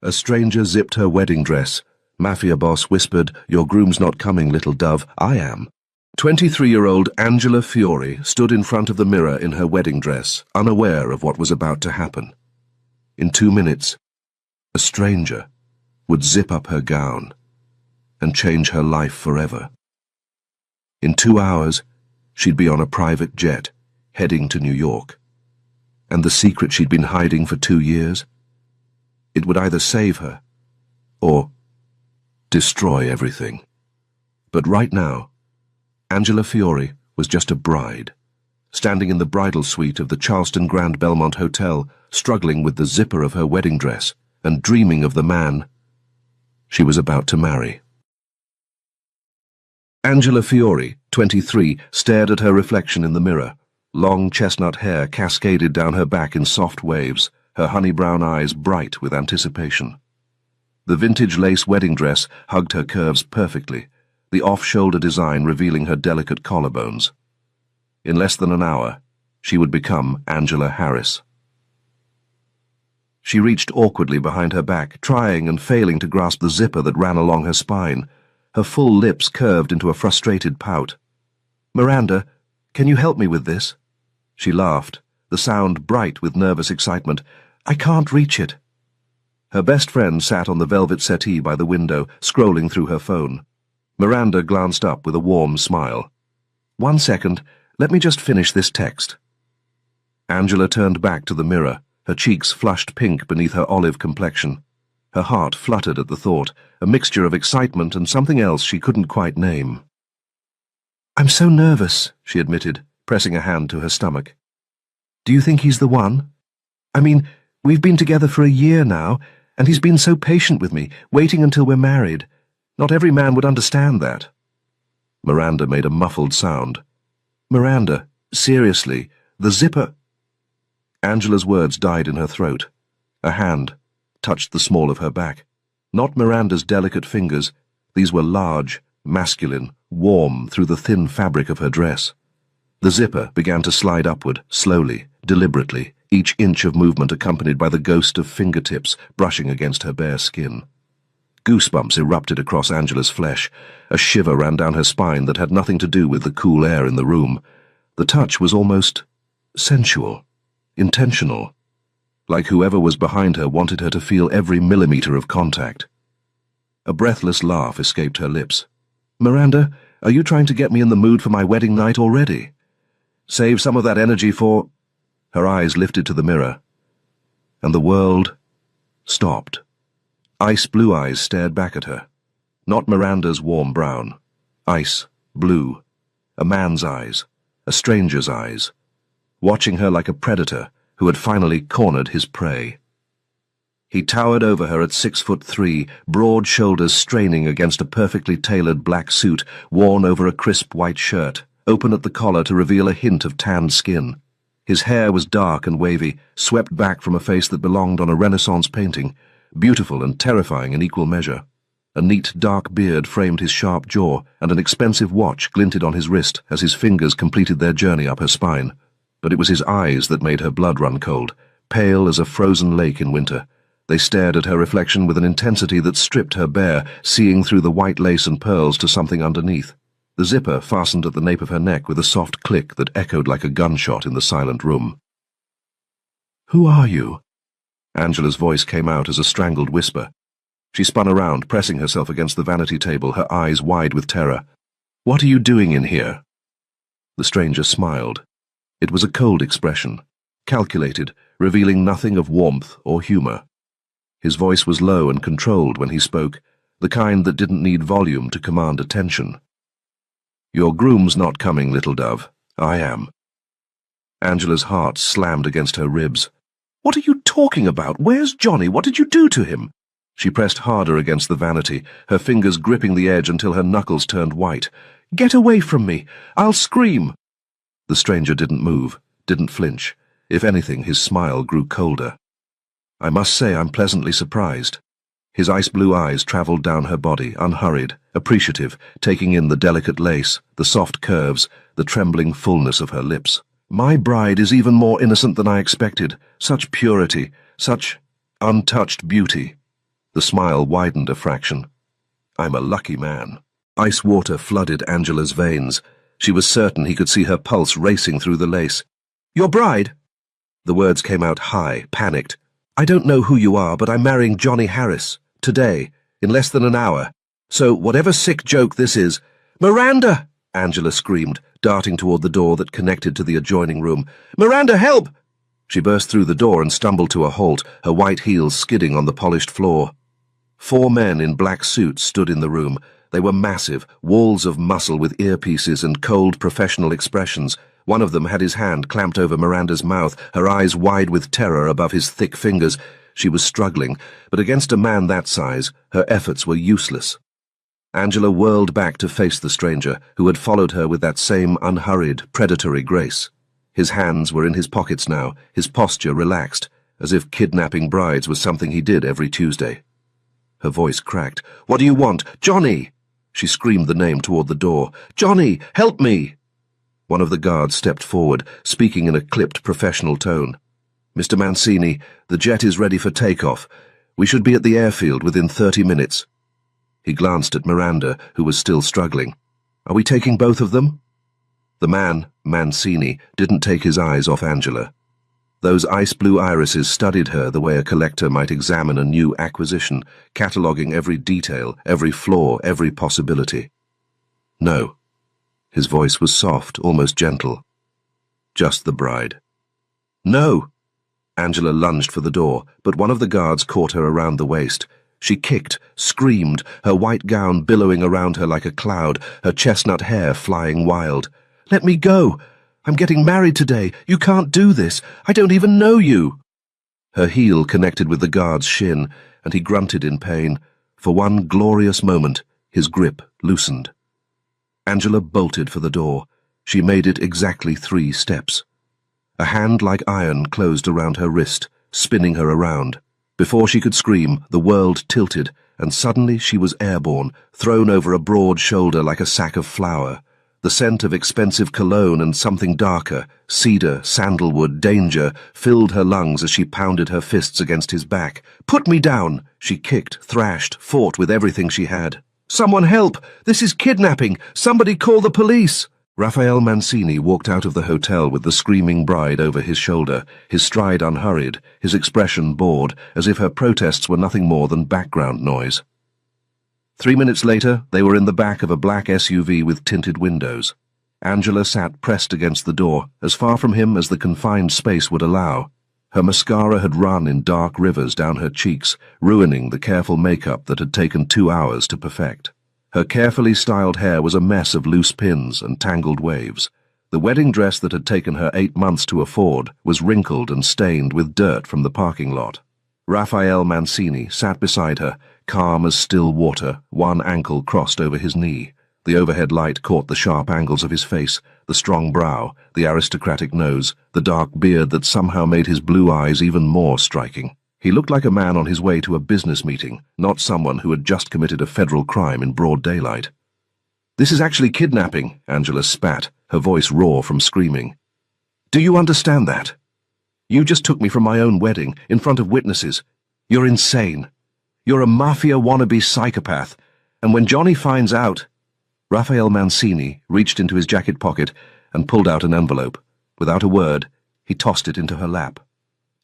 A stranger zipped her wedding dress. Mafia boss whispered, "Your groom's not coming, little dove. I am." 23-year-old Angela Fiore stood in front of the mirror in her wedding dress, unaware of what was about to happen. In 2 minutes, a stranger would zip up her gown and change her life forever. In 2 hours, she'd be on a private jet, heading to New York. And the secret she'd been hiding for 2 years? It would either save her, or destroy everything. But right now, Angela Fiore was just a bride, standing in the bridal suite of the Charleston Grand Belmont Hotel, struggling with the zipper of her wedding dress and dreaming of the man she was about to marry. Angela Fiore, 23, stared at her reflection in the mirror. Long chestnut hair cascaded down her back in soft waves, her honey-brown eyes bright with anticipation. The vintage lace wedding dress hugged her curves perfectly, the off-shoulder design revealing her delicate collarbones. In less than an hour, she would become Angela Harris. She reached awkwardly behind her back, trying and failing to grasp the zipper that ran along her spine. Her full lips curved into a frustrated pout. "Miranda, can you help me with this?" She laughed, the sound bright with nervous excitement. "I can't reach it." Her best friend sat on the velvet settee by the window, scrolling through her phone. Miranda glanced up with a warm smile. "1 second, let me just finish this text." Angela turned back to the mirror, her cheeks flushed pink beneath her olive complexion. Her heart fluttered at the thought, a mixture of excitement and something else she couldn't quite name. "I'm so nervous," she admitted, pressing a hand to her stomach. "Do you think he's the one? I mean, we've been together for a year now, and he's been so patient with me, waiting until we're married. Not every man would understand that." Miranda made a muffled sound. "Miranda, seriously, the zipper—" Angela's words died in her throat. A hand touched the small of her back. Not Miranda's delicate fingers. These were large, masculine, warm through the thin fabric of her dress. The zipper began to slide upward, slowly, deliberately, each inch of movement accompanied by the ghost of fingertips brushing against her bare skin. Goosebumps erupted across Angela's flesh. A shiver ran down her spine that had nothing to do with the cool air in the room. The touch was almost sensual, intentional, like whoever was behind her wanted her to feel every millimeter of contact. A breathless laugh escaped her lips. "Miranda, are you trying to get me in the mood for my wedding night already? Save some of that energy for—" Her eyes lifted to the mirror, and the world stopped. Ice blue eyes stared back at her. Not Miranda's warm brown. Ice blue. A man's eyes. A stranger's eyes. Watching her like a predator who had finally cornered his prey. He towered over her at 6'3", broad shoulders straining against a perfectly tailored black suit worn over a crisp white shirt, open at the collar to reveal a hint of tanned skin. His hair was dark and wavy, swept back from a face that belonged on a Renaissance painting, beautiful and terrifying in equal measure. A neat dark beard framed his sharp jaw, and an expensive watch glinted on his wrist as his fingers completed their journey up her spine. But it was his eyes that made her blood run cold, pale as a frozen lake in winter. They stared at her reflection with an intensity that stripped her bare, seeing through the white lace and pearls to something underneath. The zipper fastened at the nape of her neck with a soft click that echoed like a gunshot in the silent room. "Who are you?" Angela's voice came out as a strangled whisper. She spun around, pressing herself against the vanity table, her eyes wide with terror. "What are you doing in here?" The stranger smiled. It was a cold expression, calculated, revealing nothing of warmth or humor. His voice was low and controlled when he spoke, the kind that didn't need volume to command attention. "Your groom's not coming, little dove. I am." Angela's heart slammed against her ribs. "What are you talking about? Where's Johnny? What did you do to him?" She pressed harder against the vanity, her fingers gripping the edge until her knuckles turned white. "Get away from me! I'll scream!" The stranger didn't move, didn't flinch. If anything, his smile grew colder. "I must say I'm pleasantly surprised." His ice-blue eyes traveled down her body, unhurried, appreciative, taking in the delicate lace, the soft curves, the trembling fullness of her lips. "My bride is even more innocent than I expected. Such purity, such untouched beauty." The smile widened a fraction. I'm a lucky man. Ice water flooded Angela's veins. She was certain he could see her pulse racing through the lace. Your bride? The words came out high, panicked. I don't know who you are, but I'm marrying Johnny Harris. Today. In less than an hour. So, whatever sick joke this is— Miranda! Angela screamed, darting toward the door that connected to the adjoining room. Miranda, help! She burst through the door and stumbled to a halt, her white heels skidding on the polished floor. 4 men in black suits stood in the room. They were massive, walls of muscle with earpieces and cold professional expressions. One of them had his hand clamped over Miranda's mouth, her eyes wide with terror above his thick fingers. She was struggling, but against a man that size, her efforts were useless. Angela whirled back to face the stranger, who had followed her with that same unhurried, predatory grace. His hands were in his pockets now, his posture relaxed, as if kidnapping brides was something he did every Tuesday. Her voice cracked. What do you want? Johnny! She screamed the name toward the door. Johnny, help me! One of the guards stepped forward, speaking in a clipped professional tone. Mr. Mancini, the jet is ready for takeoff. We should be at the airfield within 30 minutes. He glanced at Miranda, who was still struggling. Are we taking both of them? The man, Mancini, didn't take his eyes off Angela. Those ice-blue irises studied her the way a collector might examine a new acquisition, cataloguing every detail, every flaw, every possibility. No. His voice was soft, almost gentle. Just the bride. No! Angela lunged for the door, but one of the guards caught her around the waist. She kicked, screamed, her white gown billowing around her like a cloud, her chestnut hair flying wild. Let me go! I'm getting married today. You can't do this. I don't even know you. Her heel connected with the guard's shin, and he grunted in pain. For one glorious moment, his grip loosened. Angela bolted for the door. She made it exactly 3 steps. A hand like iron closed around her wrist, spinning her around. Before she could scream, the world tilted, and suddenly she was airborne, thrown over a broad shoulder like a sack of flour. The scent of expensive cologne and something darker, cedar, sandalwood, danger, filled her lungs as she pounded her fists against his back. Put me down! She kicked, thrashed, fought with everything she had. Someone help! This is kidnapping! Somebody call the police! Raphael Mancini walked out of the hotel with the screaming bride over his shoulder, his stride unhurried, his expression bored, as if her protests were nothing more than background noise. 3 minutes later, they were in the back of a black SUV with tinted windows. Angela sat pressed against the door, as far from him as the confined space would allow. Her mascara had run in dark rivers down her cheeks, ruining the careful makeup that had taken 2 hours to perfect. Her carefully styled hair was a mess of loose pins and tangled waves. The wedding dress that had taken her 8 months to afford was wrinkled and stained with dirt from the parking lot. Raphael Mancini sat beside her, calm as still water, one ankle crossed over his knee. The overhead light caught the sharp angles of his face, the strong brow, the aristocratic nose, the dark beard that somehow made his blue eyes even more striking. He looked like a man on his way to a business meeting, not someone who had just committed a federal crime in broad daylight. This is actually kidnapping, Angela spat, her voice raw from screaming. Do you understand that? You just took me from my own wedding, in front of witnesses. You're insane. You're a Mafia wannabe psychopath, and when Johnny finds out— Raphael Mancini reached into his jacket pocket and pulled out an envelope. Without a word, he tossed it into her lap.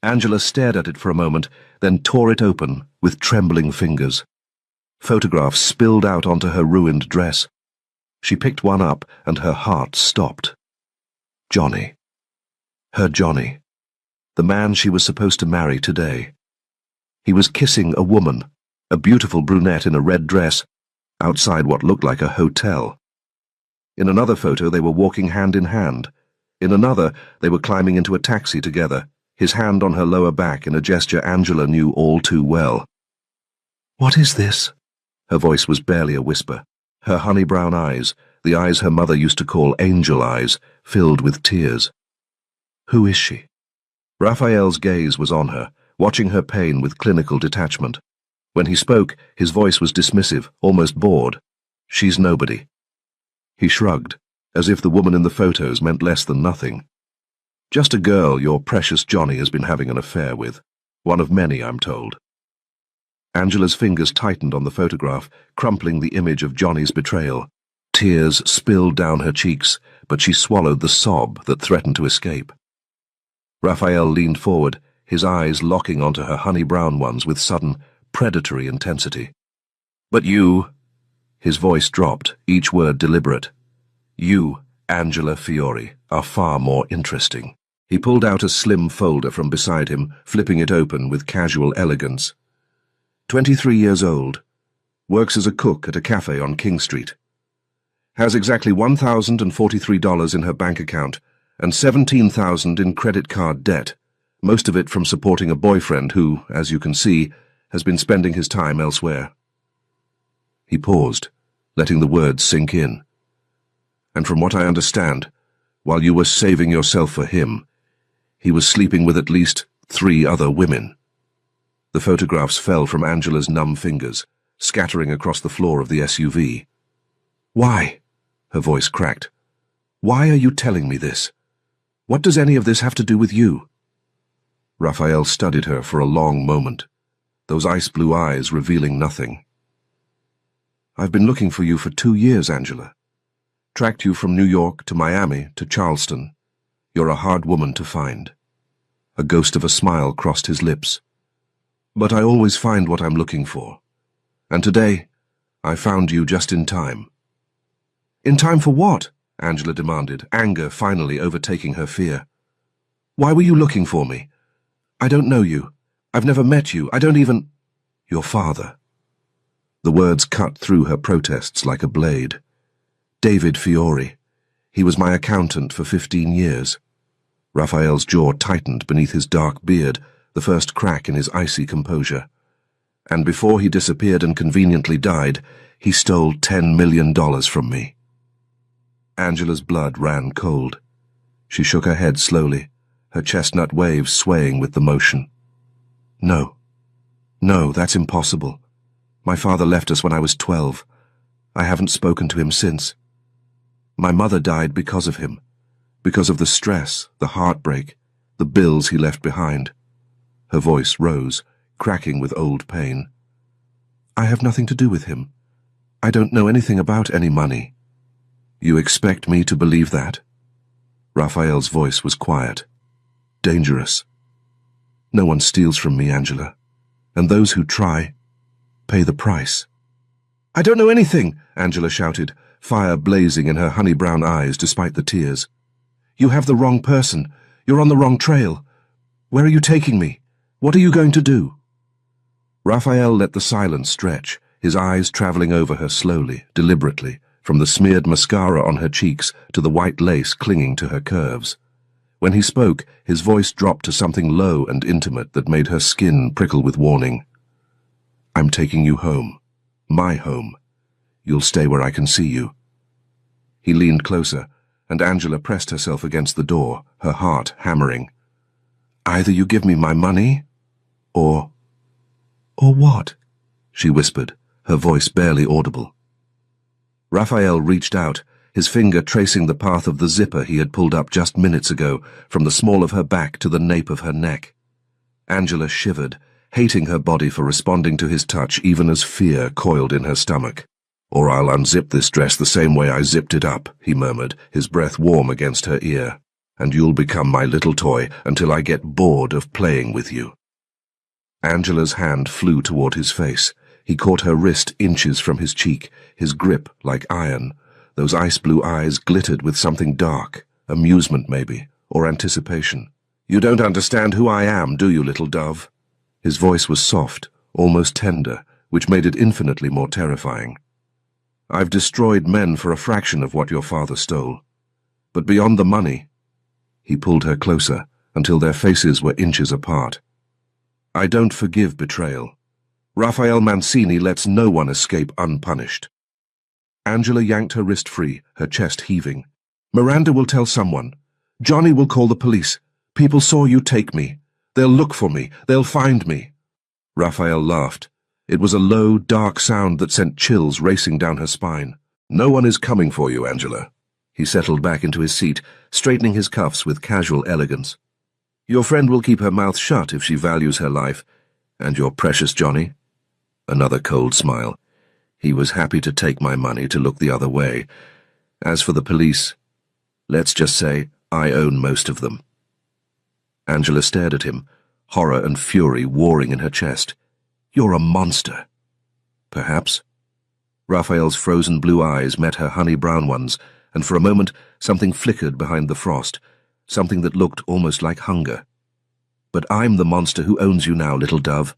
Angela stared at it for a moment, then tore it open with trembling fingers. Photographs spilled out onto her ruined dress. She picked one up, and her heart stopped. Johnny. Her Johnny. The man she was supposed to marry today. He was kissing a woman, a beautiful brunette in a red dress, outside what looked like a hotel. In another photo, they were walking hand in hand. In another, they were climbing into a taxi together, his hand on her lower back in a gesture Angela knew all too well. What is this? Her voice was barely a whisper. Her honey-brown eyes, the eyes her mother used to call angel eyes, filled with tears. Who is she? Raphael's gaze was on her, watching her pain with clinical detachment. When he spoke, his voice was dismissive, almost bored. She's nobody. He shrugged, as if the woman in the photos meant less than nothing. Just a girl your precious Johnny has been having an affair with. One of many, I'm told. Angela's fingers tightened on the photograph, crumpling the image of Johnny's betrayal. Tears spilled down her cheeks, but she swallowed the sob that threatened to escape. Raphael leaned forward, his eyes locking onto her honey-brown ones with sudden, predatory intensity. "But you—" His voice dropped, each word deliberate. "You, Angela Fiore, are far more interesting." He pulled out a slim folder from beside him, flipping it open with casual elegance. 23 years old. Works as a cook at a cafe on King Street. Has exactly $1,043 in her bank account and $17,000 in credit card debt, most of it from supporting a boyfriend who, as you can see, has been spending his time elsewhere. He paused, letting the words sink in. And from what I understand, while you were saving yourself for him, he was sleeping with at least 3 other women. The photographs fell from Angela's numb fingers, scattering across the floor of the SUV. "Why?" Her voice cracked. "Why are you telling me this? What does any of this have to do with you?" Raphael studied her for a long moment, those ice-blue eyes revealing nothing. "I've been looking for you for 2 years, Angela. Tracked you from New York to Miami to Charleston. You're a hard woman to find." A ghost of a smile crossed his lips. "But I always find what I'm looking for. And today, I found you just in time." "In time for what?" Angela demanded, anger finally overtaking her fear. "Why were you looking for me? I don't know you. I've never met you. I don't even—" "Your father." The words cut through her protests like a blade. "David Fiore. He was my accountant for 15 years. Raphael's jaw tightened beneath his dark beard, the first crack in his icy composure. "And before he disappeared and conveniently died, he stole $10 million from me." Angela's blood ran cold. She shook her head slowly, her chestnut waves swaying with the motion. "No. No, that's impossible. My father left us when I was 12. I haven't spoken to him since. My mother died because of him, because of the stress, the heartbreak, the bills he left behind." Her voice rose, cracking with old pain. "I have nothing to do with him. I don't know anything about any money." "You expect me to believe that?" Raphael's voice was quiet. "Dangerous. No one steals from me, Angela, and those who try pay the price." "I don't know anything," Angela shouted, fire blazing in her honey-brown eyes despite the tears. "You have the wrong person. You're on the wrong trail. Where are you taking me? What are you going to do?" Raphael let the silence stretch, his eyes traveling over her slowly, deliberately, from the smeared mascara on her cheeks to the white lace clinging to her curves. When he spoke, his voice dropped to something low and intimate that made her skin prickle with warning. "I'm taking you home. My home. You'll stay where I can see you." He leaned closer, and Angela pressed herself against the door, her heart hammering. "Either you give me my money, or—" "Or what?" she whispered, her voice barely audible. Raphael reached out, his finger tracing the path of the zipper he had pulled up just minutes ago, from the small of her back to the nape of her neck. Angela shivered, hating her body for responding to his touch even as fear coiled in her stomach. "Or I'll unzip this dress the same way I zipped it up," he murmured, his breath warm against her ear. "And you'll become my little toy until I get bored of playing with you." Angela's hand flew toward his face. He caught her wrist inches from his cheek, his grip like iron. Those ice-blue eyes glittered with something dark, amusement maybe, or anticipation. "You don't understand who I am, do you, little dove?" His voice was soft, almost tender, which made it infinitely more terrifying. "I've destroyed men for a fraction of what your father stole. But beyond the money—" He pulled her closer, until their faces were inches apart. "I don't forgive betrayal. Raphael Mancini lets no one escape unpunished." Angela yanked her wrist free, her chest heaving. "Miranda will tell someone. Johnny will call the police. People saw you take me. They'll look for me. They'll find me." Raphael laughed. It was a low, dark sound that sent chills racing down her spine. "No one is coming for you, Angela." He settled back into his seat, straightening his cuffs with casual elegance. "Your friend will keep her mouth shut if she values her life. And your precious Johnny? Another cold smile. He was happy to take my money to look the other way. As for the police, let's just say I own most of them. Angela stared at him, horror and fury warring in her chest. You're a monster. Perhaps. Raphael's frozen blue eyes met her honey-brown ones, and for a moment something flickered behind the frost, something that looked almost like hunger. But I'm the monster who owns you now, little dove.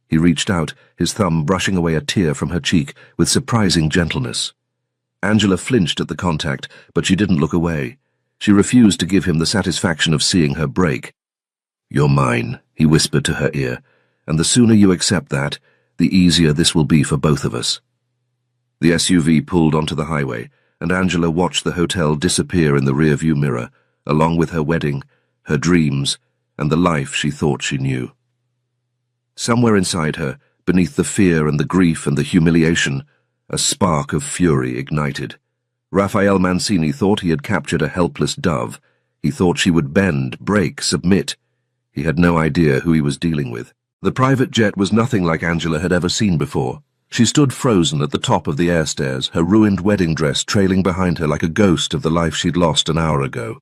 He reached out, his thumb brushing away a tear from her cheek with surprising gentleness. Angela flinched at the contact, but she didn't look away. She refused to give him the satisfaction of seeing her break. You're mine, he whispered to her ear, and the sooner you accept that, the easier this will be for both of us. The SUV pulled onto the highway, and Angela watched the hotel disappear in the rearview mirror, along with her wedding, her dreams, and the life she thought she knew. Somewhere inside her, beneath the fear and the grief and the humiliation, a spark of fury ignited. Raphael Mancini thought he had captured a helpless dove. He thought she would bend, break, submit. He had no idea who he was dealing with. The private jet was nothing like Angela had ever seen before. She stood frozen at the top of the air stairs, her ruined wedding dress trailing behind her like a ghost of the life she'd lost an hour ago.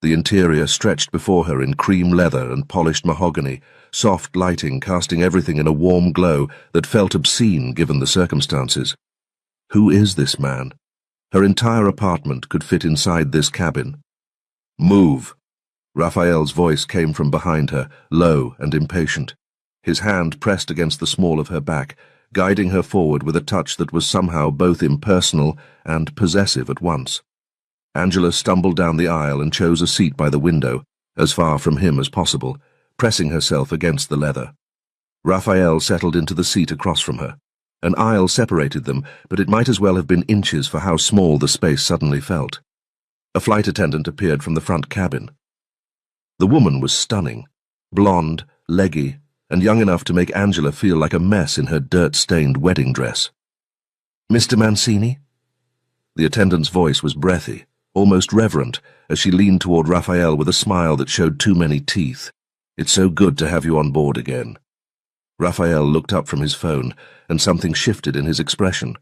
The interior stretched before her in cream leather and polished mahogany, soft lighting casting everything in a warm glow that felt obscene given the circumstances. Who is this man? Her entire apartment could fit inside this cabin. Move! Raphael's voice came from behind her, low and impatient. His hand pressed against the small of her back, guiding her forward with a touch that was somehow both impersonal and possessive at once. Angela stumbled down the aisle and chose a seat by the window, as far from him as possible, pressing herself against the leather. Raphael settled into the seat across from her. An aisle separated them, but it might as well have been inches for how small the space suddenly felt. A flight attendant appeared from the front cabin. The woman was stunning, blonde, leggy, and young enough to make Angela feel like a mess in her dirt-stained wedding dress. Mr. Mancini? The attendant's voice was breathy, almost reverent, as she leaned toward Raphael with a smile that showed too many teeth. It's so good to have you on board again. Raphael looked up from his phone, and something shifted in his expression.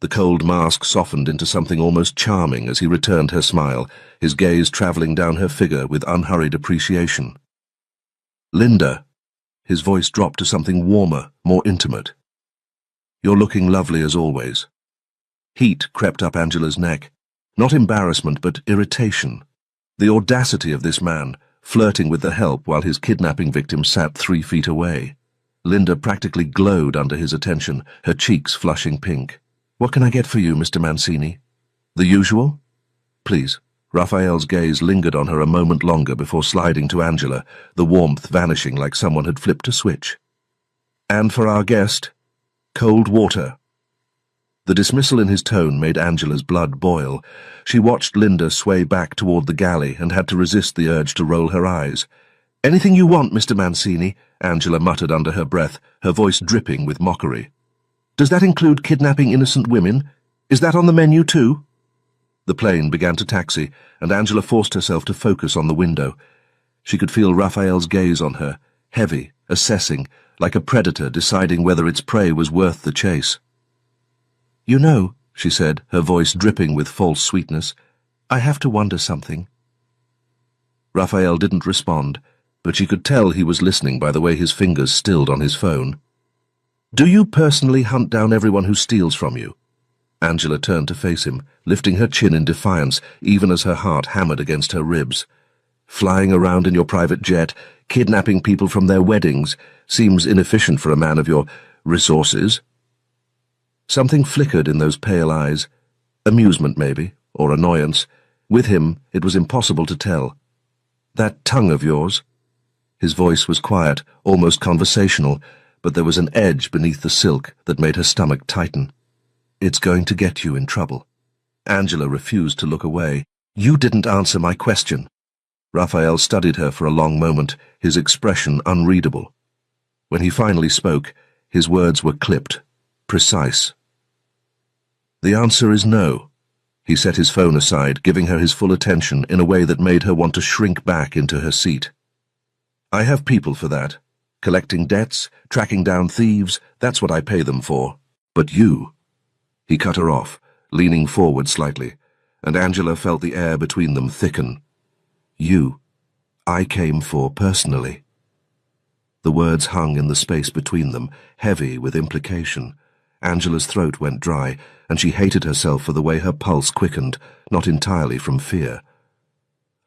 The cold mask softened into something almost charming as he returned her smile, his gaze traveling down her figure with unhurried appreciation. Linda. His voice dropped to something warmer, more intimate. You're looking lovely as always. Heat crept up Angela's neck. Not embarrassment, but irritation. The audacity of this man, flirting with the help while his kidnapping victim sat 3 feet away. Linda practically glowed under his attention, her cheeks flushing pink. What can I get for you, Mr. Mancini? The usual? Please. Raphael's gaze lingered on her a moment longer before sliding to Angela, the warmth vanishing like someone had flipped a switch. And for our guest, cold water. The dismissal in his tone made Angela's blood boil. She watched Linda sway back toward the galley and had to resist the urge to roll her eyes. Anything you want, Mr. Mancini, Angela muttered under her breath, her voice dripping with mockery. Does that include kidnapping innocent women? Is that on the menu too? The plane began to taxi, and Angela forced herself to focus on the window. She could feel Raphael's gaze on her, heavy, assessing, like a predator deciding whether its prey was worth the chase. You know, she said, her voice dripping with false sweetness, I have to wonder something. Raphael didn't respond, but she could tell he was listening by the way his fingers stilled on his phone. Do you personally hunt down everyone who steals from you? Angela turned to face him, lifting her chin in defiance, even as her heart hammered against her ribs. Flying around in your private jet, kidnapping people from their weddings, seems inefficient for a man of your resources. Something flickered in those pale eyes. Amusement, maybe, or annoyance. With him, it was impossible to tell. That tongue of yours. His voice was quiet, almost conversational, but there was an edge beneath the silk that made her stomach tighten. It's going to get you in trouble. Angela refused to look away. You didn't answer my question. Raphael studied her for a long moment, his expression unreadable. When he finally spoke, his words were clipped, precise. The answer is no. He set his phone aside, giving her his full attention in a way that made her want to shrink back into her seat. I have people for that. Collecting debts, tracking down thieves, that's what I pay them for. But you—" He cut her off, leaning forward slightly, and Angela felt the air between them thicken. "You, I came for personally." The words hung in the space between them, heavy with implication. Angela's throat went dry, and she hated herself for the way her pulse quickened, not entirely from fear.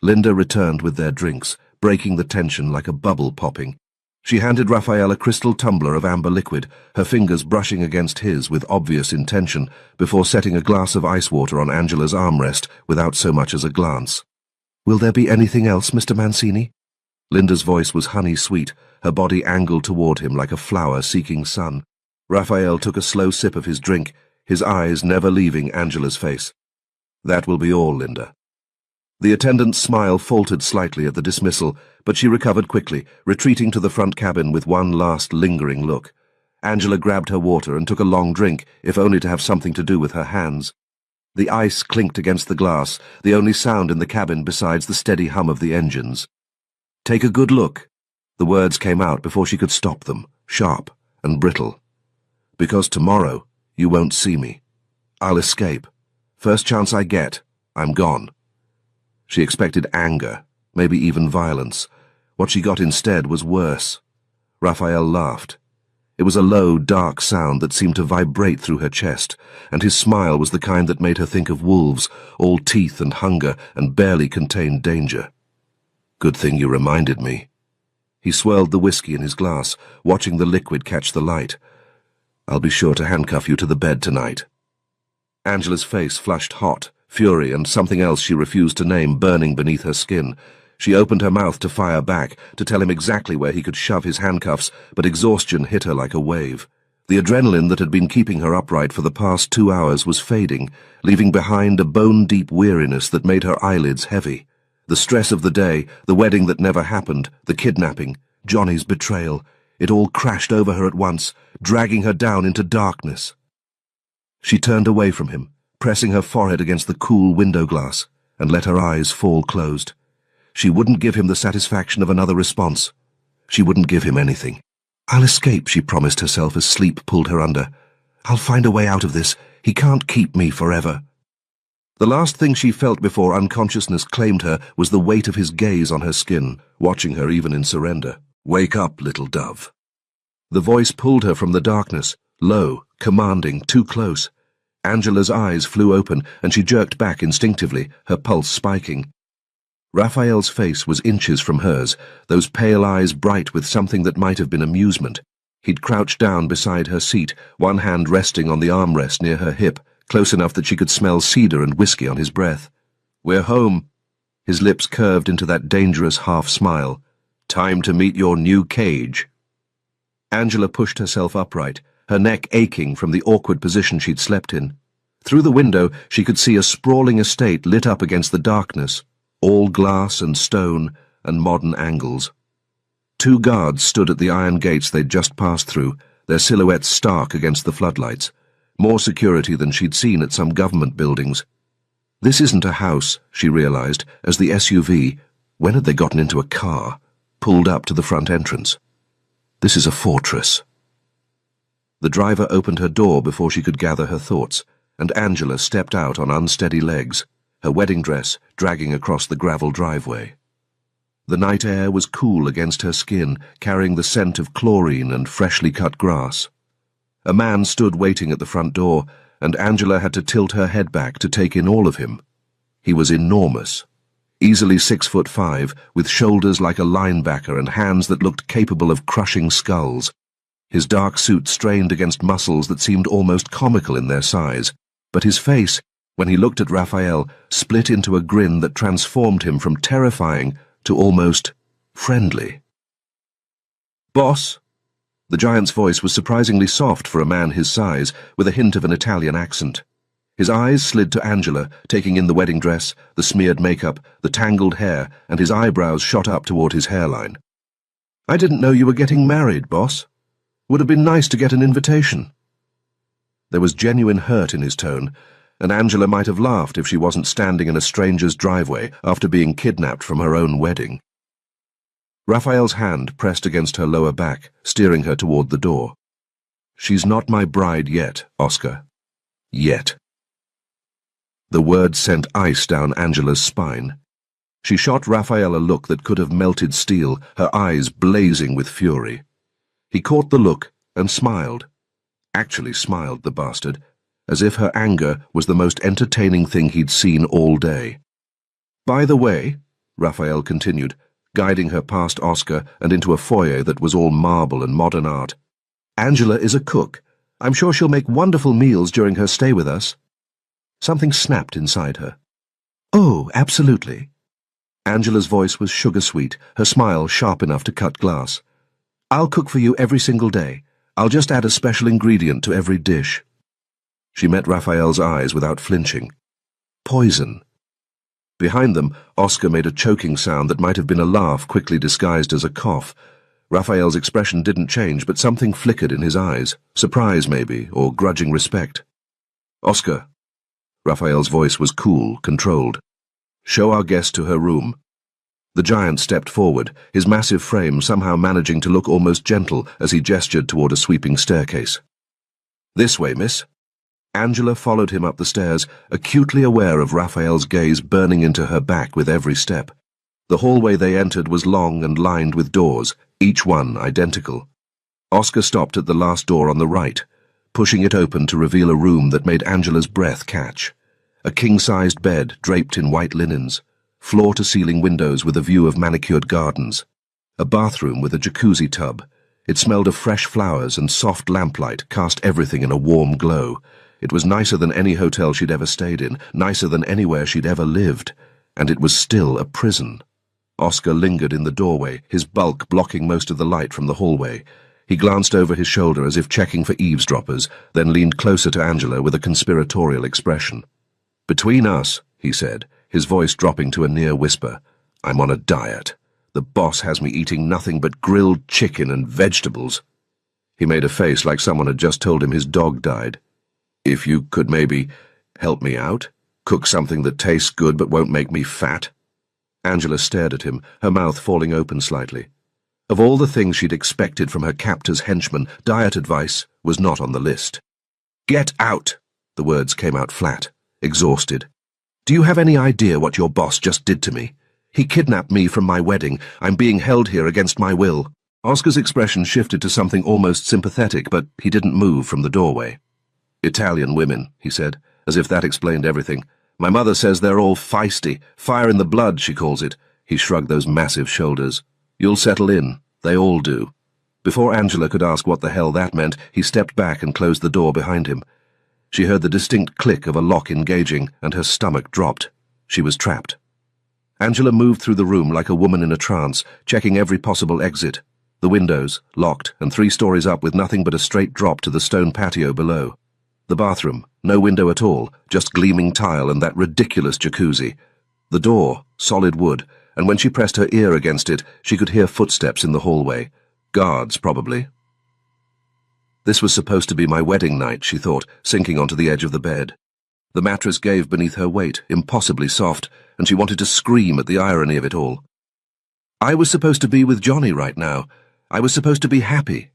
Linda returned with their drinks, breaking the tension like a bubble popping. She handed Raphael a crystal tumbler of amber liquid, her fingers brushing against his with obvious intention, before setting a glass of ice water on Angela's armrest without so much as a glance. "Will there be anything else, Mr. Mancini?" Linda's voice was honey-sweet, her body angled toward him like a flower seeking sun. Raphael took a slow sip of his drink, his eyes never leaving Angela's face. "That will be all, Linda." The attendant's smile faltered slightly at the dismissal, but she recovered quickly, retreating to the front cabin with one last lingering look. Angela grabbed her water and took a long drink, if only to have something to do with her hands. The ice clinked against the glass, the only sound in the cabin besides the steady hum of the engines. "Take a good look." The words came out before she could stop them, sharp and brittle. "Because tomorrow you won't see me. I'll escape. First chance I get, I'm gone." She expected anger, maybe even violence. What she got instead was worse. Raphael laughed. It was a low, dark sound that seemed to vibrate through her chest, and his smile was the kind that made her think of wolves, all teeth and hunger, and barely contained danger. "Good thing you reminded me." He swirled the whiskey in his glass, watching the liquid catch the light. "I'll be sure to handcuff you to the bed tonight." Angela's face flushed hot, fury and something else she refused to name burning beneath her skin. She opened her mouth to fire back, to tell him exactly where he could shove his handcuffs, but exhaustion hit her like a wave. The adrenaline that had been keeping her upright for the past 2 hours was fading, leaving behind a bone-deep weariness that made her eyelids heavy. The stress of the day, the wedding that never happened, the kidnapping, Johnny's betrayal, it all crashed over her at once, dragging her down into darkness. She turned away from him, pressing her forehead against the cool window glass, and let her eyes fall closed. She wouldn't give him the satisfaction of another response. She wouldn't give him anything. "I'll escape," she promised herself as sleep pulled her under. "I'll find a way out of this. He can't keep me forever." The last thing she felt before unconsciousness claimed her was the weight of his gaze on her skin, watching her even in surrender. "Wake up, little dove." The voice pulled her from the darkness, low, commanding, too close. Angela's eyes flew open, and she jerked back instinctively, her pulse spiking. Raphael's face was inches from hers, those pale eyes bright with something that might have been amusement. He'd crouched down beside her seat, one hand resting on the armrest near her hip, close enough that she could smell cedar and whiskey on his breath. "We're home." His lips curved into that dangerous half-smile. "Time to meet your new cage." Angela pushed herself upright, her neck aching from the awkward position she'd slept in. Through the window, she could see a sprawling estate lit up against the darkness, all glass and stone and modern angles. 2 guards stood at the iron gates they'd just passed through, their silhouettes stark against the floodlights. More security than she'd seen at some government buildings. This isn't a house, she realized, as the SUV, when had they gotten into a car, pulled up to the front entrance. This is a fortress. The driver opened her door before she could gather her thoughts, and Angela stepped out on unsteady legs, her wedding dress dragging across the gravel driveway. The night air was cool against her skin, carrying the scent of chlorine and freshly cut grass. A man stood waiting at the front door, and Angela had to tilt her head back to take in all of him. He was enormous, easily 6'5", with shoulders like a linebacker and hands that looked capable of crushing skulls. His dark suit strained against muscles that seemed almost comical in their size, but his face, when he looked at Raphael, split into a grin that transformed him from terrifying to almost friendly. "Boss?" The giant's voice was surprisingly soft for a man his size, with a hint of an Italian accent. His eyes slid to Angela, taking in the wedding dress, the smeared makeup, the tangled hair, and his eyebrows shot up toward his hairline. "I didn't know you were getting married, boss. Would have been nice to get an invitation." There was genuine hurt in his tone, and Angela might have laughed if she wasn't standing in a stranger's driveway after being kidnapped from her own wedding. Raphael's hand pressed against her lower back, steering her toward the door. "She's not my bride yet, Oscar. Yet." The word sent ice down Angela's spine. She shot Raphael a look that could have melted steel, her eyes blazing with fury. He caught the look and smiled. Actually smiled, the bastard, as if her anger was the most entertaining thing he'd seen all day. "By the way," Raphael continued, guiding her past Oscar and into a foyer that was all marble and modern art, "Angela is a cook. I'm sure she'll make wonderful meals during her stay with us." Something snapped inside her. "Oh, absolutely." Angela's voice was sugar-sweet, her smile sharp enough to cut glass. "I'll cook for you every single day. I'll just add a special ingredient to every dish." She met Raphael's eyes without flinching. Poison. Behind them, Oscar made a choking sound that might have been a laugh quickly disguised as a cough. Raphael's expression didn't change, but something flickered in his eyes. Surprise, maybe, or grudging respect. "Oscar." Raphael's voice was cool, controlled. "Show our guest to her room." The giant stepped forward, his massive frame somehow managing to look almost gentle as he gestured toward a sweeping staircase. "This way, miss." Angela followed him up the stairs, acutely aware of Raphael's gaze burning into her back with every step. The hallway they entered was long and lined with doors, each one identical. Oscar stopped at the last door on the right, pushing it open to reveal a room that made Angela's breath catch. A king-sized bed draped in white linens, floor-to-ceiling windows with a view of manicured gardens. A bathroom with a jacuzzi tub. It smelled of fresh flowers, and soft lamplight cast everything in a warm glow. It was nicer than any hotel she'd ever stayed in, nicer than anywhere she'd ever lived, and it was still a prison. Oscar lingered in the doorway, his bulk blocking most of the light from the hallway. He glanced over his shoulder as if checking for eavesdroppers, then leaned closer to Angela with a conspiratorial expression. "Between us," he said, his voice dropping to a near whisper, "I'm on a diet. The boss has me eating nothing but grilled chicken and vegetables." He made a face like someone had just told him his dog died. "If you could maybe help me out? Cook something that tastes good but won't make me fat?" Angela stared at him, her mouth falling open slightly. Of all the things she'd expected from her captor's henchman, diet advice was not on the list. "Get out!" The words came out flat, exhausted. "Do you have any idea what your boss just did to me? He kidnapped me from my wedding. I'm being held here against my will." Oscar's expression shifted to something almost sympathetic, but he didn't move from the doorway. "Italian women," he said, as if that explained everything. "My mother says they're all feisty. Fire in the blood, she calls it." He shrugged those massive shoulders. "You'll settle in. They all do." Before Angela could ask what the hell that meant, he stepped back and closed the door behind him. She heard the distinct click of a lock engaging, and her stomach dropped. She was trapped. Angela moved through the room like a woman in a trance, checking every possible exit. The windows, locked, and 3 stories up with nothing but a straight drop to the stone patio below. The bathroom, no window at all, just gleaming tile and that ridiculous jacuzzi. The door, solid wood, and when she pressed her ear against it, she could hear footsteps in the hallway. Guards, probably. This was supposed to be my wedding night, she thought, sinking onto the edge of the bed. The mattress gave beneath her weight, impossibly soft, and she wanted to scream at the irony of it all. I was supposed to be with Johnny right now. I was supposed to be happy.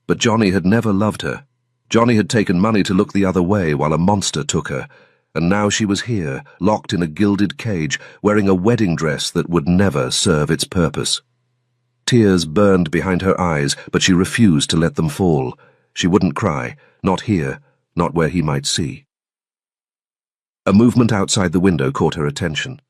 But Johnny had never loved her. Johnny had taken money to look the other way while a monster took her, and now she was here, locked in a gilded cage, wearing a wedding dress that would never serve its purpose. Tears burned behind her eyes, but she refused to let them fall. She wouldn't cry, not here, not where he might see. A movement outside the window caught her attention.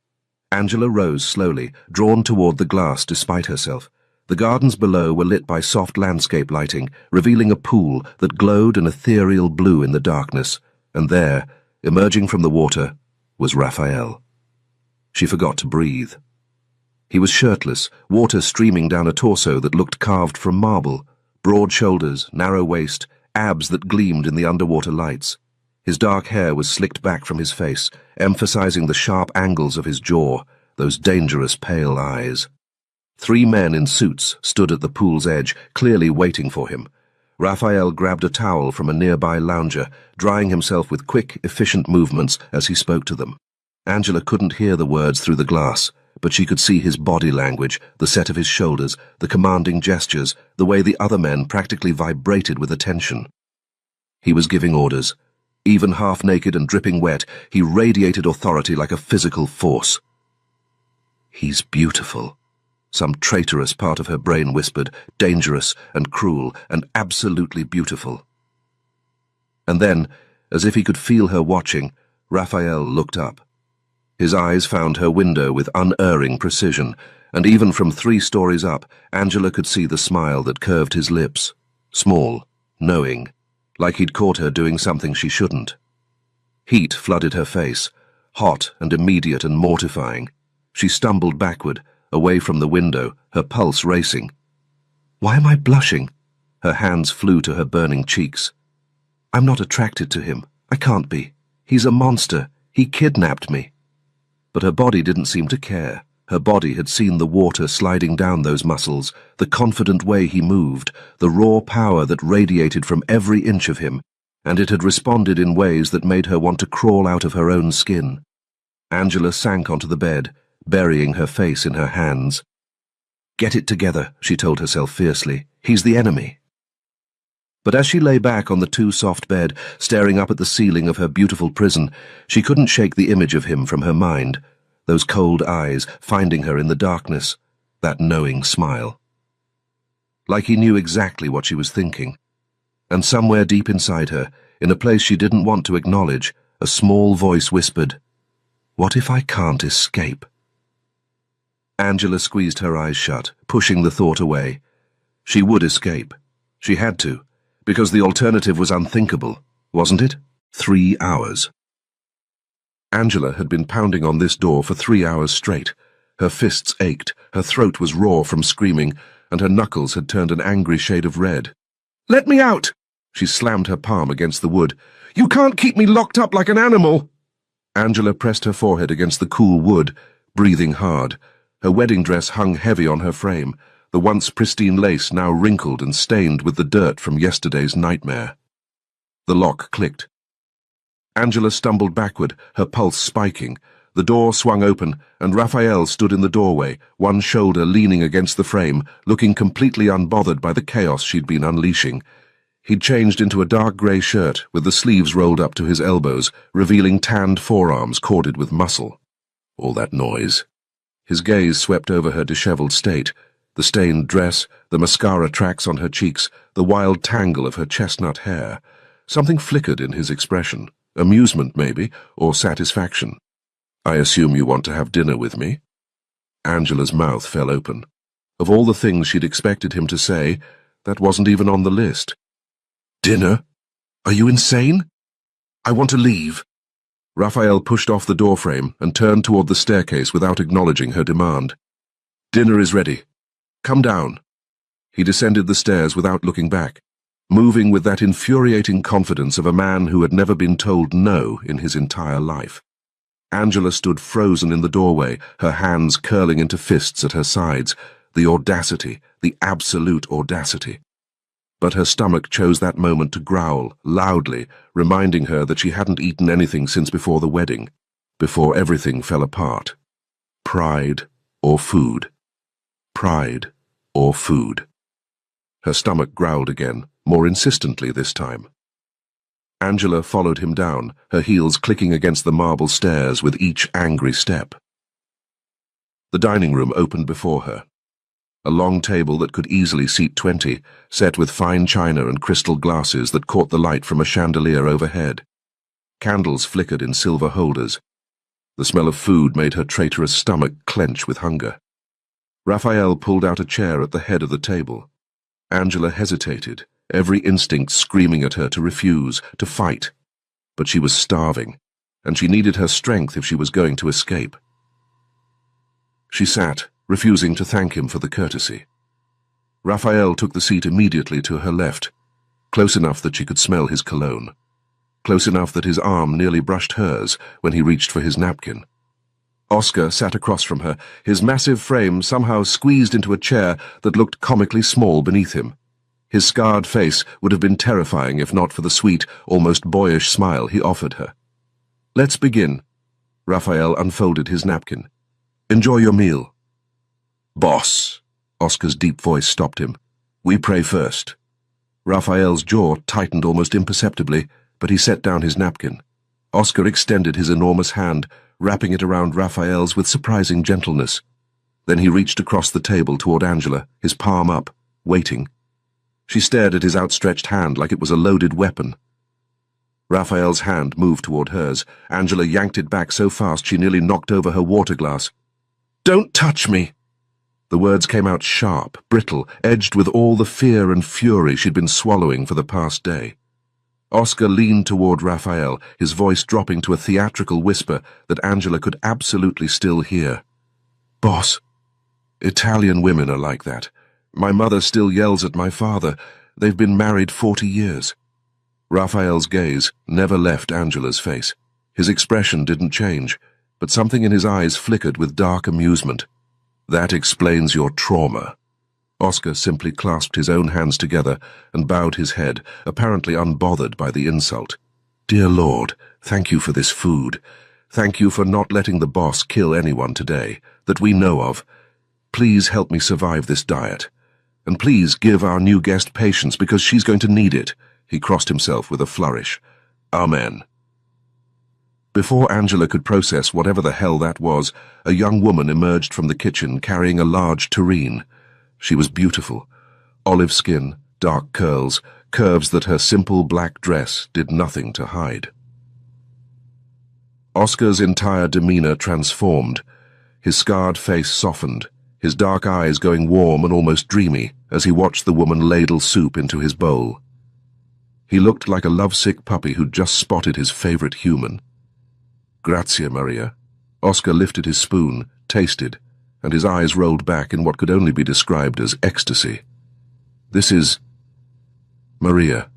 Angela rose slowly, drawn toward the glass despite herself. The gardens below were lit by soft landscape lighting, revealing a pool that glowed an ethereal blue in the darkness, and there, emerging from the water, was Raphael. She forgot to breathe. He was shirtless, water streaming down a torso that looked carved from marble, broad shoulders, narrow waist, abs that gleamed in the underwater lights. His dark hair was slicked back from his face, emphasizing the sharp angles of his jaw, those dangerous pale eyes. 3 men in suits stood at the pool's edge, clearly waiting for him. Raphael grabbed a towel from a nearby lounger, drying himself with quick, efficient movements as he spoke to them. Angela couldn't hear the words through the glass. but she could see his body language, the set of his shoulders, the commanding gestures, the way the other men practically vibrated with attention. He was giving orders. Even half-naked and dripping wet, he radiated authority like a physical force. "He's beautiful," some traitorous part of her brain whispered, dangerous and cruel and absolutely beautiful. And then, as if he could feel her watching, Raphael looked up. His eyes found her window with unerring precision, and even from 3 stories up, Angela could see the smile that curved his lips. Small, knowing, like he'd caught her doing something she shouldn't. Heat flooded her face, hot and immediate and mortifying. She stumbled backward, away from the window, her pulse racing. "Why am I blushing?" Her hands flew to her burning cheeks. "I'm not attracted to him. I can't be. He's a monster. He kidnapped me." But her body didn't seem to care. Her body had seen the water sliding down those muscles, the confident way he moved, the raw power that radiated from every inch of him, and it had responded in ways that made her want to crawl out of her own skin. Angela sank onto the bed, burying her face in her hands. "Get it together," she told herself fiercely. "He's the enemy." But as she lay back on the too-soft bed, staring up at the ceiling of her beautiful prison, she couldn't shake the image of him from her mind, those cold eyes finding her in the darkness, that knowing smile. Like he knew exactly what she was thinking. And somewhere deep inside her, in a place she didn't want to acknowledge, a small voice whispered, "What if I can't escape?" Angela squeezed her eyes shut, pushing the thought away. She would escape. She had to. Because the alternative was unthinkable, wasn't it? 3 hours. Angela had been pounding on this door for 3 hours straight. Her fists ached, her throat was raw from screaming, and her knuckles had turned an angry shade of red. "Let me out!" She slammed her palm against the wood. "You can't keep me locked up like an animal!" Angela pressed her forehead against the cool wood, breathing hard. Her wedding dress hung heavy on her frame, the once pristine lace now wrinkled and stained with the dirt from yesterday's nightmare. The lock clicked. Angela stumbled backward, her pulse spiking. The door swung open, and Raphael stood in the doorway, one shoulder leaning against the frame, looking completely unbothered by the chaos she'd been unleashing. He'd changed into a dark grey shirt, with the sleeves rolled up to his elbows, revealing tanned forearms corded with muscle. All that noise. His gaze swept over her dishevelled state, the stained dress, the mascara tracks on her cheeks, the wild tangle of her chestnut hair. Something flickered in his expression, amusement maybe, or satisfaction. "I assume you want to have dinner with me?" Angela's mouth fell open. Of all the things she'd expected him to say, that wasn't even on the list. "Dinner? Are you insane? I want to leave." Raphael pushed off the doorframe and turned toward the staircase without acknowledging her demand. "Dinner is ready. Come down." He descended the stairs without looking back, moving with that infuriating confidence of a man who had never been told no in his entire life. Angela stood frozen in the doorway, her hands curling into fists at her sides, the audacity, the absolute audacity. But her stomach chose that moment to growl, loudly, reminding her that she hadn't eaten anything since before the wedding, before everything fell apart. Pride or food. Pride or food. Her stomach growled again, more insistently this time. Angela followed him down, her heels clicking against the marble stairs with each angry step. The dining room opened before her. A long table that could easily seat 20, set with fine china and crystal glasses that caught the light from a chandelier overhead. Candles flickered in silver holders. The smell of food made her traitorous stomach clench with hunger. Raphael pulled out a chair at the head of the table. Angela hesitated, every instinct screaming at her to refuse, to fight. But she was starving, and she needed her strength if she was going to escape. She sat, refusing to thank him for the courtesy. Raphael took the seat immediately to her left, close enough that she could smell his cologne, close enough that his arm nearly brushed hers when he reached for his napkin. Oscar sat across from her, his massive frame somehow squeezed into a chair that looked comically small beneath him. His scarred face would have been terrifying if not for the sweet, almost boyish smile he offered her. "Let's begin." Raphael unfolded his napkin. Enjoy your meal. Boss, Oscar's deep voice stopped him. We pray first. Raphael's jaw tightened almost imperceptibly, but he set down his napkin. Oscar extended his enormous hand, wrapping it around Raphael's with surprising gentleness. Then he reached across the table toward Angela, his palm up, waiting. She stared at his outstretched hand like it was a loaded weapon. Raphael's hand moved toward hers. Angela yanked it back so fast she nearly knocked over her water glass. "Don't touch me!" The words came out sharp, brittle, edged with all the fear and fury she'd been swallowing for the past day. Oscar leaned toward Raphael, his voice dropping to a theatrical whisper that Angela could absolutely still hear. "Boss, Italian women are like that. My mother still yells at my father. They've been married 40 years. Raphael's gaze never left Angela's face. His expression didn't change, but something in his eyes flickered with dark amusement. That explains your trauma. Oscar simply clasped his own hands together and bowed his head, apparently unbothered by the insult. Dear Lord, thank you for this food. Thank you for not letting the boss kill anyone today, that we know of. Please help me survive this diet. And please give our new guest patience because she's going to need it. He crossed himself with a flourish. Amen. Before Angela could process whatever the hell that was, a young woman emerged from the kitchen carrying a large tureen. She was beautiful. Olive skin, dark curls, curves that her simple black dress did nothing to hide. Oscar's entire demeanor transformed. His scarred face softened, his dark eyes going warm and almost dreamy as he watched the woman ladle soup into his bowl. He looked like a lovesick puppy who'd just spotted his favorite human. Grazie, Maria. Oscar lifted his spoon, tasted, and his eyes rolled back in what could only be described as ecstasy. This is... Maria,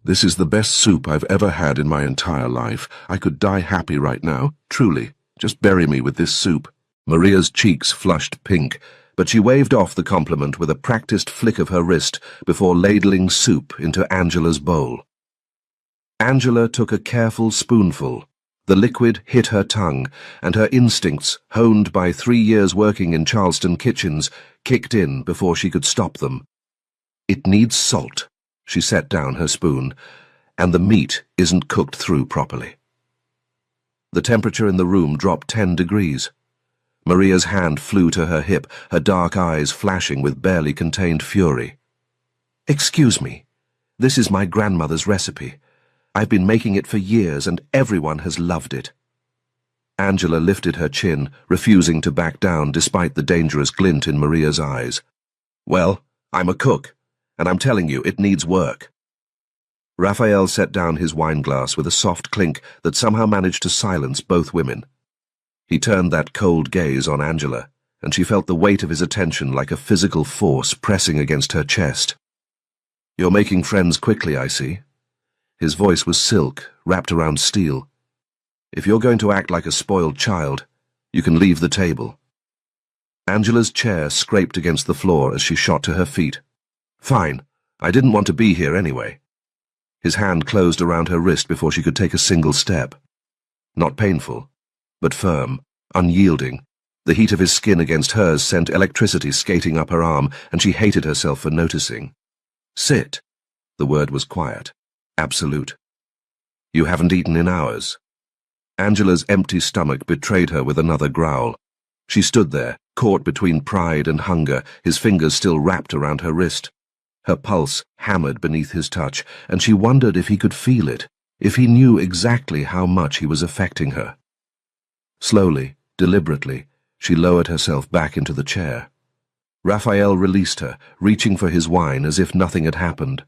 this is the best soup I've ever had in my entire life. I could die happy right now, truly. Just bury me with this soup. Maria's cheeks flushed pink, but she waved off the compliment with a practiced flick of her wrist before ladling soup into Angela's bowl. Angela took a careful spoonful. The liquid hit her tongue, and her instincts, honed by 3 years working in Charleston kitchens, kicked in before she could stop them. It needs salt. She set down her spoon, and the meat isn't cooked through properly. The temperature in the room dropped 10 degrees. Maria's hand flew to her hip, her dark eyes flashing with barely contained fury. Excuse me. This is my grandmother's recipe. I've been making it for years, and everyone has loved it. Angela lifted her chin, refusing to back down despite the dangerous glint in Maria's eyes. Well, I'm a cook, and I'm telling you, it needs work. Raphael set down his wineglass with a soft clink that somehow managed to silence both women. He turned that cold gaze on Angela, and she felt the weight of his attention like a physical force pressing against her chest. You're making friends quickly, I see. His voice was silk, wrapped around steel. If you're going to act like a spoiled child, you can leave the table. Angela's chair scraped against the floor as she shot to her feet. Fine. I didn't want to be here anyway. His hand closed around her wrist before she could take a single step. Not painful, but firm, unyielding. The heat of his skin against hers sent electricity skating up her arm, and she hated herself for noticing. Sit. The word was quiet. Absolute. You haven't eaten in hours. Angela's empty stomach betrayed her with another growl. She stood there, caught between pride and hunger, his fingers still wrapped around her wrist. Her pulse hammered beneath his touch, and she wondered if he could feel it, if he knew exactly how much he was affecting her. Slowly, deliberately, she lowered herself back into the chair. Raphael released her, reaching for his wine as if nothing had happened.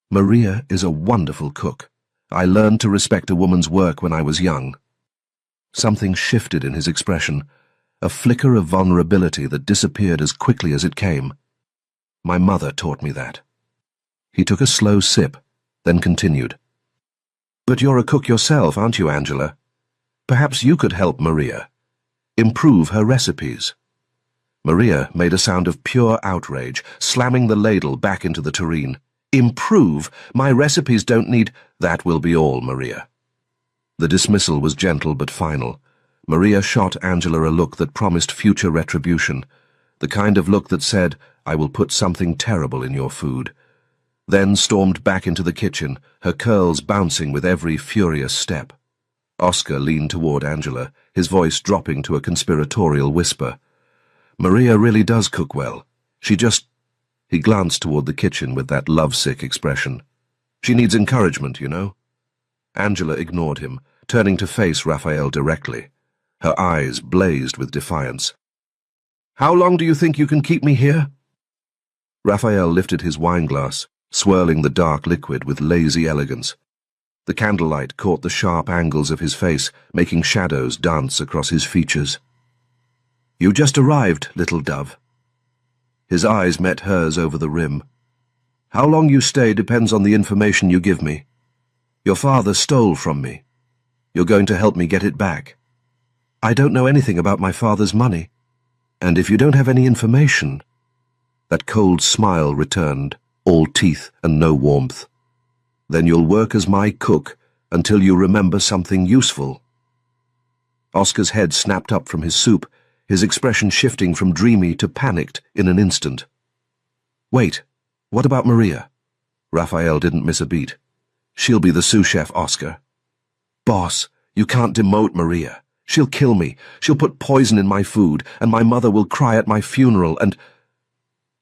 Maria is a wonderful cook. I learned to respect a woman's work when I was young. Something shifted in his expression, a flicker of vulnerability that disappeared as quickly as it came. My mother taught me that. He took a slow sip, then continued. But you're a cook yourself, aren't you, Angela? Perhaps you could help Maria. Improve her recipes. Maria made a sound of pure outrage, slamming the ladle back into the tureen. Improve? My recipes don't need... That will be all, Maria. The dismissal was gentle but final, Maria shot Angela a look that promised future retribution, the kind of look that said, "I will put something terrible in your food," then stormed back into the kitchen, her curls bouncing with every furious step. Oscar leaned toward Angela, his voice dropping to a conspiratorial whisper. "Maria really does cook well. She just—" He glanced toward the kitchen with that lovesick expression. "She needs encouragement, you know." Angela ignored him, turning to face Raphael directly. Her eyes blazed with defiance. "How long do you think you can keep me here?" Raphael lifted his wineglass, swirling the dark liquid with lazy elegance. The candlelight caught the sharp angles of his face, making shadows dance across his features. "You just arrived, little dove." His eyes met hers over the rim. "How long you stay depends on the information you give me. Your father stole from me. You're going to help me get it back." "I don't know anything about my father's money. And if you don't have any information—" That cold smile returned, all teeth and no warmth. "Then you'll work as my cook until you remember something useful." Oscar's head snapped up from his soup, his expression shifting from dreamy to panicked in an instant. "Wait, what about Maria?" Raphael didn't miss a beat. "She'll be the sous chef, Oscar." "Boss, you can't demote Maria. She'll kill me. She'll put poison in my food, and my mother will cry at my funeral, and—"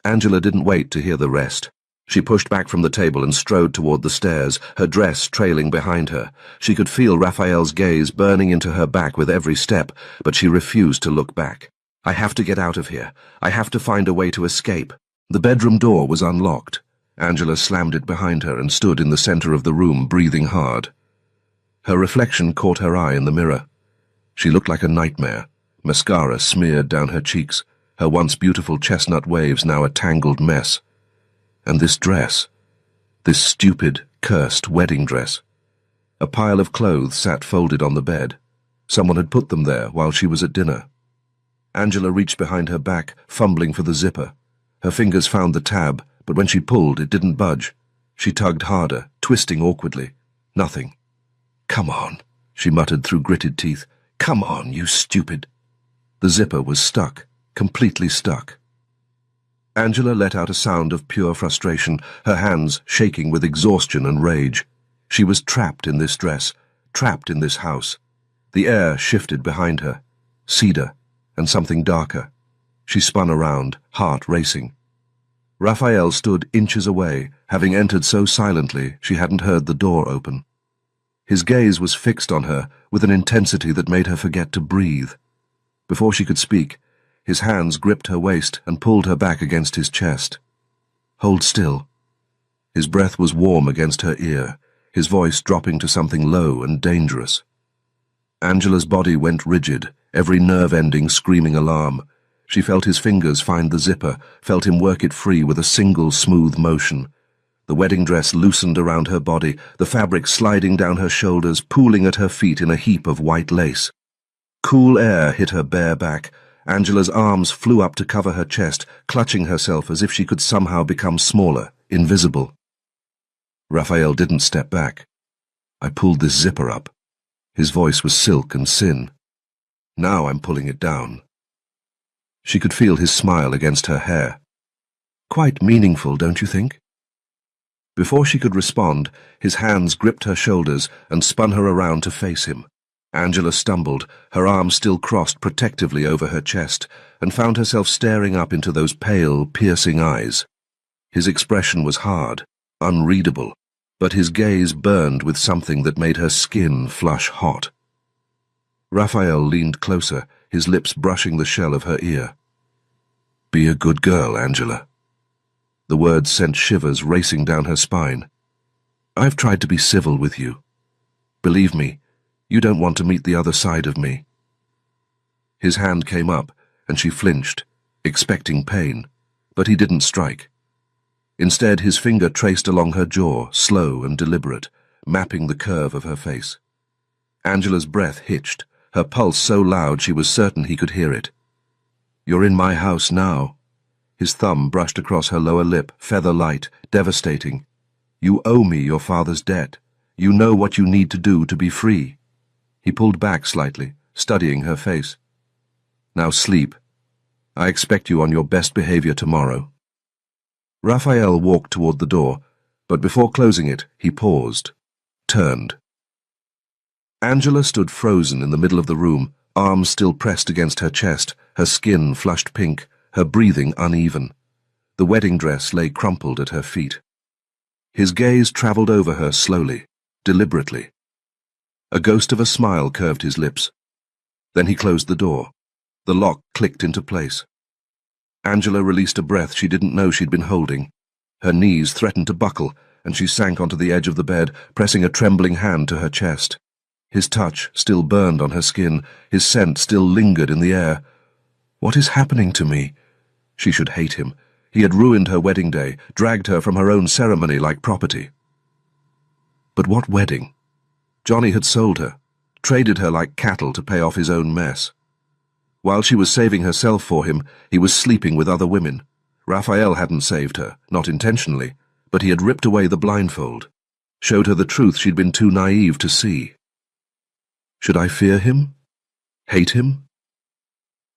Angela didn't wait to hear the rest. She pushed back from the table and strode toward the stairs, her dress trailing behind her. She could feel Raphael's gaze burning into her back with every step, but she refused to look back. "I have to get out of here. I have to find a way to escape." The bedroom door was unlocked. Angela slammed it behind her and stood in the center of the room, breathing hard. Her reflection caught her eye in the mirror. She looked like a nightmare, mascara smeared down her cheeks, her once beautiful chestnut waves now a tangled mess. And this dress, this stupid, cursed wedding dress. A pile of clothes sat folded on the bed. Someone had put them there while she was at dinner. Angela reached behind her back, fumbling for the zipper. Her fingers found the tab, but when she pulled, it didn't budge. She tugged harder, twisting awkwardly. Nothing. "Come on," she muttered through gritted teeth. "Come on, you stupid—" The zipper was stuck, completely stuck. Angela let out a sound of pure frustration, her hands shaking with exhaustion and rage. She was trapped in this dress, trapped in this house. The air shifted behind her. Cedar, and something darker. She spun around, heart racing. Raphael stood inches away, having entered so silently she hadn't heard the door open. His gaze was fixed on her with an intensity that made her forget to breathe. Before she could speak, his hands gripped her waist and pulled her back against his chest. "Hold still." His breath was warm against her ear, his voice dropping to something low and dangerous. Angela's body went rigid, every nerve ending screaming alarm. She felt his fingers find the zipper, felt him work it free with a single smooth motion. The wedding dress loosened around her body, the fabric sliding down her shoulders, pooling at her feet in a heap of white lace. Cool air hit her bare back. Angela's arms flew up to cover her chest, clutching herself as if she could somehow become smaller, invisible. Raphael didn't step back. "I pulled this zipper up." His voice was silk and sin. "Now I'm pulling it down." She could feel his smile against her hair. "Quite meaningful, don't you think?" Before she could respond, his hands gripped her shoulders and spun her around to face him. Angela stumbled, her arms still crossed protectively over her chest, and found herself staring up into those pale, piercing eyes. His expression was hard, unreadable, but his gaze burned with something that made her skin flush hot. Raphael leaned closer, his lips brushing the shell of her ear. "Be a good girl, Angela." The words sent shivers racing down her spine. "I've tried to be civil with you. Believe me, you don't want to meet the other side of me." His hand came up, and she flinched, expecting pain, but he didn't strike. Instead, his finger traced along her jaw, slow and deliberate, mapping the curve of her face. Angela's breath hitched, her pulse so loud she was certain he could hear it. "You're in my house now." His thumb brushed across her lower lip, feather light, devastating. "You owe me your father's debt. You know what you need to do to be free." He pulled back slightly, studying her face. "Now sleep. I expect you on your best behavior tomorrow." Raphael walked toward the door, but before closing it, he paused, turned. Angela stood frozen in the middle of the room, arms still pressed against her chest, her skin flushed pink, her breathing uneven. The wedding dress lay crumpled at her feet. His gaze traveled over her slowly, deliberately. A ghost of a smile curved his lips. Then he closed the door. The lock clicked into place. Angela released a breath she didn't know she'd been holding. Her knees threatened to buckle, and she sank onto the edge of the bed, pressing a trembling hand to her chest. His touch still burned on her skin, his scent still lingered in the air. What is happening to me? She should hate him. He had ruined her wedding day, dragged her from her own ceremony like property. But what wedding? Johnny had sold her, traded her like cattle to pay off his own mess. While she was saving herself for him, he was sleeping with other women. Raphael hadn't saved her, not intentionally, but he had ripped away the blindfold, showed her the truth she'd been too naive to see. Should I fear him? Hate him?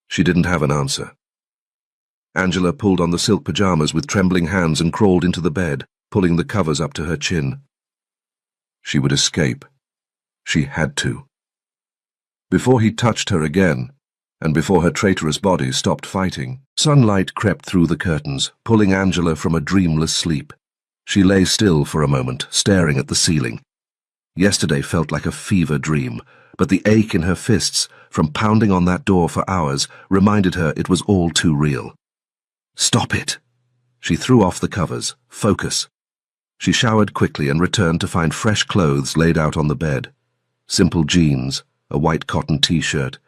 She didn't have an answer. Angela pulled on the silk pajamas with trembling hands and crawled into the bed, pulling the covers up to her chin. She would escape. She had to. Before he touched her again, and before her traitorous body stopped fighting, sunlight crept through the curtains, pulling Angela from a dreamless sleep. She lay still for a moment, staring at the ceiling. Yesterday felt like a fever dream, but the ache in her fists, from pounding on that door for hours, reminded her it was all too real. Stop it! She threw off the covers. Focus. She showered quickly and returned to find fresh clothes laid out on the bed. Simple jeans, a white cotton t-shirt.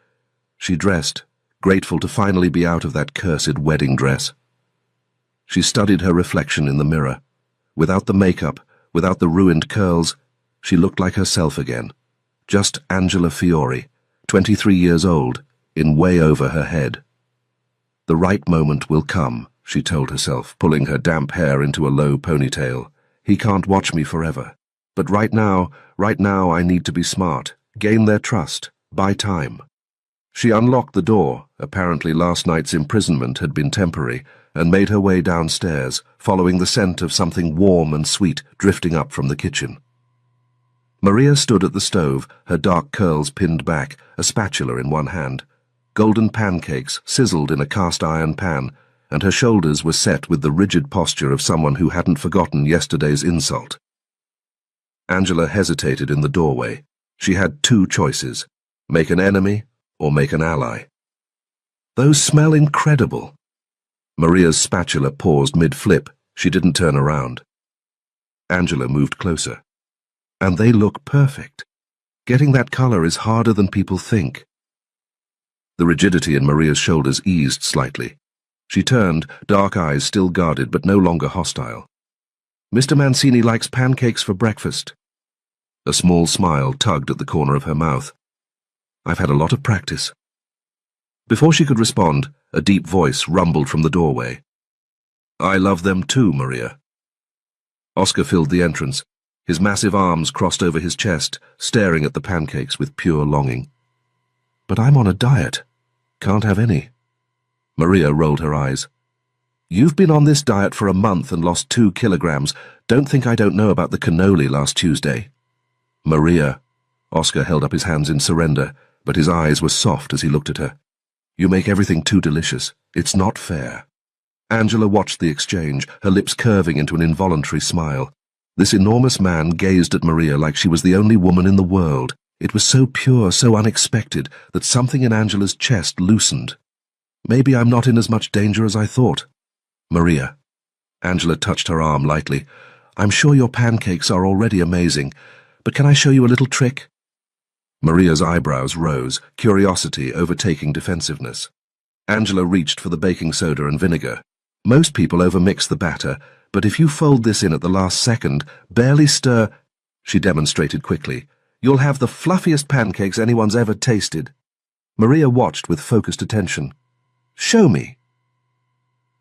She dressed, grateful to finally be out of that cursed wedding dress. She studied her reflection in the mirror. Without the makeup, without the ruined curls, she looked like herself again. Just Angela Fiore, 23 years old, in way over her head. The right moment will come, she told herself, pulling her damp hair into a low ponytail. He can't watch me forever. But right now I need to be smart, gain their trust, buy time. She unlocked the door, apparently last night's imprisonment had been temporary, and made her way downstairs, following the scent of something warm and sweet drifting up from the kitchen. Maria stood at the stove, her dark curls pinned back, a spatula in one hand. Golden pancakes sizzled in a cast-iron pan, and her shoulders were set with the rigid posture of someone who hadn't forgotten yesterday's insult. Angela hesitated in the doorway. She had two choices: make an enemy or make an ally. Those smell incredible. Maria's spatula paused mid-flip. She didn't turn around. Angela moved closer. And they look perfect. Getting that color is harder than people think. The rigidity in Maria's shoulders eased slightly. She turned, dark eyes still guarded but no longer hostile. "Mr. Mancini likes pancakes for breakfast." A small smile tugged at the corner of her mouth. "I've had a lot of practice." Before she could respond, a deep voice rumbled from the doorway. "I love them too, Maria." Oscar filled the entrance. His massive arms crossed over his chest, staring at the pancakes with pure longing. "But I'm on a diet. Can't have any." Maria rolled her eyes. "You've been on this diet for a month and lost 2 kilograms. Don't think I don't know about the cannoli last Tuesday." "Maria," Oscar held up his hands in surrender, but his eyes were soft as he looked at her. "You make everything too delicious. It's not fair." Angela watched the exchange, her lips curving into an involuntary smile. This enormous man gazed at Maria like she was the only woman in the world. It was so pure, so unexpected, that something in Angela's chest loosened. "Maybe I'm not in as much danger as I thought." "Maria." Angela touched her arm lightly. "I'm sure your pancakes are already amazing, but can I show you a little trick?" Maria's eyebrows rose, curiosity overtaking defensiveness. Angela reached for the baking soda and vinegar. "Most people overmix the batter, but if you fold this in at the last second, barely stir—" She demonstrated quickly. "You'll have the fluffiest pancakes anyone's ever tasted." Maria watched with focused attention. "Show me."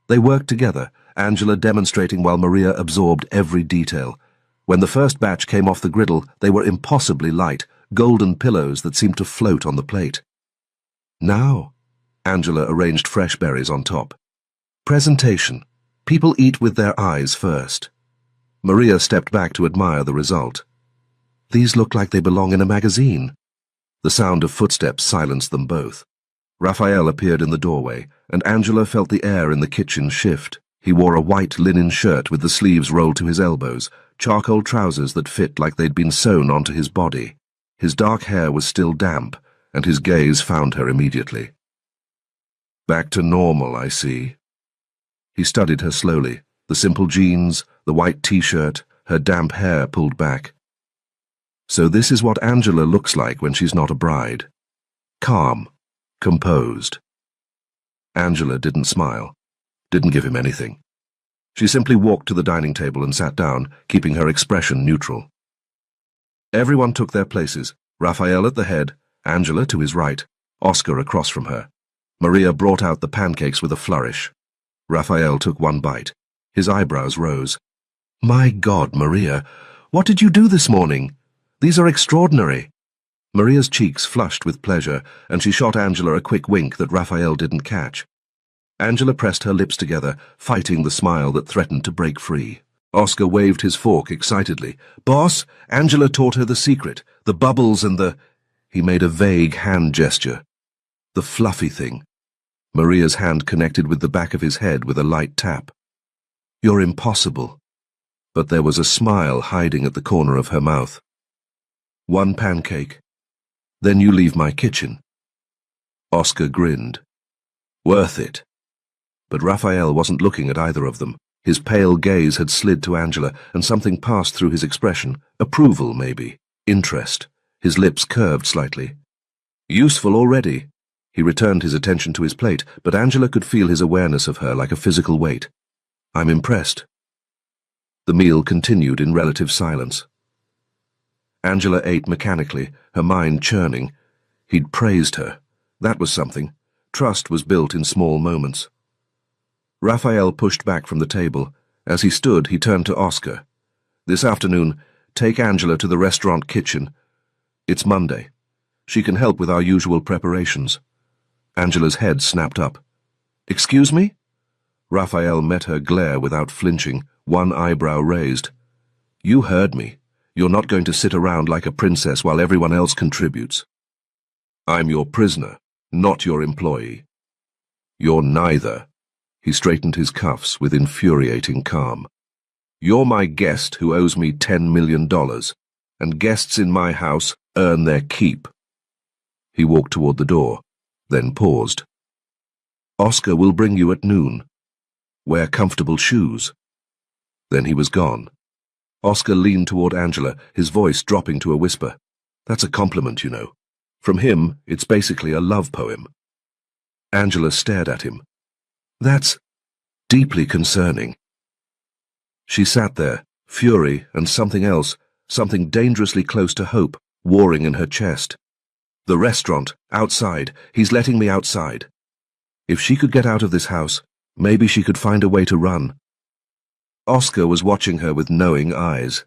They worked together, Angela demonstrating while Maria absorbed every detail. When the first batch came off the griddle, they were impossibly light, golden pillows that seemed to float on the plate. Now, Angela arranged fresh berries on top. Presentation. People eat with their eyes first. Maria stepped back to admire the result. These look like they belong in a magazine. The sound of footsteps silenced them both. Raphael appeared in the doorway, and Angela felt the air in the kitchen shift. He wore a white linen shirt with the sleeves rolled to his elbows, charcoal trousers that fit like they'd been sewn onto his body. His dark hair was still damp, and his gaze found her immediately. Back to normal, I see. He studied her slowly, the simple jeans, the white t-shirt, her damp hair pulled back. So this is what Angela looks like when she's not a bride. Calm, composed. Angela didn't smile, didn't give him anything. She simply walked to the dining table and sat down, keeping her expression neutral. Everyone took their places, Raphael at the head, Angela to his right, Oscar across from her. Maria brought out the pancakes with a flourish. Raphael took one bite. His eyebrows rose. My God, Maria, what did you do this morning? These are extraordinary. Maria's cheeks flushed with pleasure, and she shot Angela a quick wink that Raphael didn't catch. Angela pressed her lips together, fighting the smile that threatened to break free. Oscar waved his fork excitedly. Boss, Angela taught her the secret, the bubbles and the... He made a vague hand gesture. The fluffy thing. Maria's hand connected with the back of his head with a light tap. You're impossible. But there was a smile hiding at the corner of her mouth. One pancake. Then you leave my kitchen. Oscar grinned. Worth it. But Raphael wasn't looking at either of them. His pale gaze had slid to Angela, and something passed through his expression. Approval, maybe. Interest. His lips curved slightly. Useful already. He returned his attention to his plate, but Angela could feel his awareness of her like a physical weight. I'm impressed. The meal continued in relative silence. Angela ate mechanically, her mind churning. He'd praised her. That was something. Trust was built in small moments. Raphael pushed back from the table. As he stood, he turned to Oscar. This afternoon, take Angela to the restaurant kitchen. It's Monday. She can help with our usual preparations. Angela's head snapped up. Excuse me? Raphael met her glare without flinching, one eyebrow raised. You heard me. You're not going to sit around like a princess while everyone else contributes. I'm your prisoner, not your employee. You're neither. He straightened his cuffs with infuriating calm. You're my guest who owes me $10 million, and guests in my house earn their keep. He walked toward the door, then paused. Oscar will bring you at noon. Wear comfortable shoes. Then he was gone. Oscar leaned toward Angela, his voice dropping to a whisper. That's a compliment, you know. From him, it's basically a love poem. Angela stared at him. That's deeply concerning. She sat there, fury and something else, something dangerously close to hope, warring in her chest. The restaurant, outside, he's letting me outside. If she could get out of this house, maybe she could find a way to run. Oscar was watching her with knowing eyes.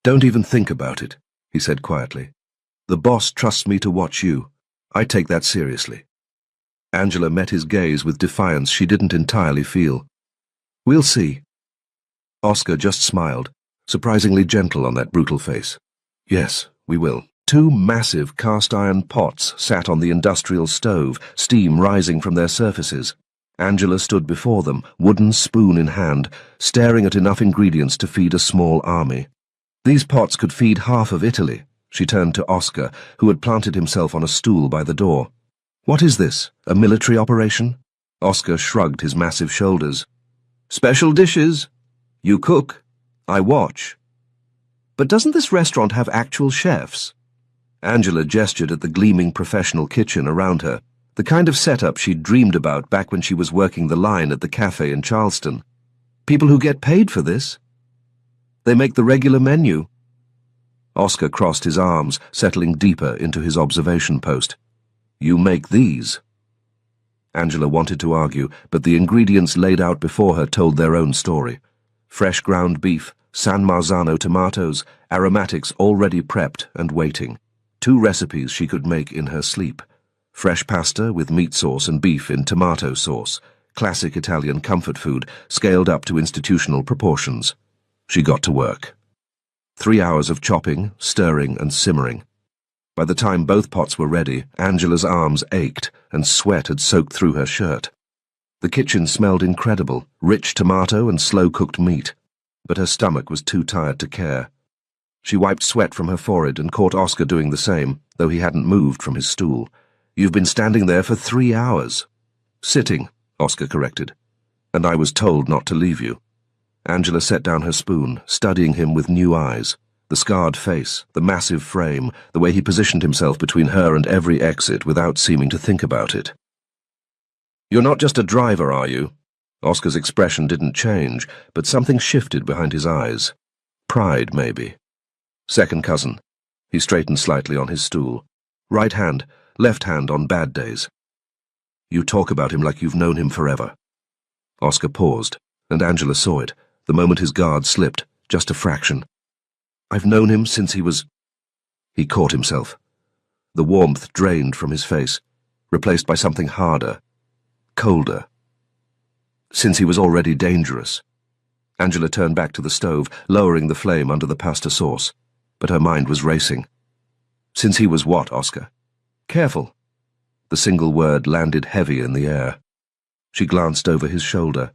Don't even think about it, he said quietly. The boss trusts me to watch you. I take that seriously. Angela met his gaze with defiance she didn't entirely feel. We'll see. Oscar just smiled, surprisingly gentle on that brutal face. Yes, we will. 2 massive cast-iron pots sat on the industrial stove, steam rising from their surfaces. Angela stood before them, wooden spoon in hand, staring at enough ingredients to feed a small army. These pots could feed half of Italy. She turned to Oscar, who had planted himself on a stool by the door. What is this, a military operation? Oscar shrugged his massive shoulders. Special dishes. You cook. I watch. But doesn't this restaurant have actual chefs? Angela gestured at the gleaming professional kitchen around her, the kind of setup she'd dreamed about back when she was working the line at the cafe in Charleston. People who get paid for this. They make the regular menu. Oscar crossed his arms, settling deeper into his observation post. You make these. Angela wanted to argue, but the ingredients laid out before her told their own story. Fresh ground beef, San Marzano tomatoes, aromatics already prepped and waiting. 2 recipes she could make in her sleep. Fresh pasta with meat sauce and beef in tomato sauce, classic Italian comfort food, scaled up to institutional proportions. She got to work. 3 hours of chopping, stirring, and simmering. By the time both pots were ready, Angela's arms ached, and sweat had soaked through her shirt. The kitchen smelled incredible, rich tomato and slow-cooked meat, but her stomach was too tired to care. She wiped sweat from her forehead and caught Oscar doing the same, though he hadn't moved from his stool. "You've been standing there for 3 hours." "Sitting," Oscar corrected. "And I was told not to leave you." Angela set down her spoon, studying him with new eyes. The scarred face, the massive frame, the way he positioned himself between her and every exit without seeming to think about it. "You're not just a driver, are you?" Oscar's expression didn't change, but something shifted behind his eyes. Pride, maybe. "Second cousin." He straightened slightly on his stool. "Right hand, left hand on bad days." "You talk about him like you've known him forever." Oscar paused, and Angela saw it, the moment his guard slipped, just a fraction. "I've known him since he was—" He caught himself. The warmth drained from his face, replaced by something harder, colder. "Since he was already dangerous." Angela turned back to the stove, lowering the flame under the pasta sauce, but her mind was racing. "Since he was what, Oscar?" "Careful." The single word landed heavy in the air. She glanced over his shoulder.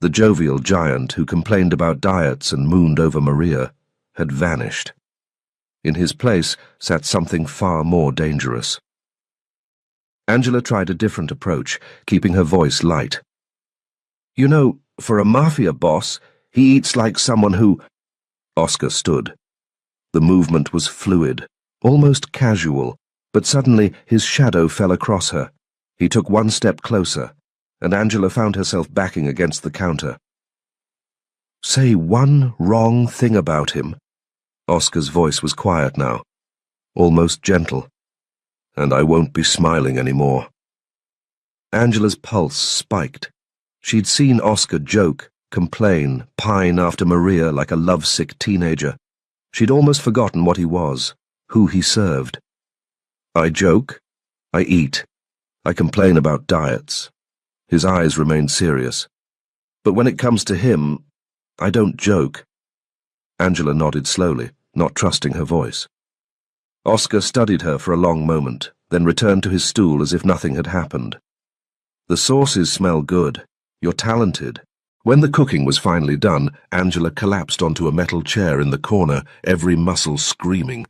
The jovial giant who complained about diets and mooned over Maria had vanished. In his place sat something far more dangerous. Angela tried a different approach, keeping her voice light. "You know, for a Mafia boss, he eats like someone who—" Oscar stood. The movement was fluid, almost casual, but suddenly his shadow fell across her. He took one step closer, and Angela found herself backing against the counter. "Say one wrong thing about him." Oscar's voice was quiet now, almost gentle. "And I won't be smiling anymore." Angela's pulse spiked. She'd seen Oscar joke, complain, pine after Maria like a lovesick teenager. She'd almost forgotten what he was, who he served. "I joke, I eat, I complain about diets." His eyes remained serious. "But when it comes to him, I don't joke." Angela nodded slowly, not trusting her voice. Oscar studied her for a long moment, then returned to his stool as if nothing had happened. "The sauces smell good. You're talented." When the cooking was finally done, Angela collapsed onto a metal chair in the corner, every muscle screaming.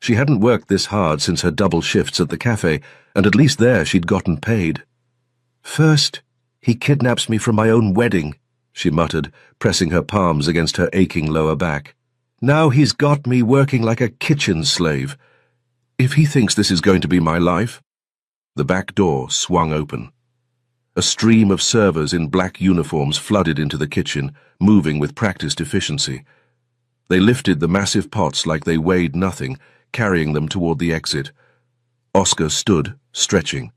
She hadn't worked this hard since her double shifts at the cafe, and at least there she'd gotten paid. "First, he kidnaps me from my own wedding," she muttered, pressing her palms against her aching lower back. "Now he's got me working like a kitchen slave. If he thinks this is going to be my life—" The back door swung open. A stream of servers in black uniforms flooded into the kitchen, moving with practiced efficiency. They lifted the massive pots like they weighed nothing, carrying them toward the exit. Oscar stood, stretching.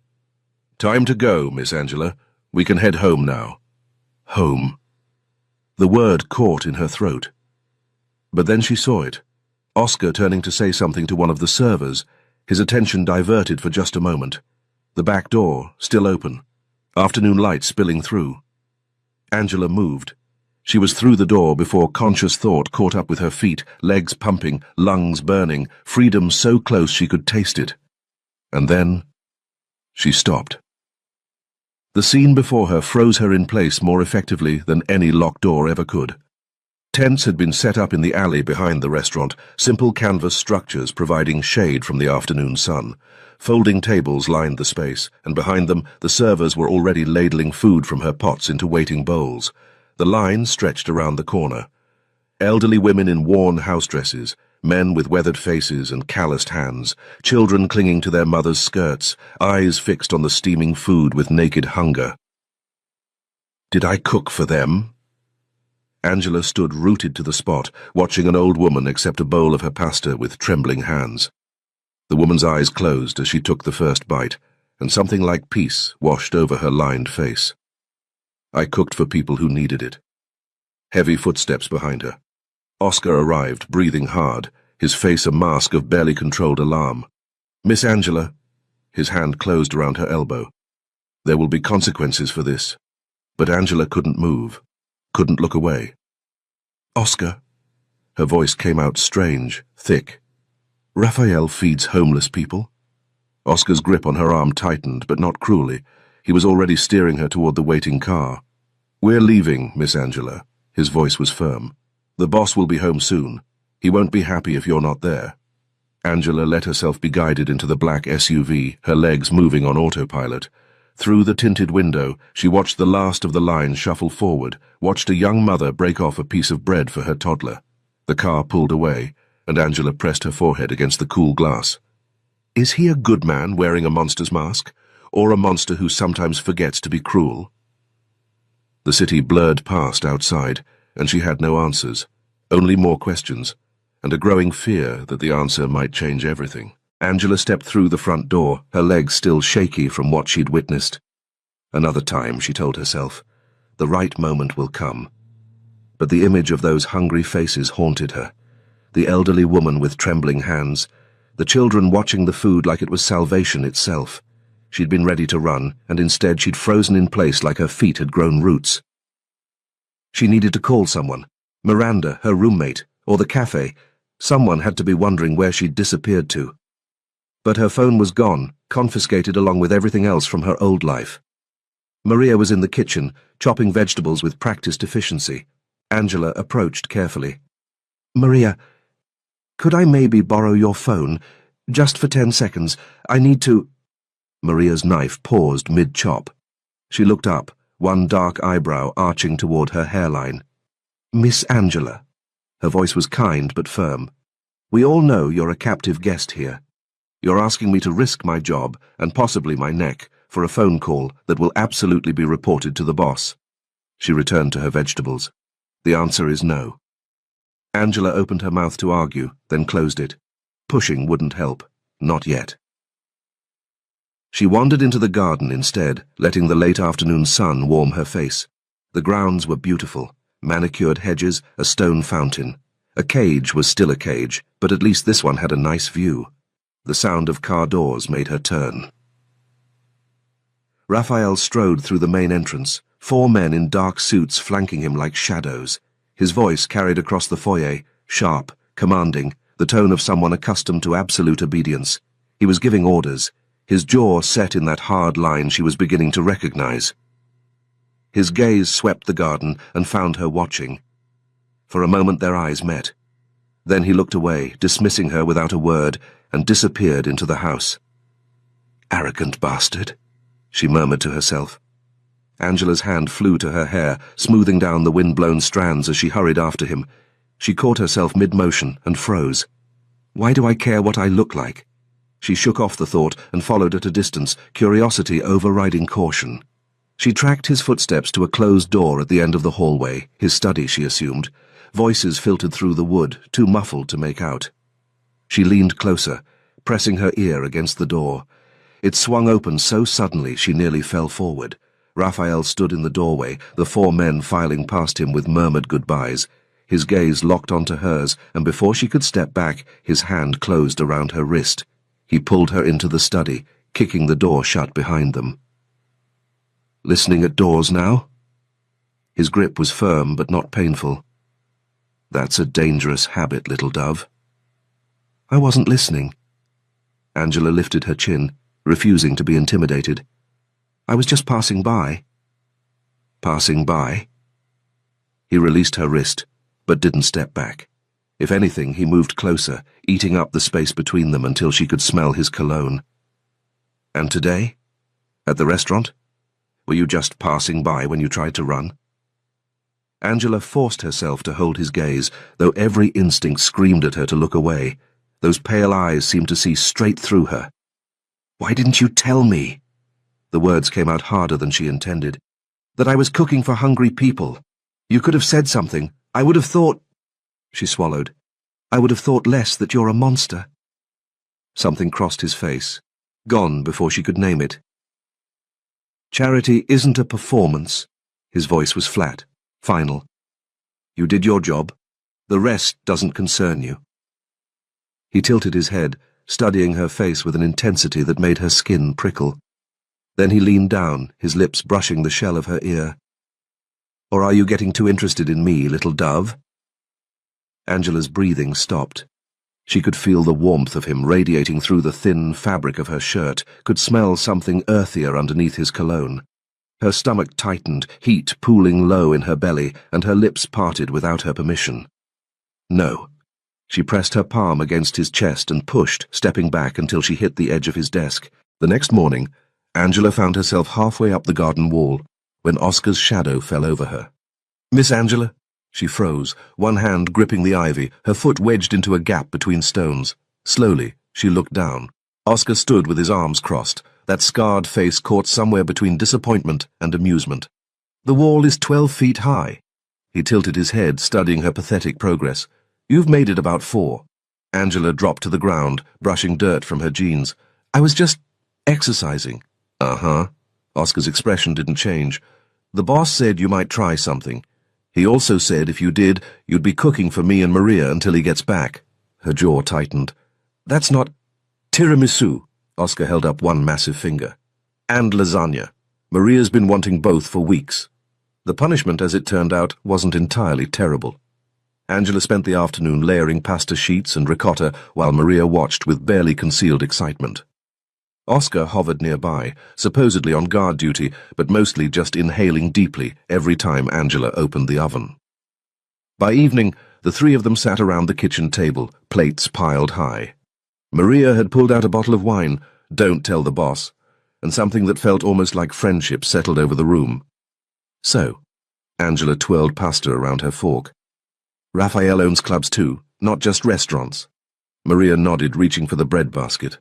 "Time to go, Miss Angela. We can head home now." Home. The word caught in her throat. But then she saw it. Oscar turning to say something to one of the servers, his attention diverted for just a moment. The back door, still open. Afternoon light spilling through. Angela moved. She was through the door before conscious thought caught up with her feet, legs pumping, lungs burning, freedom so close she could taste it. And then she stopped. The scene before her froze her in place more effectively than any locked door ever could. Tents had been set up in the alley behind the restaurant, simple canvas structures providing shade from the afternoon sun. Folding tables lined the space, and behind them the servers were already ladling food from her pots into waiting bowls. The line stretched around the corner. Elderly women in worn house dresses, men with weathered faces and calloused hands, children clinging to their mothers' skirts, eyes fixed on the steaming food with naked hunger. Did I cook for them? Angela stood rooted to the spot, watching an old woman accept a bowl of her pasta with trembling hands. The woman's eyes closed as she took the first bite, and something like peace washed over her lined face. I cooked for people who needed it. Heavy footsteps behind her. Oscar arrived, breathing hard, his face a mask of barely controlled alarm. Miss Angela. His hand closed around her elbow. There will be consequences for this. But Angela couldn't move, couldn't look away. Oscar. Her voice came out strange, thick. Raphael feeds homeless people? Oscar's grip on her arm tightened, but not cruelly. He was already steering her toward the waiting car. We're leaving, Miss Angela. His voice was firm. The boss will be home soon. He won't be happy if you're not there. Angela let herself be guided into the black SUV, her legs moving on autopilot. Through the tinted window, she watched the last of the line shuffle forward, watched a young mother break off a piece of bread for her toddler. The car pulled away, and Angela pressed her forehead against the cool glass. Is he a good man wearing a monster's mask, or a monster who sometimes forgets to be cruel? The city blurred past outside, and she had no answers, only more questions, and a growing fear that the answer might change everything. Angela stepped through the front door, her legs still shaky from what she'd witnessed. Another time, she told herself. The right moment will come. But the image of those hungry faces haunted her. The elderly woman with trembling hands, the children watching the food like it was salvation itself. She'd been ready to run, and instead she'd frozen in place like her feet had grown roots. She needed to call someone. Miranda, her roommate, or the cafe. Someone had to be wondering where she'd disappeared to. But her phone was gone, confiscated along with everything else from her old life. Maria was in the kitchen, chopping vegetables with practiced efficiency. Angela approached carefully. Maria, could I maybe borrow your phone? Just for 10 seconds. I need to... Maria's knife paused mid-chop. She looked up, one dark eyebrow arching toward her hairline. Miss Angela. Her voice was kind but firm. We all know you're a captive guest here. You're asking me to risk my job, and possibly my neck, for a phone call that will absolutely be reported to the boss. She returned to her vegetables. The answer is no. Angela opened her mouth to argue, then closed it. Pushing wouldn't help. Not yet. She wandered into the garden instead, letting the late afternoon sun warm her face. The grounds were beautiful. Manicured hedges, a stone fountain. A cage was still a cage, but at least this one had a nice view. The sound of car doors made her turn. Raphael strode through the main entrance, 4 men in dark suits flanking him like shadows. His voice carried across the foyer, sharp, commanding, the tone of someone accustomed to absolute obedience. He was giving orders, his jaw set in that hard line she was beginning to recognize. His gaze swept the garden and found her watching. For a moment their eyes met. Then he looked away, dismissing her without a word, and disappeared into the house. Arrogant bastard, she murmured to herself. Angela's hand flew to her hair, smoothing down the wind-blown strands as she hurried after him. She caught herself mid-motion and froze. Why do I care what I look like? She shook off the thought and followed at a distance, curiosity overriding caution. She tracked his footsteps to a closed door at the end of the hallway, his study, she assumed. Voices filtered through the wood, too muffled to make out. She leaned closer, pressing her ear against the door. It swung open so suddenly she nearly fell forward. Raphael stood in the doorway, the 4 men filing past him with murmured goodbyes. His gaze locked onto hers, and before she could step back, his hand closed around her wrist. He pulled her into the study, kicking the door shut behind them. Listening at doors now? His grip was firm but not painful. That's a dangerous habit, little dove. I wasn't listening. Angela lifted her chin, refusing to be intimidated. I was just passing by. Passing by? He released her wrist, but didn't step back. If anything, he moved closer, eating up the space between them until she could smell his cologne. And today? At the restaurant? Were you just passing by when you tried to run? Angela forced herself to hold his gaze, though every instinct screamed at her to look away. Those pale eyes seemed to see straight through her. Why didn't you tell me? The words came out harder than she intended. That I was cooking for hungry people. You could have said something. I would have thought... She swallowed. I would have thought less that you're a monster. Something crossed his face, gone before she could name it. Charity isn't a performance. His voice was flat, final. You did your job. The rest doesn't concern you. He tilted his head, studying her face with an intensity that made her skin prickle. Then he leaned down, his lips brushing the shell of her ear. "Or are you getting too interested in me, little dove?" Angela's breathing stopped. She could feel the warmth of him radiating through the thin fabric of her shirt, could smell something earthier underneath his cologne. Her stomach tightened, heat pooling low in her belly, and her lips parted without her permission. No. She pressed her palm against his chest and pushed, stepping back until she hit the edge of his desk. The next morning, Angela found herself halfway up the garden wall when Oscar's shadow fell over her. "Miss Angela?" She froze, one hand gripping the ivy, her foot wedged into a gap between stones. Slowly, she looked down. Oscar stood with his arms crossed, that scarred face caught somewhere between disappointment and amusement. "The wall is 12 feet high." He tilted his head, studying her pathetic progress. "You've made it about 4. Angela dropped to the ground, brushing dirt from her jeans. "I was just exercising." "Uh-huh." Oscar's expression didn't change. "The boss said you might try something. He also said if you did, you'd be cooking for me and Maria until he gets back." Her jaw tightened. "That's not tiramisu." Oscar held up one massive finger. "And lasagna. Maria's been wanting both for weeks." The punishment, as it turned out, wasn't entirely terrible. Angela spent the afternoon layering pasta sheets and ricotta while Maria watched with barely concealed excitement. Oscar hovered nearby, supposedly on guard duty, but mostly just inhaling deeply every time Angela opened the oven. By evening, the three of them sat around the kitchen table, plates piled high. Maria had pulled out a bottle of wine, "Don't tell the boss," and something that felt almost like friendship settled over the room. "So," Angela twirled pasta around her fork, "Raphael owns clubs too, not just restaurants." Maria nodded, reaching for the bread basket.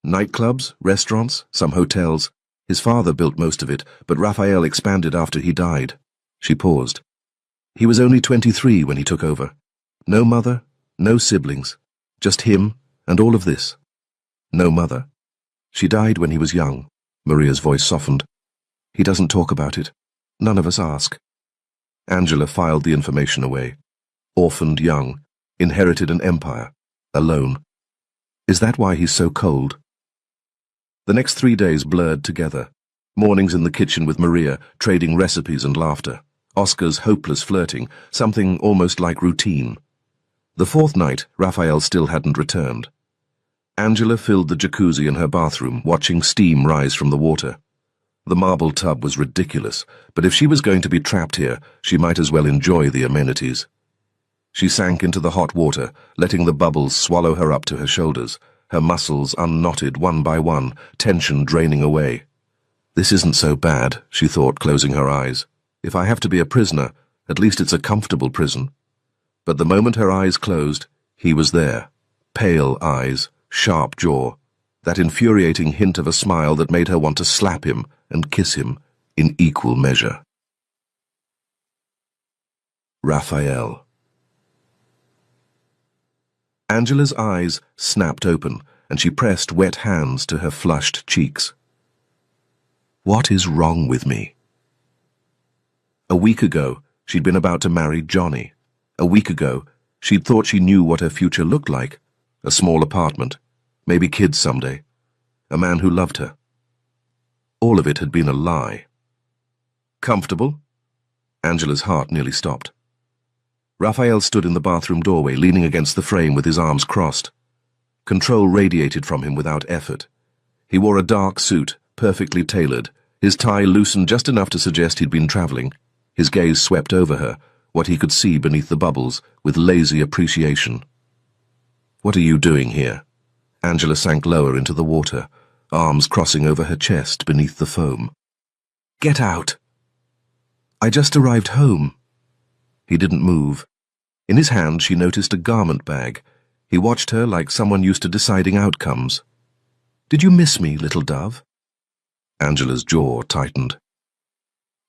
"Nightclubs, restaurants, some hotels. His father built most of it, but Raphael expanded after he died." She paused. "He was only 23 when he took over. No mother, no siblings. Just him and all of this. No mother. She died when he was young." Maria's voice softened. "He doesn't talk about it. None of us ask." Angela filed the information away. Orphaned young, inherited an empire, alone. Is that why he's so cold? The next 3 days blurred together. Mornings in the kitchen with Maria, trading recipes and laughter. Oscar's hopeless flirting, something almost like routine. The 4th night, Raphael still hadn't returned. Angela filled the jacuzzi in her bathroom, watching steam rise from the water. The marble tub was ridiculous, but if she was going to be trapped here, she might as well enjoy the amenities. She sank into the hot water, letting the bubbles swallow her up to her shoulders, her muscles unknotted one by one, tension draining away. "This isn't so bad," she thought, closing her eyes. "If I have to be a prisoner, at least it's a comfortable prison." But the moment her eyes closed, he was there. Pale eyes, sharp jaw, that infuriating hint of a smile that made her want to slap him and kiss him in equal measure. Raphael. Angela's eyes snapped open, and she pressed wet hands to her flushed cheeks. What is wrong with me? A week ago, she'd been about to marry Johnny. A week ago, she'd thought she knew what her future looked like. A small apartment, maybe kids someday. A man who loved her. All of it had been a lie. Comfortable? Angela's heart nearly stopped. Raphael stood in the bathroom doorway, leaning against the frame with his arms crossed. Control radiated from him without effort. He wore a dark suit, perfectly tailored, his tie loosened just enough to suggest he'd been traveling. His gaze swept over her, what he could see beneath the bubbles, with lazy appreciation. "What are you doing here?" Angela sank lower into the water, arms crossing over her chest beneath the foam. "Get out!" "I just arrived home." He didn't move. In his hand she noticed a garment bag. He watched her like someone used to deciding outcomes. "Did you miss me, little dove?" Angela's jaw tightened.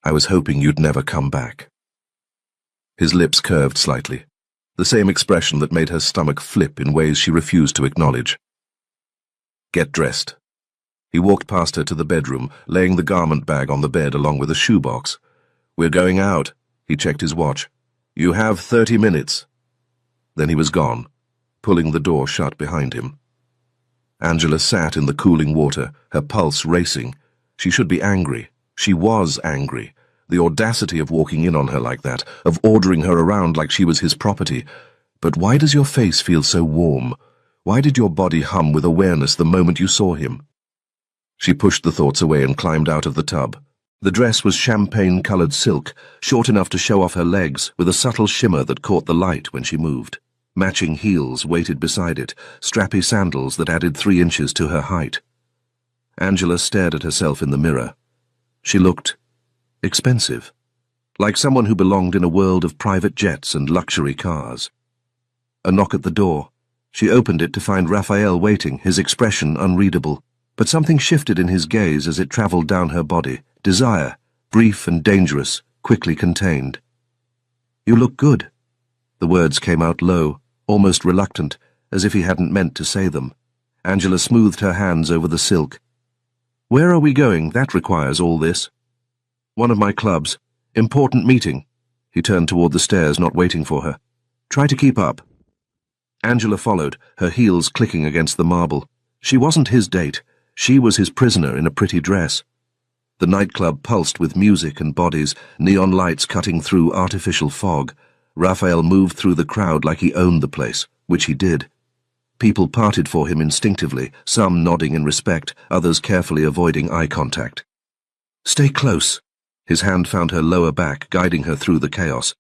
"I was hoping you'd never come back." His lips curved slightly, the same expression that made her stomach flip in ways she refused to acknowledge. "Get dressed." He walked past her to the bedroom, laying the garment bag on the bed along with a shoebox. "We're going out." He checked his watch. "You have 30 minutes. Then he was gone, pulling the door shut behind him. Angela sat in the cooling water, her pulse racing. She should be angry. She was angry. The audacity of walking in on her like that, of ordering her around like she was his property. But why does your face feel so warm? Why did your body hum with awareness the moment you saw him? She pushed the thoughts away and climbed out of the tub. The dress was champagne-colored silk, short enough to show off her legs, with a subtle shimmer that caught the light when she moved. Matching heels waited beside it, strappy sandals that added 3 inches to her height. Angela stared at herself in the mirror. She looked expensive, like someone who belonged in a world of private jets and luxury cars. A knock at the door. She opened it to find Raphael waiting, his expression unreadable. But something shifted in his gaze as it traveled down her body. Desire, brief and dangerous, quickly contained. "You look good." The words came out low, almost reluctant, as if he hadn't meant to say them. Angela smoothed her hands over the silk. "Where are we going? That requires all this." "One of my clubs. Important meeting." He turned toward the stairs, not waiting for her. "Try to keep up." Angela followed, her heels clicking against the marble. She wasn't his date. She was his prisoner in a pretty dress. The nightclub pulsed with music and bodies, neon lights cutting through artificial fog. Raphael moved through the crowd like he owned the place, which he did. People parted for him instinctively, some nodding in respect, others carefully avoiding eye contact. "Stay close." His hand found her lower back, guiding her through the chaos.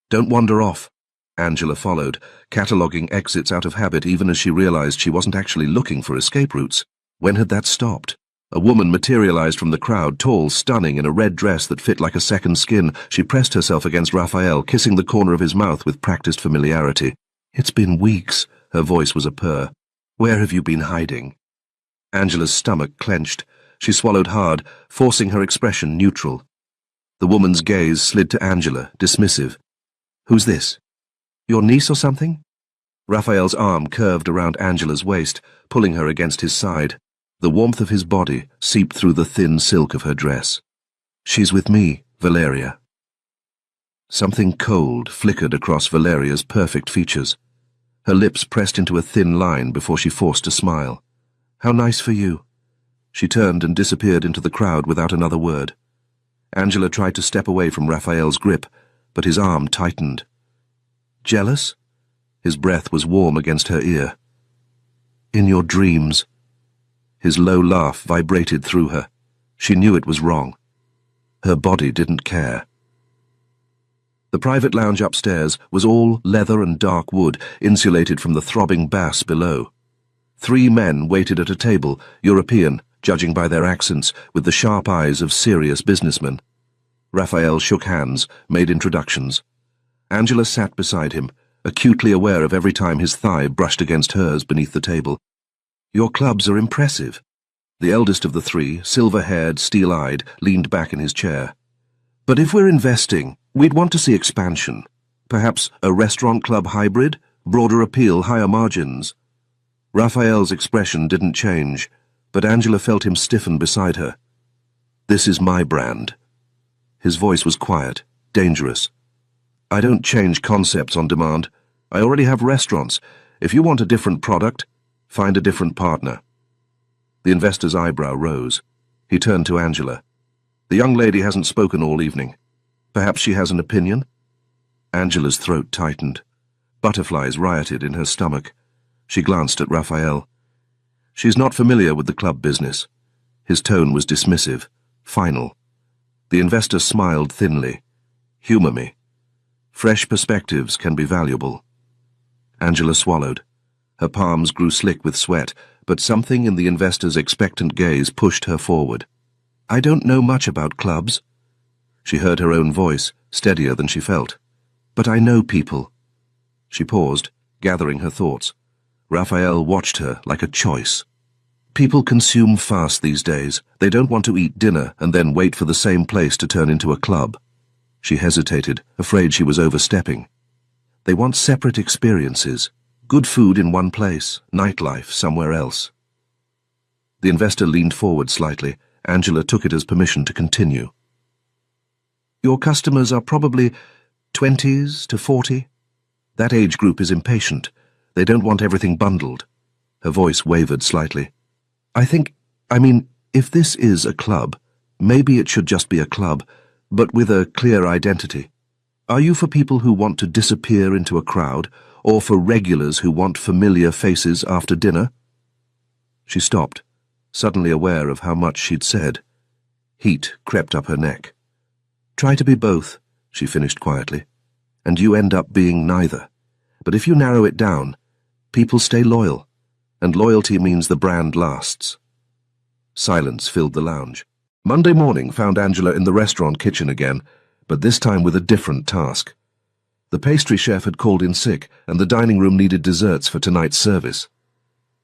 "Don't wander off." Angela followed, cataloguing exits out of habit even as she realized she wasn't actually looking for escape routes. When had that stopped? A woman materialized from the crowd, tall, stunning, in a red dress that fit like a second skin. She pressed herself against Raphael, kissing the corner of his mouth with practiced familiarity. "It's been weeks." Her voice was a purr. "Where have you been hiding?" Angela's stomach clenched. She swallowed hard, forcing her expression neutral. The woman's gaze slid to Angela, dismissive. "Who's this? Your niece or something?" Raphael's arm curved around Angela's waist, pulling her against his side. The warmth of his body seeped through the thin silk of her dress. "She's with me, Valeria." Something cold flickered across Valeria's perfect features. Her lips pressed into a thin line before she forced a smile. "How nice for you." She turned and disappeared into the crowd without another word. Angela tried to step away from Raphael's grip, but his arm tightened. "Jealous?" His breath was warm against her ear. "In your dreams." His low laugh vibrated through her. She knew it was wrong. Her body didn't care. The private lounge upstairs was all leather and dark wood, insulated from the throbbing bass below. 3 men waited at a table, European, judging by their accents, with the sharp eyes of serious businessmen. Raphael shook hands, made introductions. Angela sat beside him, acutely aware of every time his thigh brushed against hers beneath the table. "Your clubs are impressive." The eldest of the 3, silver-haired, steel-eyed, leaned back in his chair. "But if we're investing, we'd want to see expansion. Perhaps a restaurant club hybrid? Broader appeal, higher margins." Raphael's expression didn't change, but Angela felt him stiffen beside her. "This is my brand." His voice was quiet, dangerous. "I don't change concepts on demand. I already have restaurants. If you want a different product, find a different partner." The investor's eyebrow rose. He turned to Angela. "The young lady hasn't spoken all evening. Perhaps she has an opinion?" Angela's throat tightened. Butterflies rioted in her stomach. She glanced at Raphael. "She's not familiar with the club business." His tone was dismissive, final. The investor smiled thinly. "Humor me. Fresh perspectives can be valuable." Angela swallowed. Her palms grew slick with sweat, but something in the investor's expectant gaze pushed her forward. "I don't know much about clubs." She heard her own voice, steadier than she felt. "But I know people." She paused, gathering her thoughts. Raphael watched her like a choice. People consume fast these days. They don't want to eat dinner and then wait for the same place to turn into a club. She hesitated, afraid she was overstepping. They want separate experiences. Good food in one place, nightlife somewhere else. The investor leaned forward slightly. Angela took it as permission to continue. "Your customers are probably 20s to 40. That age group is impatient. They don't want everything bundled. Her voice wavered slightly. I mean, if this is a club, maybe it should just be a club, but with a clear identity. Are you for people who want to disappear into a crowd, or for regulars who want familiar faces after dinner? She stopped, suddenly aware of how much she'd said. Heat crept up her neck. Try to be both, she finished quietly, and you end up being neither. But if you narrow it down, people stay loyal, and loyalty means the brand lasts. Silence filled the lounge. Monday morning found Angela in the restaurant kitchen again, but this time with a different task. The pastry chef had called in sick, and the dining room needed desserts for tonight's service.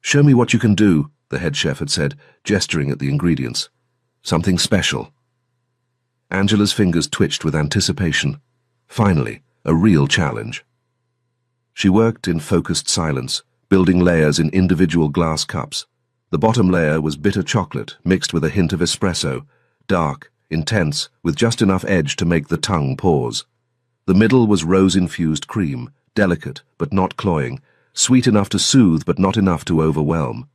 "Show me what you can do," the head chef had said, gesturing at the ingredients. "Something special." Angela's fingers twitched with anticipation. Finally, a real challenge. She worked in focused silence, building layers in individual glass cups. The bottom layer was bitter chocolate mixed with a hint of espresso, dark, intense, with just enough edge to make the tongue pause. The middle was rose-infused cream, delicate but not cloying, sweet enough to soothe but not enough to overwhelm.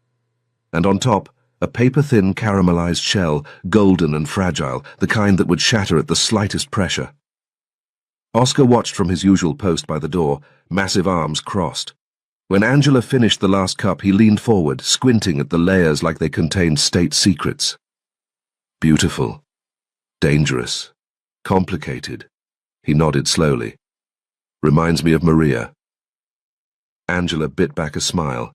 And on top, a paper-thin caramelized shell, golden and fragile, the kind that would shatter at the slightest pressure. Oscar watched from his usual post by the door, massive arms crossed. When Angela finished the last cup, he leaned forward, squinting at the layers like they contained state secrets. Beautiful. Dangerous. Complicated. He nodded slowly. Reminds me of Maria. Angela bit back a smile.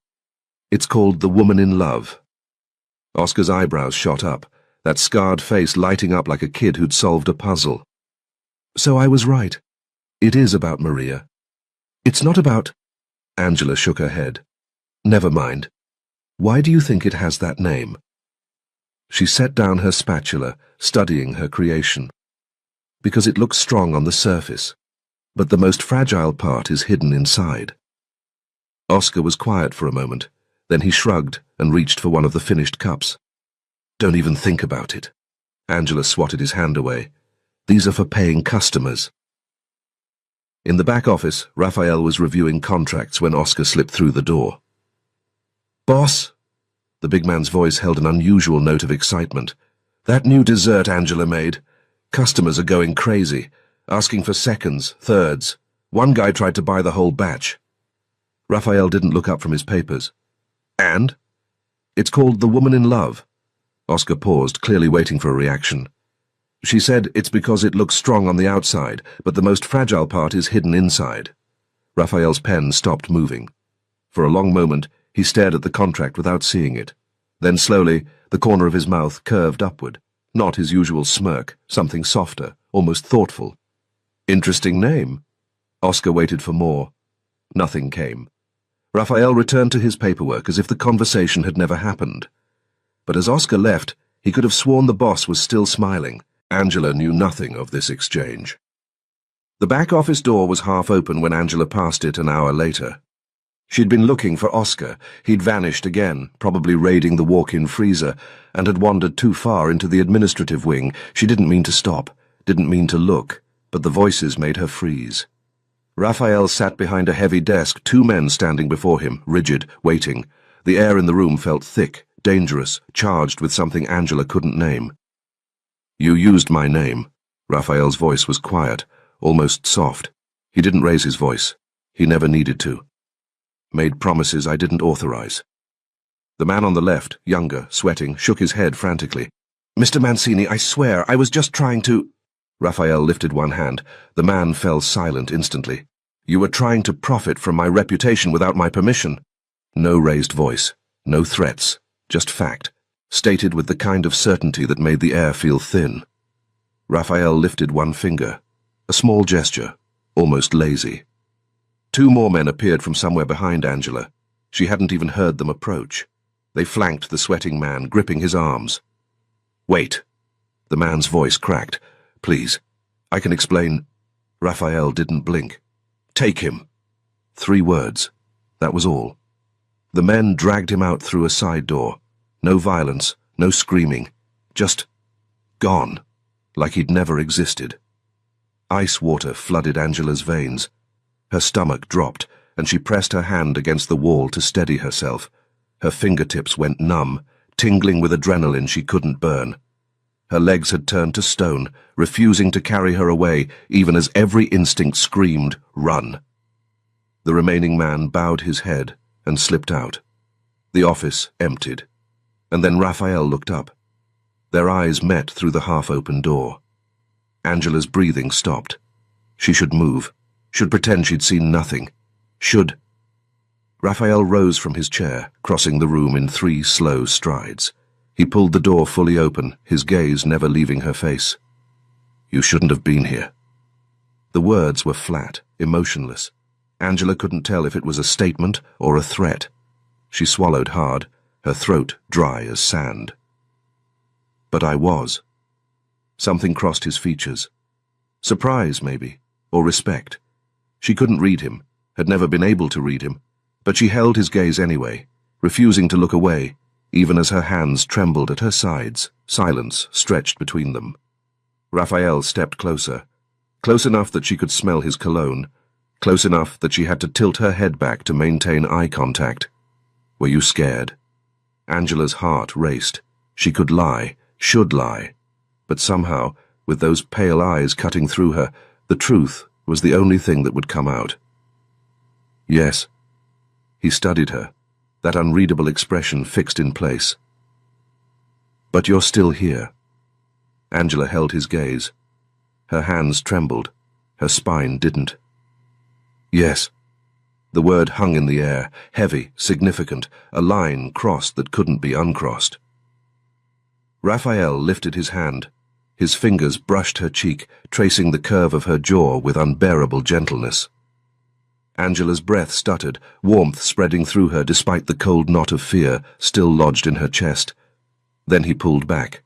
It's called The Woman in Love. Oscar's eyebrows shot up, that scarred face lighting up like a kid who'd solved a puzzle. So I was right. It is about Maria. It's not about... Angela shook her head. Never mind. Why do you think it has that name? She set down her spatula, studying her creation. Because it looks strong on the surface, but the most fragile part is hidden inside. Oscar was quiet for a moment, then he shrugged and reached for one of the finished cups. Don't even think about it. Angela swatted his hand away. These are for paying customers. In the back office, Raphael was reviewing contracts when Oscar slipped through the door. Boss? The big man's voice held an unusual note of excitement. That new dessert Angela made. Customers are going crazy, asking for seconds, thirds. One guy tried to buy the whole batch. Raphael didn't look up from his papers. And? It's called The Woman in Love. Oscar paused, clearly waiting for a reaction. She said it's because it looks strong on the outside, but the most fragile part is hidden inside. Raphael's pen stopped moving. For a long moment, he stared at the contract without seeing it. Then slowly, the corner of his mouth curved upward. Not his usual smirk, something softer, almost thoughtful. Interesting name. Oscar waited for more. Nothing came. Raphael returned to his paperwork as if the conversation had never happened. But as Oscar left, he could have sworn the boss was still smiling. Angela knew nothing of this exchange. The back office door was half open when Angela passed it an hour later. She'd been looking for Oscar. He'd vanished again, probably raiding the walk-in freezer, and had wandered too far into the administrative wing. She didn't mean to stop, didn't mean to look, but the voices made her freeze. Raphael sat behind a heavy desk, two men standing before him, rigid, waiting. The air in the room felt thick, dangerous, charged with something Angela couldn't name. You used my name. Raphael's voice was quiet, almost soft. He didn't raise his voice. He never needed to. Made promises I didn't authorize. The man on the left, younger, sweating, shook his head frantically. Mr. Mancini, I swear, I was just trying to... Raphael lifted one hand. The man fell silent instantly. You were trying to profit from my reputation without my permission. No raised voice, no threats, just fact, stated with the kind of certainty that made the air feel thin. Raphael lifted one finger, a small gesture, almost lazy. Two more men appeared from somewhere behind Angela. She hadn't even heard them approach. They flanked the sweating man, gripping his arms. Wait. The man's voice cracked. Please, I can explain. Raphael didn't blink. Take him. 3 words. That was all. The men dragged him out through a side door. No violence, no screaming. Just gone, like he'd never existed. Ice water flooded Angela's veins. Her stomach dropped, and she pressed her hand against the wall to steady herself. Her fingertips went numb, tingling with adrenaline she couldn't burn. Her legs had turned to stone, refusing to carry her away, even as every instinct screamed, "Run!" The remaining man bowed his head and slipped out. The office emptied. And then Raphael looked up. Their eyes met through the half-open door. Angela's breathing stopped. She should move, should pretend she'd seen nothing, should... Raphael rose from his chair, crossing the room in 3 slow strides. He pulled the door fully open, his gaze never leaving her face. "You shouldn't have been here." The words were flat, emotionless. Angela couldn't tell if it was a statement or a threat. She swallowed hard, her throat dry as sand. "But I was." Something crossed his features. Surprise, maybe, or respect. She couldn't read him, had never been able to read him, but she held his gaze anyway, refusing to look away, even as her hands trembled at her sides, silence stretched between them. Raphael stepped closer, close enough that she could smell his cologne, close enough that she had to tilt her head back to maintain eye contact. "Were you scared?" Angela's heart raced. She could lie, should lie, but somehow, with those pale eyes cutting through her, the truth was the only thing that would come out. "Yes." He studied her, that unreadable expression fixed in place. "But you're still here." Angela held his gaze. Her hands trembled, her spine didn't. "Yes." The word hung in the air, heavy, significant, a line crossed that couldn't be uncrossed. Raphael lifted his hand. His fingers brushed her cheek, tracing the curve of her jaw with unbearable gentleness. Angela's breath stuttered, warmth spreading through her despite the cold knot of fear still lodged in her chest. Then he pulled back.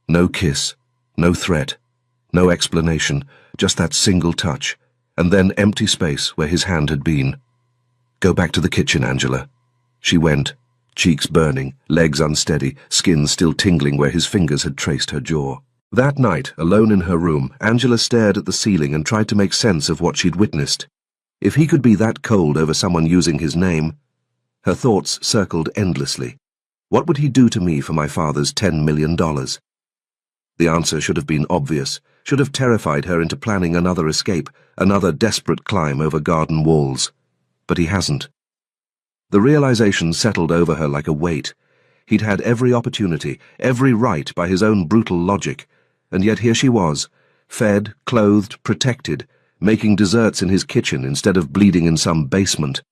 No kiss, no threat, no explanation, just that single touch, and then empty space where his hand had been. "Go back to the kitchen, Angela." She went, cheeks burning, legs unsteady, skin still tingling where his fingers had traced her jaw. That night, alone in her room, Angela stared at the ceiling and tried to make sense of what she'd witnessed. If he could be that cold over someone using his name... Her thoughts circled endlessly. What would he do to me for my father's $10 million? The answer should have been obvious, should have terrified her into planning another escape, another desperate climb over garden walls. But he hasn't. The realization settled over her like a weight. He'd had every opportunity, every right by his own brutal logic, and yet here she was, fed, clothed, protected, making desserts in his kitchen instead of bleeding in some basement.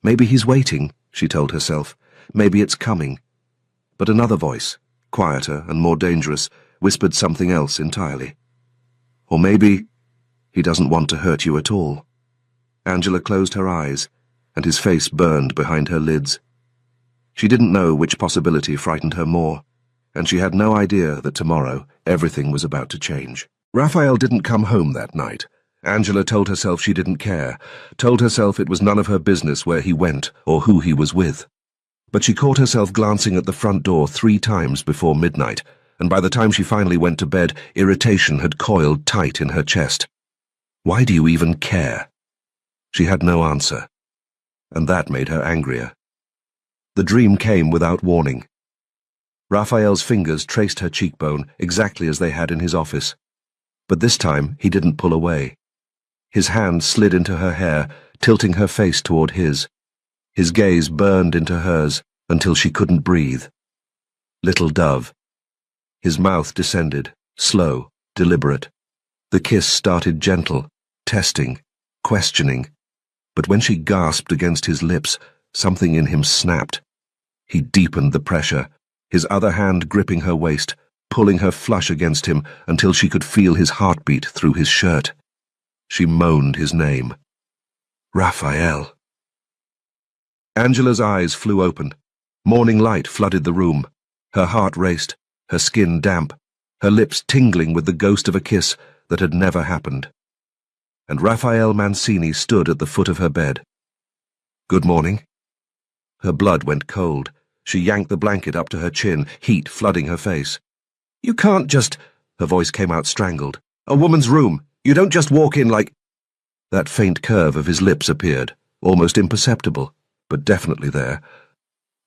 Maybe he's waiting, she told herself. Maybe it's coming. But another voice, quieter and more dangerous, whispered something else entirely. Or maybe he doesn't want to hurt you at all. Angela closed her eyes, and his face burned behind her lids. She didn't know which possibility frightened her more, and she had no idea that tomorrow everything was about to change. Raphael didn't come home that night. Angela told herself she didn't care, told herself it was none of her business where he went or who he was with. But she caught herself glancing at the front door 3 times before midnight, and by the time she finally went to bed, irritation had coiled tight in her chest. Why do you even care? She had no answer, and that made her angrier. The dream came without warning. Raphael's fingers traced her cheekbone exactly as they had in his office. But this time he didn't pull away. His hand slid into her hair, tilting her face toward his. His gaze burned into hers until she couldn't breathe. Little dove. His mouth descended, slow, deliberate. The kiss started gentle, testing, questioning. But when she gasped against his lips, something in him snapped. He deepened the pressure, his other hand gripping her waist, pulling her flush against him until she could feel his heartbeat through his shirt. She moaned his name. Raphael. Angela's eyes flew open. Morning light flooded the room. Her heart raced, her skin damp, her lips tingling with the ghost of a kiss that had never happened. And Raphael Mancini stood at the foot of her bed. Good morning. Her blood went cold. She yanked the blanket up to her chin, heat flooding her face. You can't just... Her voice came out strangled. A woman's room. You don't just walk in like... That faint curve of his lips appeared, almost imperceptible, but definitely there.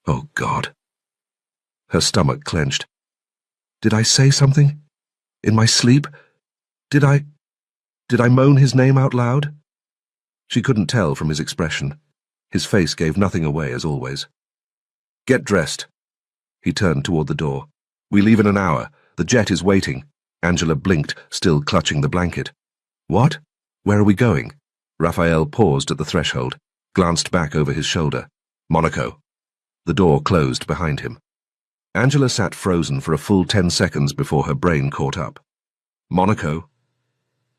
Oh, God. Her stomach clenched. Did I say something? In my sleep? Did I moan his name out loud? She couldn't tell from his expression. His face gave nothing away, as always. Get dressed. He turned toward the door. We leave in an hour. The jet is waiting. Angela blinked, still clutching the blanket. What? Where are we going? Raphael paused at the threshold, glanced back over his shoulder. Monaco. The door closed behind him. Angela sat frozen for a full 10 seconds before her brain caught up. Monaco?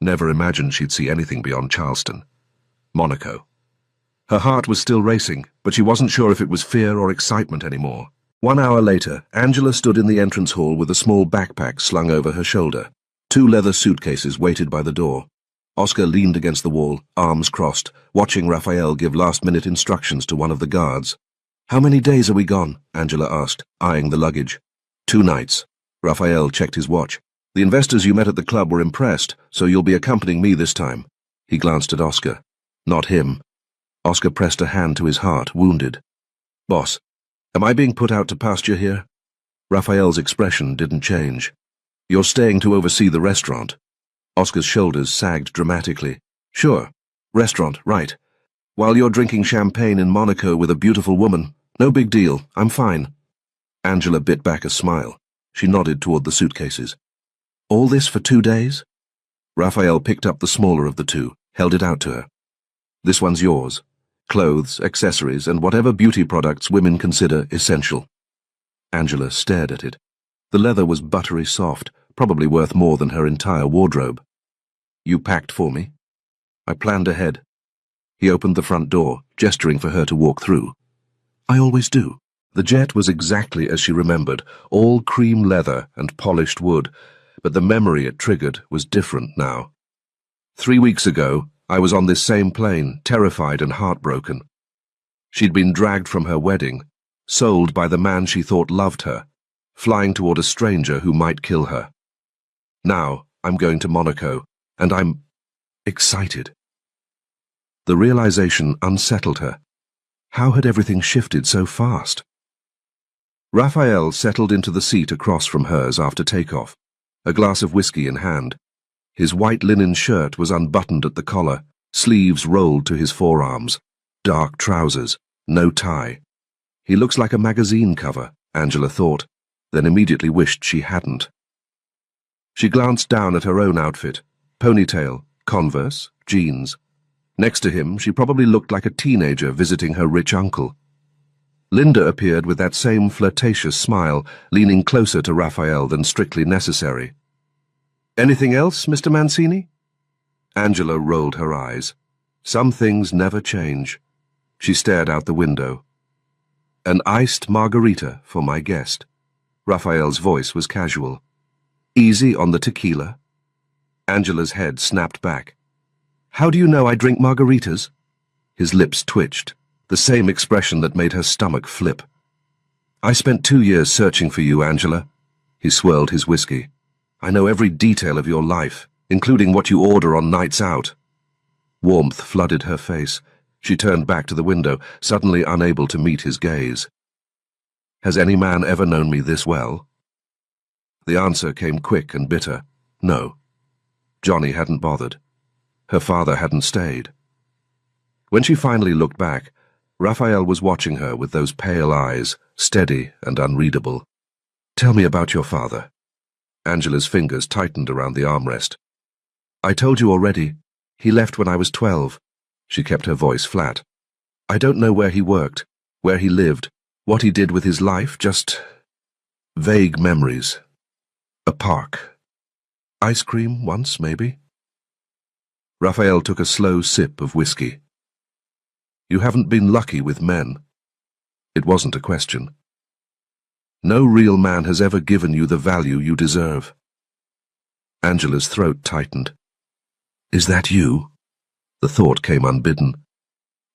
Never imagined she'd see anything beyond Charleston. Monaco. Her heart was still racing, but she wasn't sure if it was fear or excitement anymore. 1 hour later, Angela stood in the entrance hall with a small backpack slung over her shoulder. 2 leather suitcases waited by the door. Oscar leaned against the wall, arms crossed, watching Raphael give last-minute instructions to one of the guards. How many days are we gone? Angela asked, eyeing the luggage. 2 nights. Raphael checked his watch. The investors you met at the club were impressed, so you'll be accompanying me this time. He glanced at Oscar. Not him. Oscar pressed a hand to his heart, wounded. Boss, am I being put out to pasture here? Raphael's expression didn't change. You're staying to oversee the restaurant. Oscar's shoulders sagged dramatically. Sure. Restaurant, right. While you're drinking champagne in Monaco with a beautiful woman, no big deal, I'm fine. Angela bit back a smile. She nodded toward the suitcases. All this for 2 days? Raphael picked up the smaller of the 2, held it out to her. This one's yours. Clothes, accessories, and whatever beauty products women consider essential. Angela stared at it. The leather was buttery soft, probably worth more than her entire wardrobe. You packed for me? I planned ahead. He opened the front door, gesturing for her to walk through. I always do. The jet was exactly as she remembered, all cream leather and polished wood, but the memory it triggered was different now. 3 weeks ago, I was on this same plane, terrified and heartbroken. She'd been dragged from her wedding, sold by the man she thought loved her, flying toward a stranger who might kill her. Now, I'm going to Monaco, and I'm excited. The realization unsettled her. How had everything shifted so fast? Raphael settled into the seat across from hers after takeoff, a glass of whiskey in hand. His white linen shirt was unbuttoned at the collar, sleeves rolled to his forearms, dark trousers, no tie. He looks like a magazine cover, Angela thought, then immediately wished she hadn't. She glanced down at her own outfit, ponytail, Converse, jeans. Next to him, she probably looked like a teenager visiting her rich uncle. Linda appeared with that same flirtatious smile, leaning closer to Raphael than strictly necessary. Anything else, Mr. Mancini? Angela rolled her eyes. Some things never change. She stared out the window. An iced margarita for my guest. Raphael's voice was casual. Easy on the tequila. Angela's head snapped back. How do you know I drink margaritas? His lips twitched, the same expression that made her stomach flip. I spent 2 years searching for you, Angela. He swirled his whiskey. I know every detail of your life, including what you order on nights out. Warmth flooded her face. She turned back to the window, suddenly unable to meet his gaze. Has any man ever known me this well? The answer came quick and bitter. No. Johnny hadn't bothered. Her father hadn't stayed. When she finally looked back, Raphael was watching her with those pale eyes, steady and unreadable. Tell me about your father. Angela's fingers tightened around the armrest. I told you already. He left when I was 12. She kept her voice flat. I don't know where he worked, where he lived, what he did with his life, just vague memories. A park. Ice cream once, maybe? Raphael took a slow sip of whiskey. You haven't been lucky with men. It wasn't a question. No real man has ever given you the value you deserve. Angela's throat tightened. Is that you? The thought came unbidden.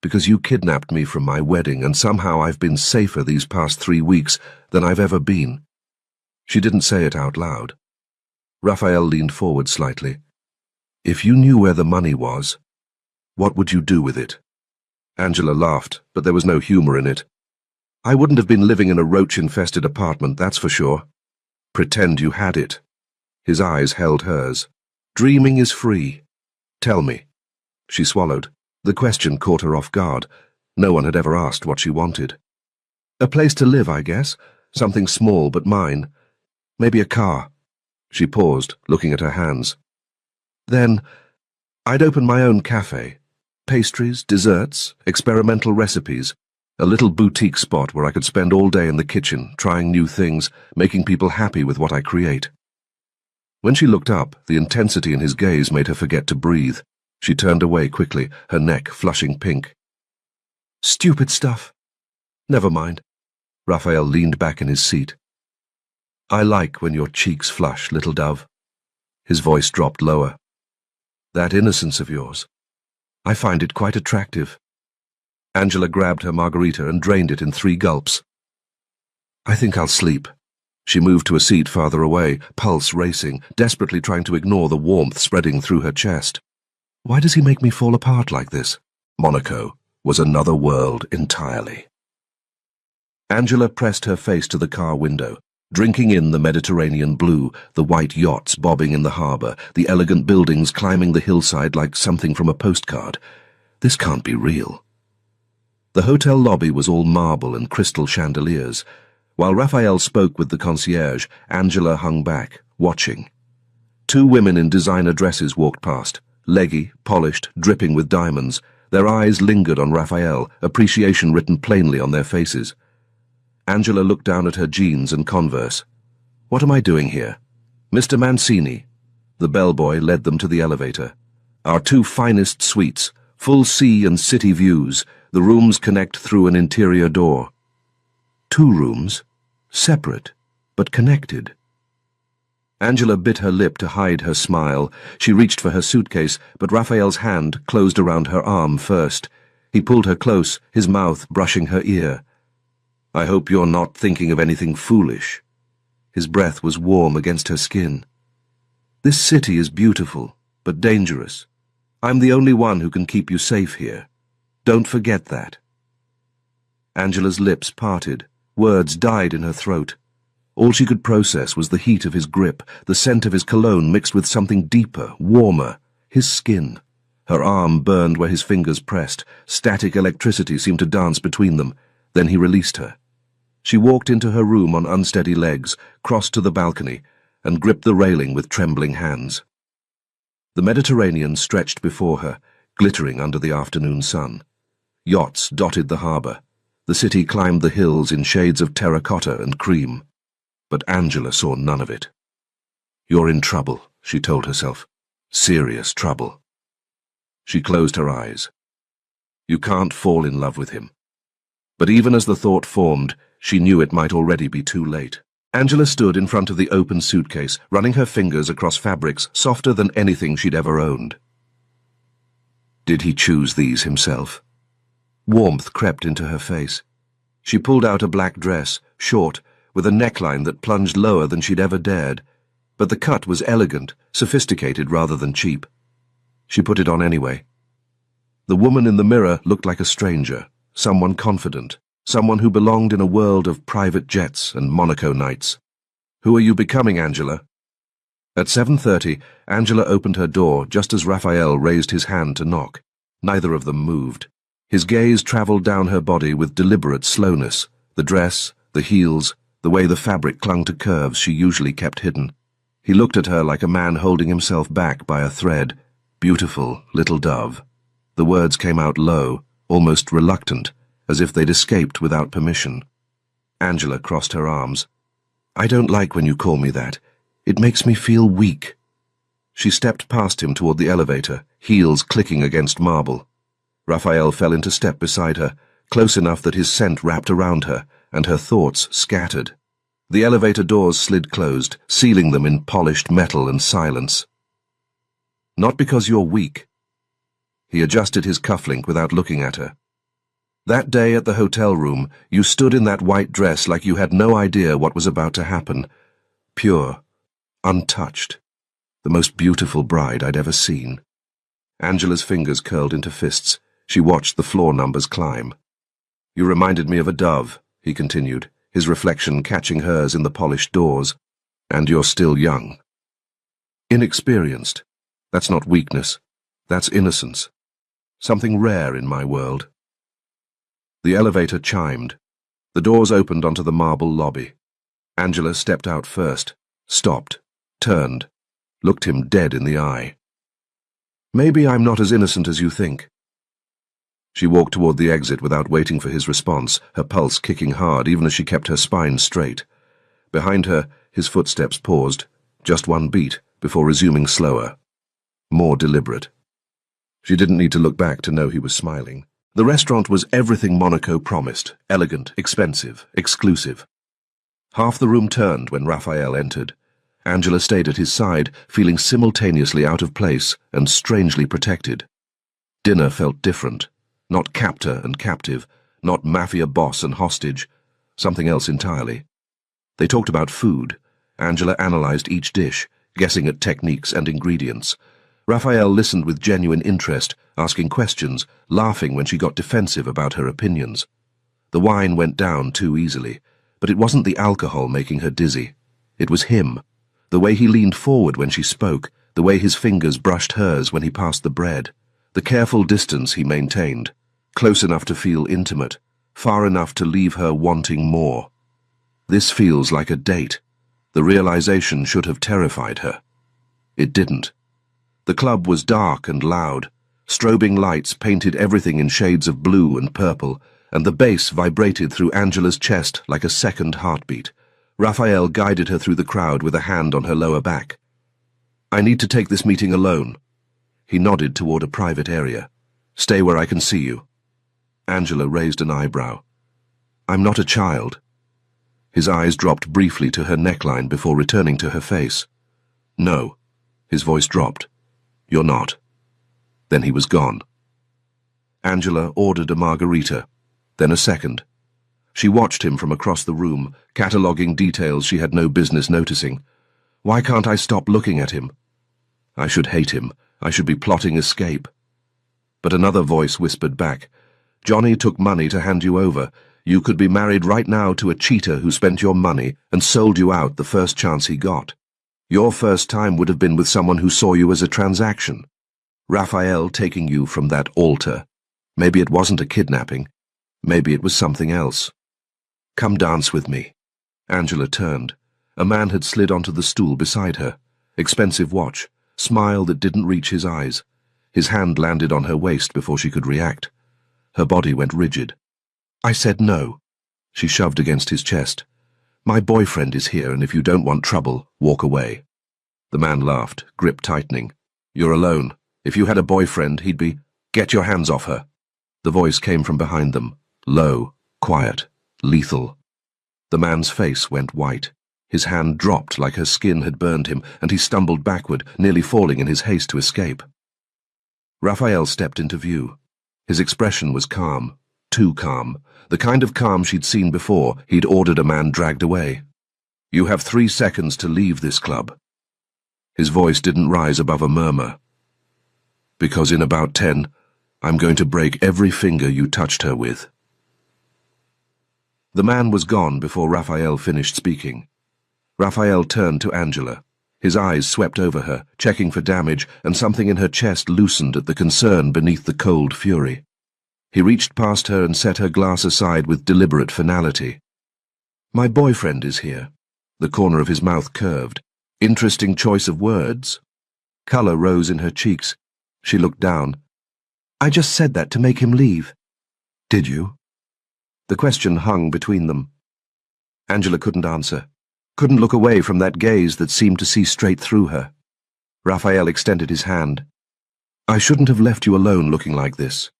Because you kidnapped me from my wedding, and somehow I've been safer these past 3 weeks than I've ever been. She didn't say it out loud. Raphael leaned forward slightly. If you knew where the money was, what would you do with it? Angela laughed, but there was no humor in it. I wouldn't have been living in a roach-infested apartment, that's for sure. Pretend you had it. His eyes held hers. Dreaming is free. Tell me. She swallowed. The question caught her off guard. No one had ever asked what she wanted. A place to live, I guess. Something small but mine. Maybe a car. She paused, looking at her hands. Then, I'd open my own cafe. Pastries, desserts, experimental recipes. A little boutique spot where I could spend all day in the kitchen, trying new things, making people happy with what I create. When she looked up, the intensity in his gaze made her forget to breathe. She turned away quickly, her neck flushing pink. Stupid stuff. Never mind. Raphael leaned back in his seat. I like when your cheeks flush, little dove. His voice dropped lower. That innocence of yours. I find it quite attractive. Angela grabbed her margarita and drained it in 3 gulps. I think I'll sleep. She moved to a seat farther away, pulse racing, desperately trying to ignore the warmth spreading through her chest. Why does he make me fall apart like this? Monaco was another world entirely. Angela pressed her face to the car window, drinking in the Mediterranean blue, the white yachts bobbing in the harbour, the elegant buildings climbing the hillside like something from a postcard. This can't be real. The hotel lobby was all marble and crystal chandeliers. While Raphael spoke with the concierge, Angela hung back, watching. 2 women in designer dresses walked past, leggy, polished, dripping with diamonds. Their eyes lingered on Raphael, appreciation written plainly on their faces. Angela looked down at her jeans and Converse. What am I doing here? Mr. Mancini. The bellboy led them to the elevator. Our 2 finest suites, full sea and city views. The rooms connect through an interior door. 2 rooms, separate, but connected. Angela bit her lip to hide her smile. She reached for her suitcase, but Raphael's hand closed around her arm first. He pulled her close, his mouth brushing her ear. I hope you're not thinking of anything foolish. His breath was warm against her skin. This city is beautiful, but dangerous. I'm the only one who can keep you safe here. Don't forget that. Angela's lips parted. Words died in her throat. All she could process was the heat of his grip, the scent of his cologne mixed with something deeper, warmer, his skin. Her arm burned where his fingers pressed. Static electricity seemed to dance between them. Then he released her. She walked into her room on unsteady legs, crossed to the balcony, and gripped the railing with trembling hands. The Mediterranean stretched before her, glittering under the afternoon sun. Yachts dotted the harbour. The city climbed the hills in shades of terracotta and cream. But Angela saw none of it. You're in trouble, she told herself. Serious trouble. She closed her eyes. You can't fall in love with him. But even as the thought formed, she knew it might already be too late. Angela stood in front of the open suitcase, running her fingers across fabrics softer than anything she'd ever owned. Did he choose these himself? Warmth crept into her face. She pulled out a black dress, short, with a neckline that plunged lower than she'd ever dared, but the cut was elegant, sophisticated rather than cheap. She put it on anyway. The woman in the mirror looked like a stranger, someone confident, someone who belonged in a world of private jets and Monaco nights. Who are you becoming, Angela? At 7:30, Angela opened her door just as Raphael raised his hand to knock. Neither of them moved. His gaze traveled down her body with deliberate slowness, the dress, the heels, the way the fabric clung to curves she usually kept hidden. He looked at her like a man holding himself back by a thread. Beautiful little dove. The words came out low, almost reluctant, as if they'd escaped without permission. Angela crossed her arms. I don't like when you call me that. It makes me feel weak. She stepped past him toward the elevator, heels clicking against marble. Raphael fell into step beside her, close enough that his scent wrapped around her, and her thoughts scattered. The elevator doors slid closed, sealing them in polished metal and silence. Not because you're weak. He adjusted his cufflink without looking at her. That day at the hotel room, you stood in that white dress like you had no idea what was about to happen. Pure, untouched. The most beautiful bride I'd ever seen. Angela's fingers curled into fists. She watched the floor numbers climb. You reminded me of a dove, he continued, his reflection catching hers in the polished doors. "And you're still young. Inexperienced. That's not weakness. That's innocence. Something rare in my world." The elevator chimed. The doors opened onto the marble lobby. Angela stepped out first, stopped, turned, looked him dead in the eye. "Maybe I'm not as innocent as you think." She walked toward the exit without waiting for his response, her pulse kicking hard even as she kept her spine straight. Behind her, his footsteps paused, just one beat, before resuming slower, more deliberate. She didn't need to look back to know he was smiling. The restaurant was everything Monaco promised: elegant, expensive, exclusive. Half the room turned when Raphael entered. Angela stayed at his side, feeling simultaneously out of place and strangely protected. Dinner felt different. Not captor and captive, not mafia boss and hostage, something else entirely. They talked about food. Angela analyzed each dish, guessing at techniques and ingredients. Raphael listened with genuine interest, asking questions, laughing when she got defensive about her opinions. The wine went down too easily, but it wasn't the alcohol making her dizzy. It was him. The way he leaned forward when she spoke, the way his fingers brushed hers when he passed the bread. The careful distance he maintained, close enough to feel intimate, far enough to leave her wanting more. This feels like a date. The realization should have terrified her. It didn't. The club was dark and loud. Strobing lights painted everything in shades of blue and purple, and the bass vibrated through Angela's chest like a second heartbeat. Raphael guided her through the crowd with a hand on her lower back. "I need to take this meeting alone." He nodded toward a private area. "Stay where I can see you." Angela raised an eyebrow. "I'm not a child." His eyes dropped briefly to her neckline before returning to her face. "No." His voice dropped. "You're not." Then he was gone. Angela ordered a margarita, then a second. She watched him from across the room, cataloguing details she had no business noticing. Why can't I stop looking at him? I should hate him. I should be plotting escape. But another voice whispered back, "Johnny took money to hand you over. You could be married right now to a cheater who spent your money and sold you out the first chance he got. Your first time would have been with someone who saw you as a transaction. Raphael taking you from that altar. Maybe it wasn't a kidnapping. Maybe it was something else. Come dance with me." Angela turned. A man had slid onto the stool beside her. Expensive watch, smile that didn't reach his eyes. His hand landed on her waist before she could react. Her body went rigid. "I said no." She shoved against his chest. "My boyfriend is here, and if you don't want trouble, walk away." The man laughed, grip tightening. "You're alone. If you had a boyfriend, he'd be—" "Get your hands off her." The voice came from behind them, low, quiet, lethal. The man's face went white. His hand dropped like her skin had burned him, and he stumbled backward, nearly falling in his haste to escape. Raphael stepped into view. His expression was calm, too calm, the kind of calm she'd seen before he'd ordered a man dragged away. "You have 3 seconds to leave this club." His voice didn't rise above a murmur. "Because in about 10, I'm going to break every finger you touched her with." The man was gone before Raphael finished speaking. Raphael turned to Angela. His eyes swept over her, checking for damage, and something in her chest loosened at the concern beneath the cold fury. He reached past her and set her glass aside with deliberate finality. "My boyfriend is here." The corner of his mouth curved. Interesting choice of words. Color rose in her cheeks. She looked down. "I just said that to make him leave." "Did you?" The question hung between them. Angela couldn't answer, couldn't look away from that gaze that seemed to see straight through her. Raphael extended his hand. "I shouldn't have left you alone looking like this."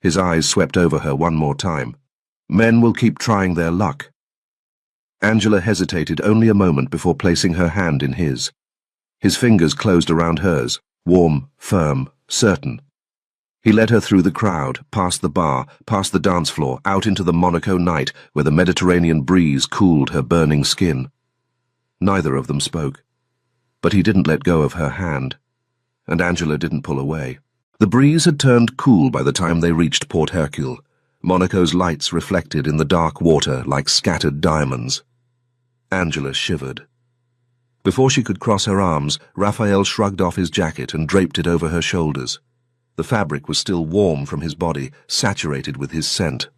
His eyes swept over her one more time. "Men will keep trying their luck." Angela hesitated only a moment before placing her hand in his. His fingers closed around hers, warm, firm, certain. He led her through the crowd, past the bar, past the dance floor, out into the Monaco night where the Mediterranean breeze cooled her burning skin. Neither of them spoke. But he didn't let go of her hand, and Angela didn't pull away. The breeze had turned cool by the time they reached Port Hercule. Monaco's lights reflected in the dark water like scattered diamonds. Angela shivered. Before she could cross her arms, Raphael shrugged off his jacket and draped it over her shoulders. The fabric was still warm from his body, saturated with his scent.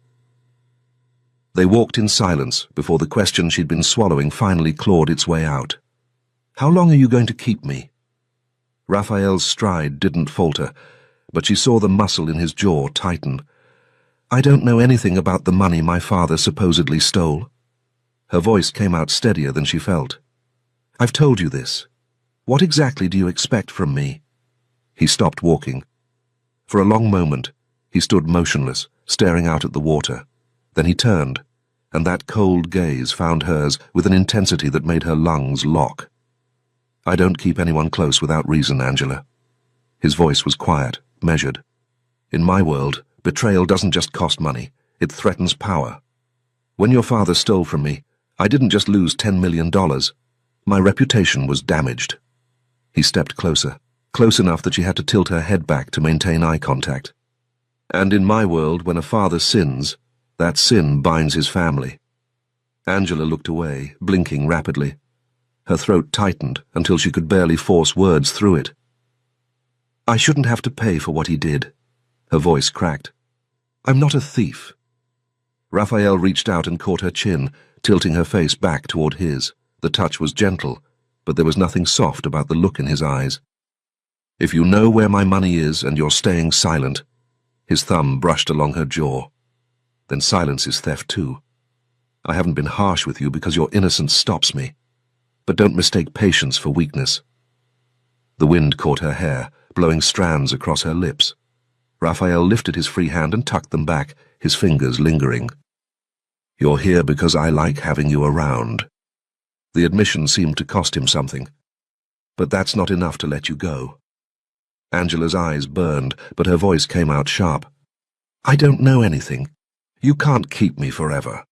They walked in silence before the question she'd been swallowing finally clawed its way out. "How long are you going to keep me?" Raphael's stride didn't falter, but she saw the muscle in his jaw tighten. "I don't know anything about the money my father supposedly stole." Her voice came out steadier than she felt. "I've told you this. What exactly do you expect from me?" He stopped walking. For a long moment, he stood motionless, staring out at the water. Then he turned, and that cold gaze found hers with an intensity that made her lungs lock. "I don't keep anyone close without reason, Angela." His voice was quiet, measured. "In my world, betrayal doesn't just cost money, it threatens power. When your father stole from me, I didn't just lose $10 million. My reputation was damaged." He stepped closer, close enough that she had to tilt her head back to maintain eye contact. "And in my world, when a father sins, that sin binds his family." Angela looked away, blinking rapidly. Her throat tightened until she could barely force words through it. "I shouldn't have to pay for what he did." Her voice cracked. "I'm not a thief." Raphael reached out and caught her chin, tilting her face back toward his. The touch was gentle, but there was nothing soft about the look in his eyes. "If you know where my money is and you're staying silent," his thumb brushed along her jaw, "then silence is theft too. I haven't been harsh with you because your innocence stops me, but don't mistake patience for weakness." The wind caught her hair, blowing strands across her lips. Raphael lifted his free hand and tucked them back, his fingers lingering. "You're here because I like having you around." The admission seemed to cost him something. "But that's not enough to let you go." Angela's eyes burned, but her voice came out sharp. "I don't know anything. You can't keep me forever."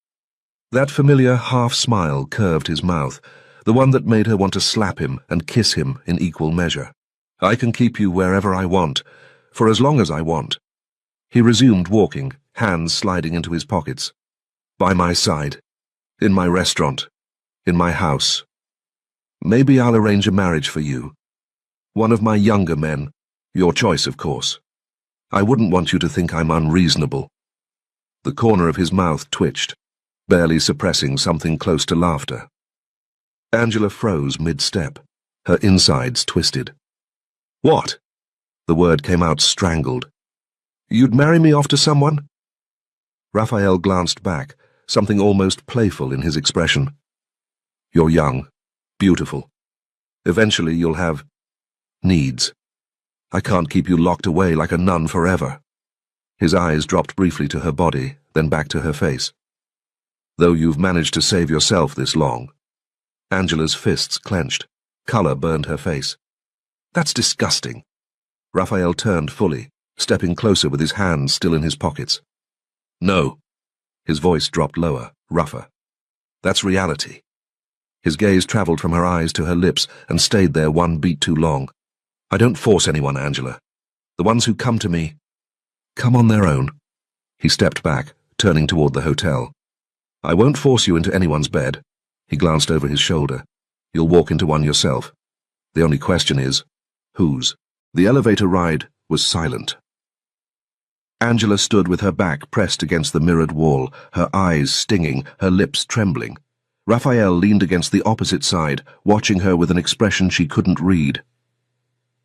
That familiar half-smile curved his mouth, the one that made her want to slap him and kiss him in equal measure. "I can keep you wherever I want, for as long as I want." He resumed walking, hands sliding into his pockets. "By my side. In my restaurant. In my house. Maybe I'll arrange a marriage for you. One of my younger men. Your choice, of course. I wouldn't want you to think I'm unreasonable." The corner of his mouth twitched, barely suppressing something close to laughter. Angela froze mid-step, her insides twisted. "What?" The word came out strangled. "You'd marry me off to someone?" Raphael glanced back, something almost playful in his expression. "You're young, beautiful. Eventually you'll have needs. I can't keep you locked away like a nun forever." His eyes dropped briefly to her body, then back to her face. "Though you've managed to save yourself this long." Angela's fists clenched. Color burned her face. "That's disgusting." Raphael turned fully, stepping closer with his hands still in his pockets. "No." His voice dropped lower, rougher. "That's reality." His gaze traveled from her eyes to her lips and stayed there one beat too long. "I don't force anyone, Angela. The ones who come to me come on their own." He stepped back, turning toward the hotel. "I won't force you into anyone's bed." He glanced over his shoulder. "You'll walk into one yourself. The only question is, whose?" The elevator ride was silent. Angela stood with her back pressed against the mirrored wall, her eyes stinging, her lips trembling. Raphael leaned against the opposite side, watching her with an expression she couldn't read.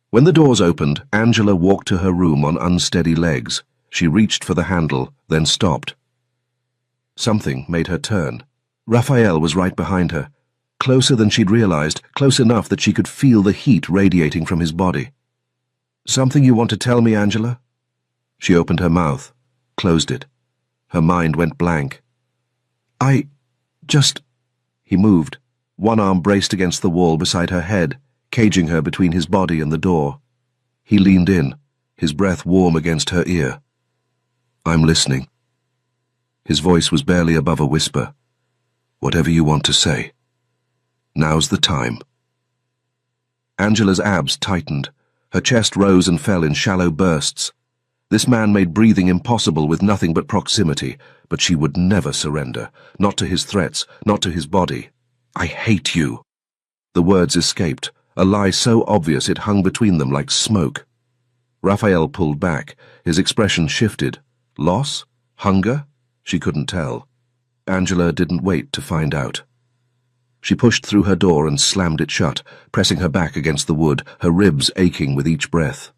When the doors opened, Angela walked to her room on unsteady legs. She reached for the handle, then stopped. Something made her turn. Raphael was right behind her, closer than she'd realized, close enough that she could feel the heat radiating from his body. "Something you want to tell me, Angela?" She opened her mouth, closed it. Her mind went blank. "I just—" He moved, one arm braced against the wall beside her head, caging her between his body and the door. He leaned in, his breath warm against her ear. "I'm listening." His voice was barely above a whisper. "Whatever you want to say. Now's the time." Angela's abs tightened. Her chest rose and fell in shallow bursts. This man made breathing impossible with nothing but proximity, but she would never surrender, not to his threats, not to his body. "I hate you." The words escaped, a lie so obvious it hung between them like smoke. Raphael pulled back. His expression shifted. Loss? Hunger? She couldn't tell. Angela didn't wait to find out. She pushed through her door and slammed it shut, pressing her back against the wood, her ribs aching with each breath.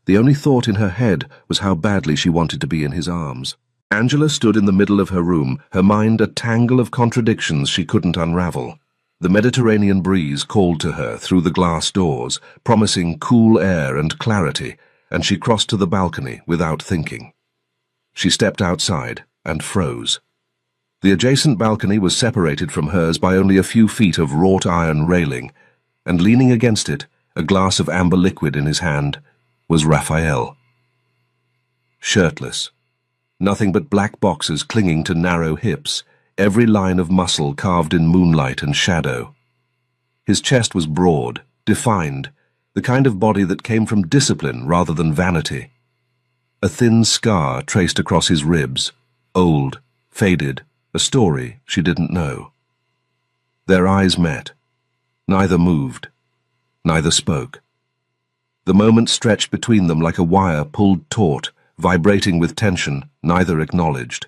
The only thought in her head was how badly she wanted to be in his arms. Angela stood in the middle of her room, her mind a tangle of contradictions she couldn't unravel. The Mediterranean breeze called to her through the glass doors, promising cool air and clarity, and she crossed to the balcony without thinking. She stepped outside and froze. The adjacent balcony was separated from hers by only a few feet of wrought iron railing, and leaning against it, a glass of amber liquid in his hand, was Raphael. Shirtless. Nothing but black boxers clinging to narrow hips, every line of muscle carved in moonlight and shadow. His chest was broad, defined, the kind of body that came from discipline rather than vanity. A thin scar traced across his ribs, old, faded, a story she didn't know. Their eyes met. Neither moved. Neither spoke. The moment stretched between them like a wire pulled taut, vibrating with tension, neither acknowledged.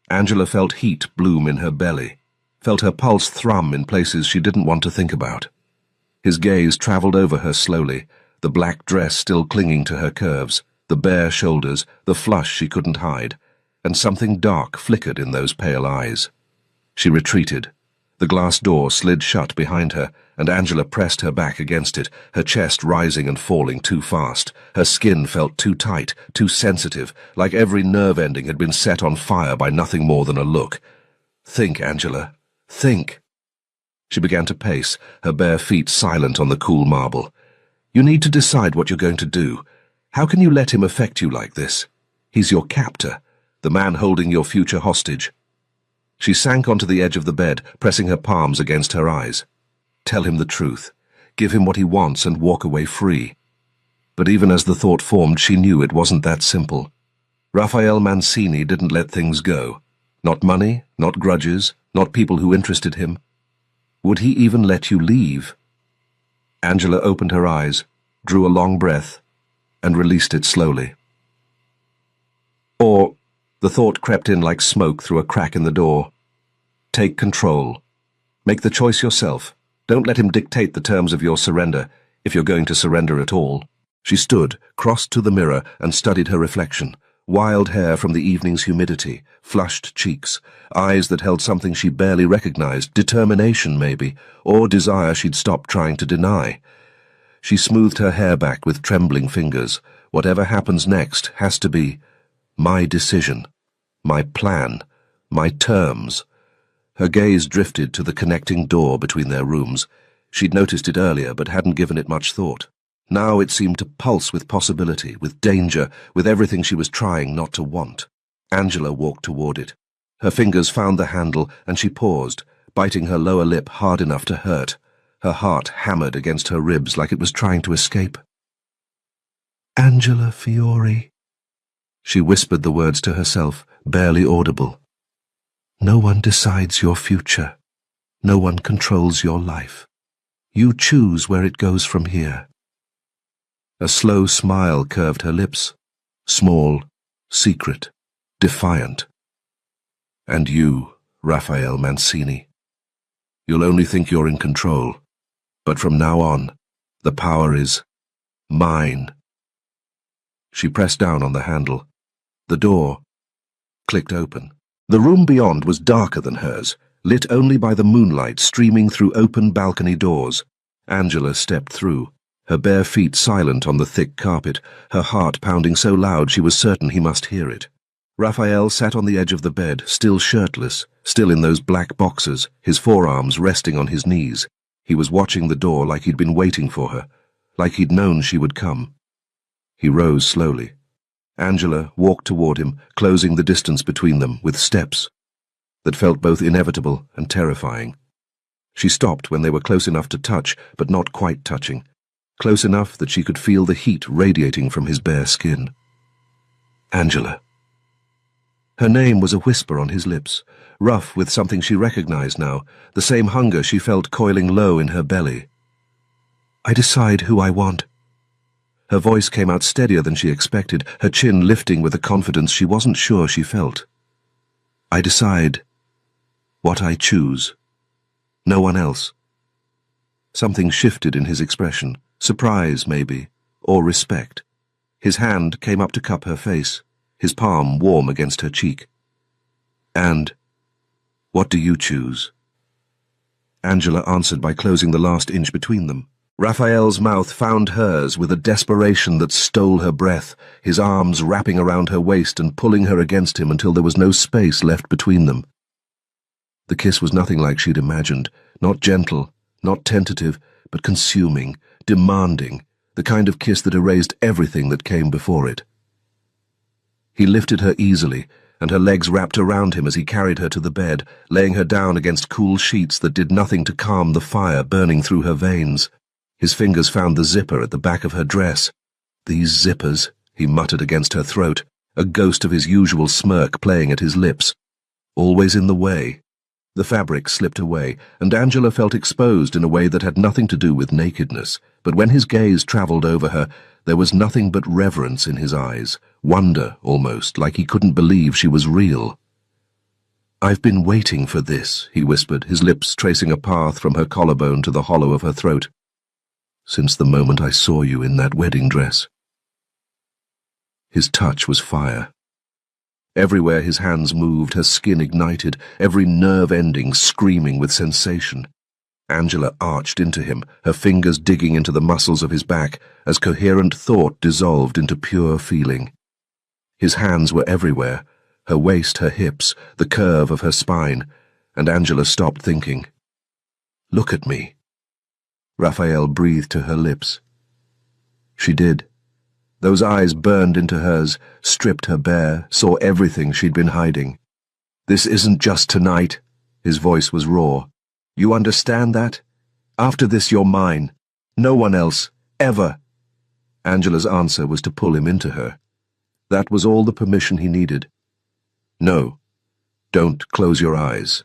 Angela felt heat bloom in her belly, felt her pulse thrum in places she didn't want to think about. His gaze traveled over her slowly, the black dress still clinging to her curves, the bare shoulders, the flush she couldn't hide, and something dark flickered in those pale eyes. She retreated. The glass door slid shut behind her, and Angela pressed her back against it, her chest rising and falling too fast. Her skin felt too tight, too sensitive, like every nerve ending had been set on fire by nothing more than a look. "Think, Angela. Think." She began to pace, her bare feet silent on the cool marble. "You need to decide what you're going to do. How can you let him affect you like this? He's your captor, the man holding your future hostage." She sank onto the edge of the bed, pressing her palms against her eyes. Tell him the truth. Give him what he wants and walk away free. But even as the thought formed, she knew it wasn't that simple. Raphael Mancini didn't let things go. Not money, not grudges, not people who interested him. Would he even let you leave? Angela opened her eyes, drew a long breath, and released it slowly. Or, the thought crept in like smoke through a crack in the door. Take control. Make the choice yourself. Don't let him dictate the terms of your surrender, if you're going to surrender at all. She stood, crossed to the mirror, and studied her reflection. Wild hair from the evening's humidity, flushed cheeks, eyes that held something she barely recognized, determination maybe, or desire she'd stopped trying to deny. She smoothed her hair back with trembling fingers. Whatever happens next has to be my decision, my plan, my terms. Her gaze drifted to the connecting door between their rooms. She'd noticed it earlier, but hadn't given it much thought. Now it seemed to pulse with possibility, with danger, with everything she was trying not to want. Angela walked toward it. Her fingers found the handle, and she paused, biting her lower lip hard enough to hurt. Her heart hammered against her ribs like it was trying to escape. "Angela Fiore," she whispered the words to herself, barely audible. "No one decides your future. No one controls your life. You choose where it goes from here." A slow smile curved her lips, small, secret, defiant. "And you, Raphael Mancini. You'll only think you're in control, but from now on, the power is mine." She pressed down on the handle. The door clicked open. The room beyond was darker than hers, lit only by the moonlight streaming through open balcony doors. Angela stepped through, her bare feet silent on the thick carpet, her heart pounding so loud she was certain he must hear it. Raphael sat on the edge of the bed, still shirtless, still in those black boxers, his forearms resting on his knees. He was watching the door like he'd been waiting for her, like he'd known she would come. He rose slowly. Angela walked toward him, closing the distance between them with steps that felt both inevitable and terrifying. She stopped when they were close enough to touch, but not quite touching, close enough that she could feel the heat radiating from his bare skin. Angela. Her name was a whisper on his lips, rough with something she recognized now, the same hunger she felt coiling low in her belly. I decide who I want. Her voice came out steadier than she expected, her chin lifting with a confidence she wasn't sure she felt. I decide what I choose. No one else. Something shifted in his expression, surprise maybe, or respect. His hand came up to cup her face, his palm warm against her cheek. And what do you choose? Angela answered by closing the last inch between them. Raphael's mouth found hers with a desperation that stole her breath, his arms wrapping around her waist and pulling her against him until there was no space left between them. The kiss was nothing like she'd imagined, not gentle, not tentative, but consuming, demanding, the kind of kiss that erased everything that came before it. He lifted her easily, and her legs wrapped around him as he carried her to the bed, laying her down against cool sheets that did nothing to calm the fire burning through her veins. His fingers found the zipper at the back of her dress. These zippers, he muttered against her throat, a ghost of his usual smirk playing at his lips. Always in the way. The fabric slipped away, and Angela felt exposed in a way that had nothing to do with nakedness, but when his gaze travelled over her, there was nothing but reverence in his eyes, wonder almost, like he couldn't believe she was real. I've been waiting for this, he whispered, his lips tracing a path from her collarbone to the hollow of her throat. Since the moment I saw you in that wedding dress. His touch was fire. Everywhere his hands moved, her skin ignited, every nerve ending screaming with sensation. Angela arched into him, her fingers digging into the muscles of his back as coherent thought dissolved into pure feeling. His hands were everywhere, her waist, her hips, the curve of her spine, and Angela stopped thinking. Look at me. Raphael breathed to her lips. She did. Those eyes burned into hers, stripped her bare, saw everything she'd been hiding. This isn't just tonight. His voice was raw. You understand that? After this you're mine. No one else. Ever. Angela's answer was to pull him into her. That was all the permission he needed. No. Don't close your eyes.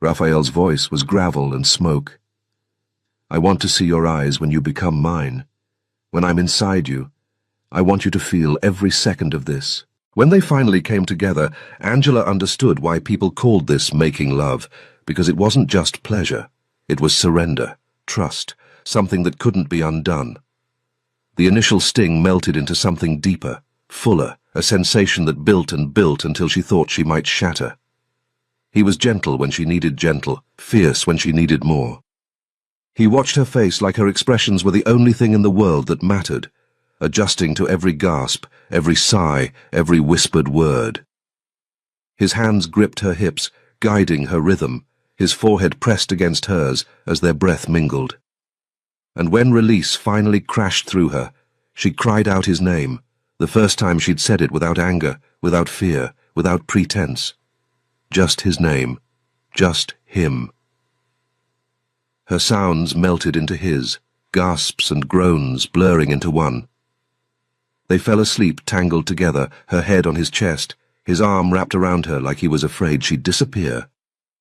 Raphael's voice was gravel and smoke. I want to see your eyes when you become mine. When I'm inside you, I want you to feel every second of this. When they finally came together, Angela understood why people called this making love, because it wasn't just pleasure. It was surrender, trust, something that couldn't be undone. The initial sting melted into something deeper, fuller, a sensation that built and built until she thought she might shatter. He was gentle when she needed gentle, fierce when she needed more. He watched her face like her expressions were the only thing in the world that mattered, adjusting to every gasp, every sigh, every whispered word. His hands gripped her hips, guiding her rhythm, his forehead pressed against hers as their breath mingled. And when release finally crashed through her, she cried out his name, the first time she'd said it without anger, without fear, without pretense. Just his name, just him. Her sounds melted into his, gasps and groans blurring into one. They fell asleep tangled together, her head on his chest, his arm wrapped around her like he was afraid she'd disappear.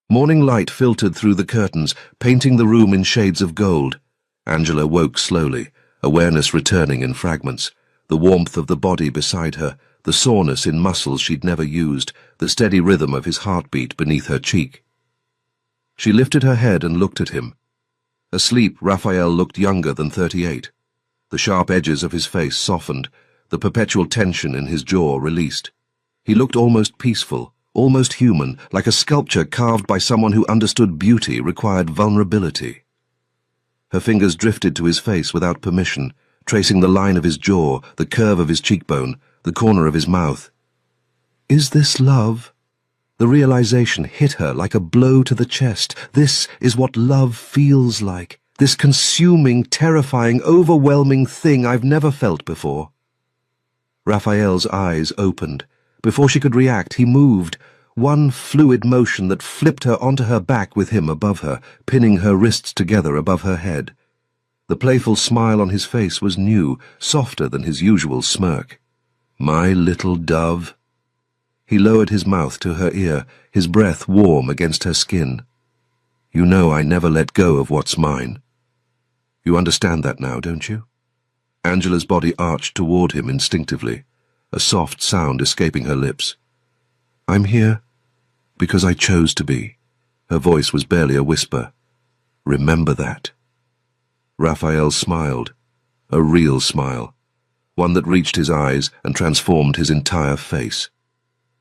Morning light filtered through the curtains, painting the room in shades of gold. Angela woke slowly, awareness returning in fragments, the warmth of the body beside her, the soreness in muscles she'd never used, the steady rhythm of his heartbeat beneath her cheek. She lifted her head and looked at him. Asleep, Raphael looked younger than 38. The sharp edges of his face softened, the perpetual tension in his jaw released. He looked almost peaceful, almost human, like a sculpture carved by someone who understood beauty required vulnerability. Her fingers drifted to his face without permission, tracing the line of his jaw, the curve of his cheekbone, the corner of his mouth. Is this love? The realization hit her like a blow to the chest. This is what love feels like. This consuming, terrifying, overwhelming thing I've never felt before. Raphael's eyes opened. Before she could react, he moved, one fluid motion that flipped her onto her back with him above her, pinning her wrists together above her head. The playful smile on his face was new, softer than his usual smirk. My little dove. He lowered his mouth to her ear, his breath warm against her skin. You know I never let go of what's mine. You understand that now, don't you? Angela's body arched toward him instinctively, a soft sound escaping her lips. I'm here because I chose to be. Her voice was barely a whisper. Remember that. Raphael smiled, a real smile, one that reached his eyes and transformed his entire face.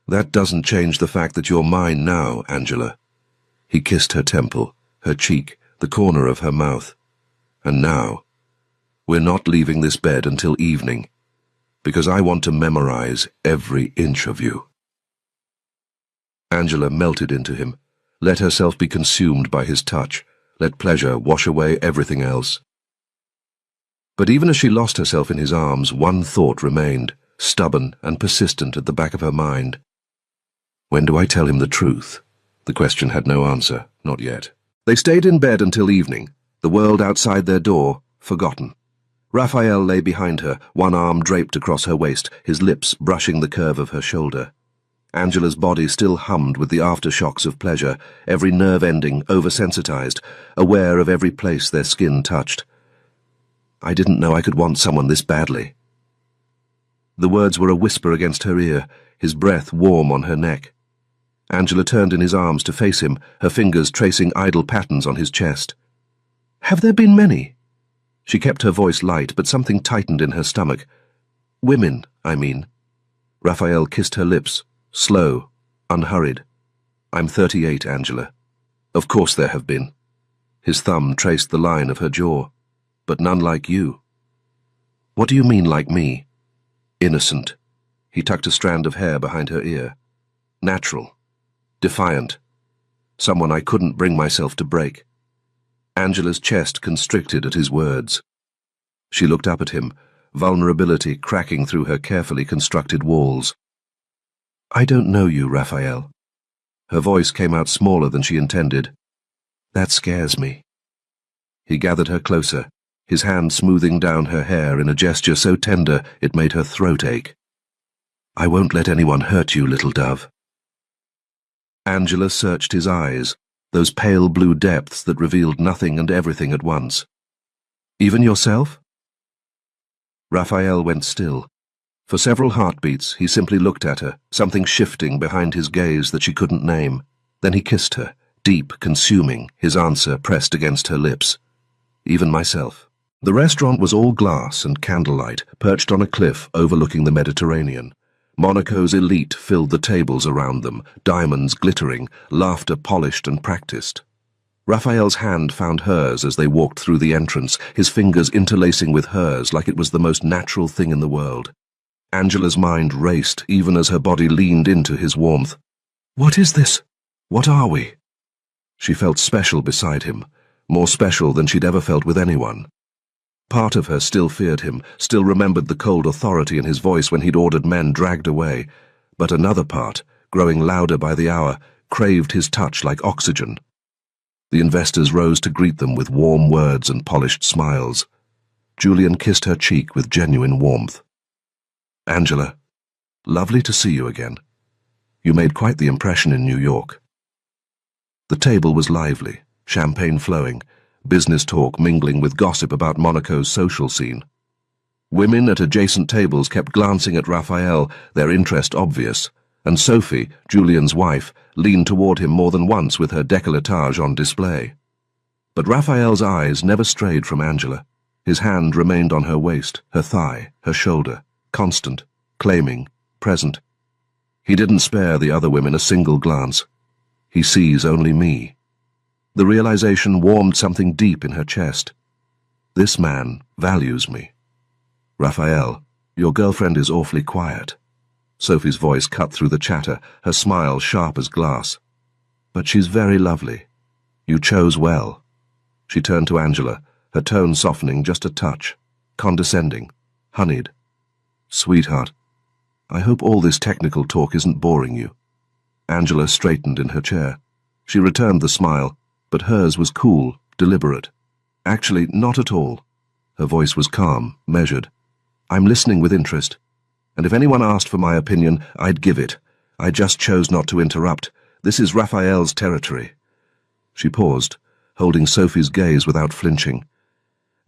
That doesn't change the fact that you're mine now, Angela. He kissed her temple, her cheek, the corner of her mouth. And now, we're not leaving this bed until evening, because I want to memorize every inch of you. Angela melted into him, let herself be consumed by his touch, let pleasure wash away everything else. But even as she lost herself in his arms, one thought remained, stubborn and persistent at the back of her mind. When do I tell him the truth? The question had no answer, not yet. They stayed in bed until evening, the world outside their door forgotten. Raphael lay behind her, one arm draped across her waist, his lips brushing the curve of her shoulder. Angela's body still hummed with the aftershocks of pleasure, every nerve ending oversensitized, aware of every place their skin touched. I didn't know I could want someone this badly. The words were a whisper against her ear, his breath warm on her neck. Angela turned in his arms to face him, her fingers tracing idle patterns on his chest. Have there been many? She kept her voice light, but something tightened in her stomach. Women, I mean. Raphael kissed her lips, slow, unhurried. I'm 38, Angela. Of course there have been. His thumb traced the line of her jaw. But none like you. What do you mean like me? Innocent. He tucked a strand of hair behind her ear. Natural. Defiant. Someone I couldn't bring myself to break. Angela's chest constricted at his words. She looked up at him, vulnerability cracking through her carefully constructed walls. I don't know you, Raphael. Her voice came out smaller than she intended. That scares me. He gathered her closer, his hand smoothing down her hair in a gesture so tender it made her throat ache. I won't let anyone hurt you, little dove. Angela searched his eyes, those pale blue depths that revealed nothing and everything at once. Even yourself? Raphael went still. For several heartbeats, he simply looked at her, something shifting behind his gaze that she couldn't name. Then he kissed her, deep, consuming, his answer pressed against her lips. Even myself. The restaurant was all glass and candlelight, perched on a cliff overlooking the Mediterranean. Monaco's elite filled the tables around them, diamonds glittering, laughter polished and practiced. Raphael's hand found hers as they walked through the entrance, his fingers interlacing with hers like it was the most natural thing in the world. Angela's mind raced even as her body leaned into his warmth. What is this? What are we? She felt special beside him, more special than she'd ever felt with anyone. Part of her still feared him, still remembered the cold authority in his voice when he'd ordered men dragged away, but another part, growing louder by the hour, craved his touch like oxygen. The investors rose to greet them with warm words and polished smiles. Julian kissed her cheek with genuine warmth. Angela, lovely to see you again. You made quite the impression in New York. The table was lively, champagne flowing, business talk mingling with gossip about Monaco's social scene. Women at adjacent tables kept glancing at Raphael, their interest obvious, and Sophie, Julian's wife, leaned toward him more than once with her décolletage on display. But Raphael's eyes never strayed from Angela. His hand remained on her waist, her thigh, her shoulder, constant, claiming, present. He didn't spare the other women a single glance. He sees only me. The realization warmed something deep in her chest. This man values me. Raphael, your girlfriend is awfully quiet. Sophie's voice cut through the chatter, her smile sharp as glass. But she's very lovely. You chose well. She turned to Angela, her tone softening just a touch, condescending, honeyed. Sweetheart, I hope all this technical talk isn't boring you. Angela straightened in her chair. She returned the smile, but hers was cool, deliberate. Actually, not at all. Her voice was calm, measured. I'm listening with interest. And if anyone asked for my opinion, I'd give it. I just chose not to interrupt. This is Raphael's territory. She paused, holding Sophie's gaze without flinching.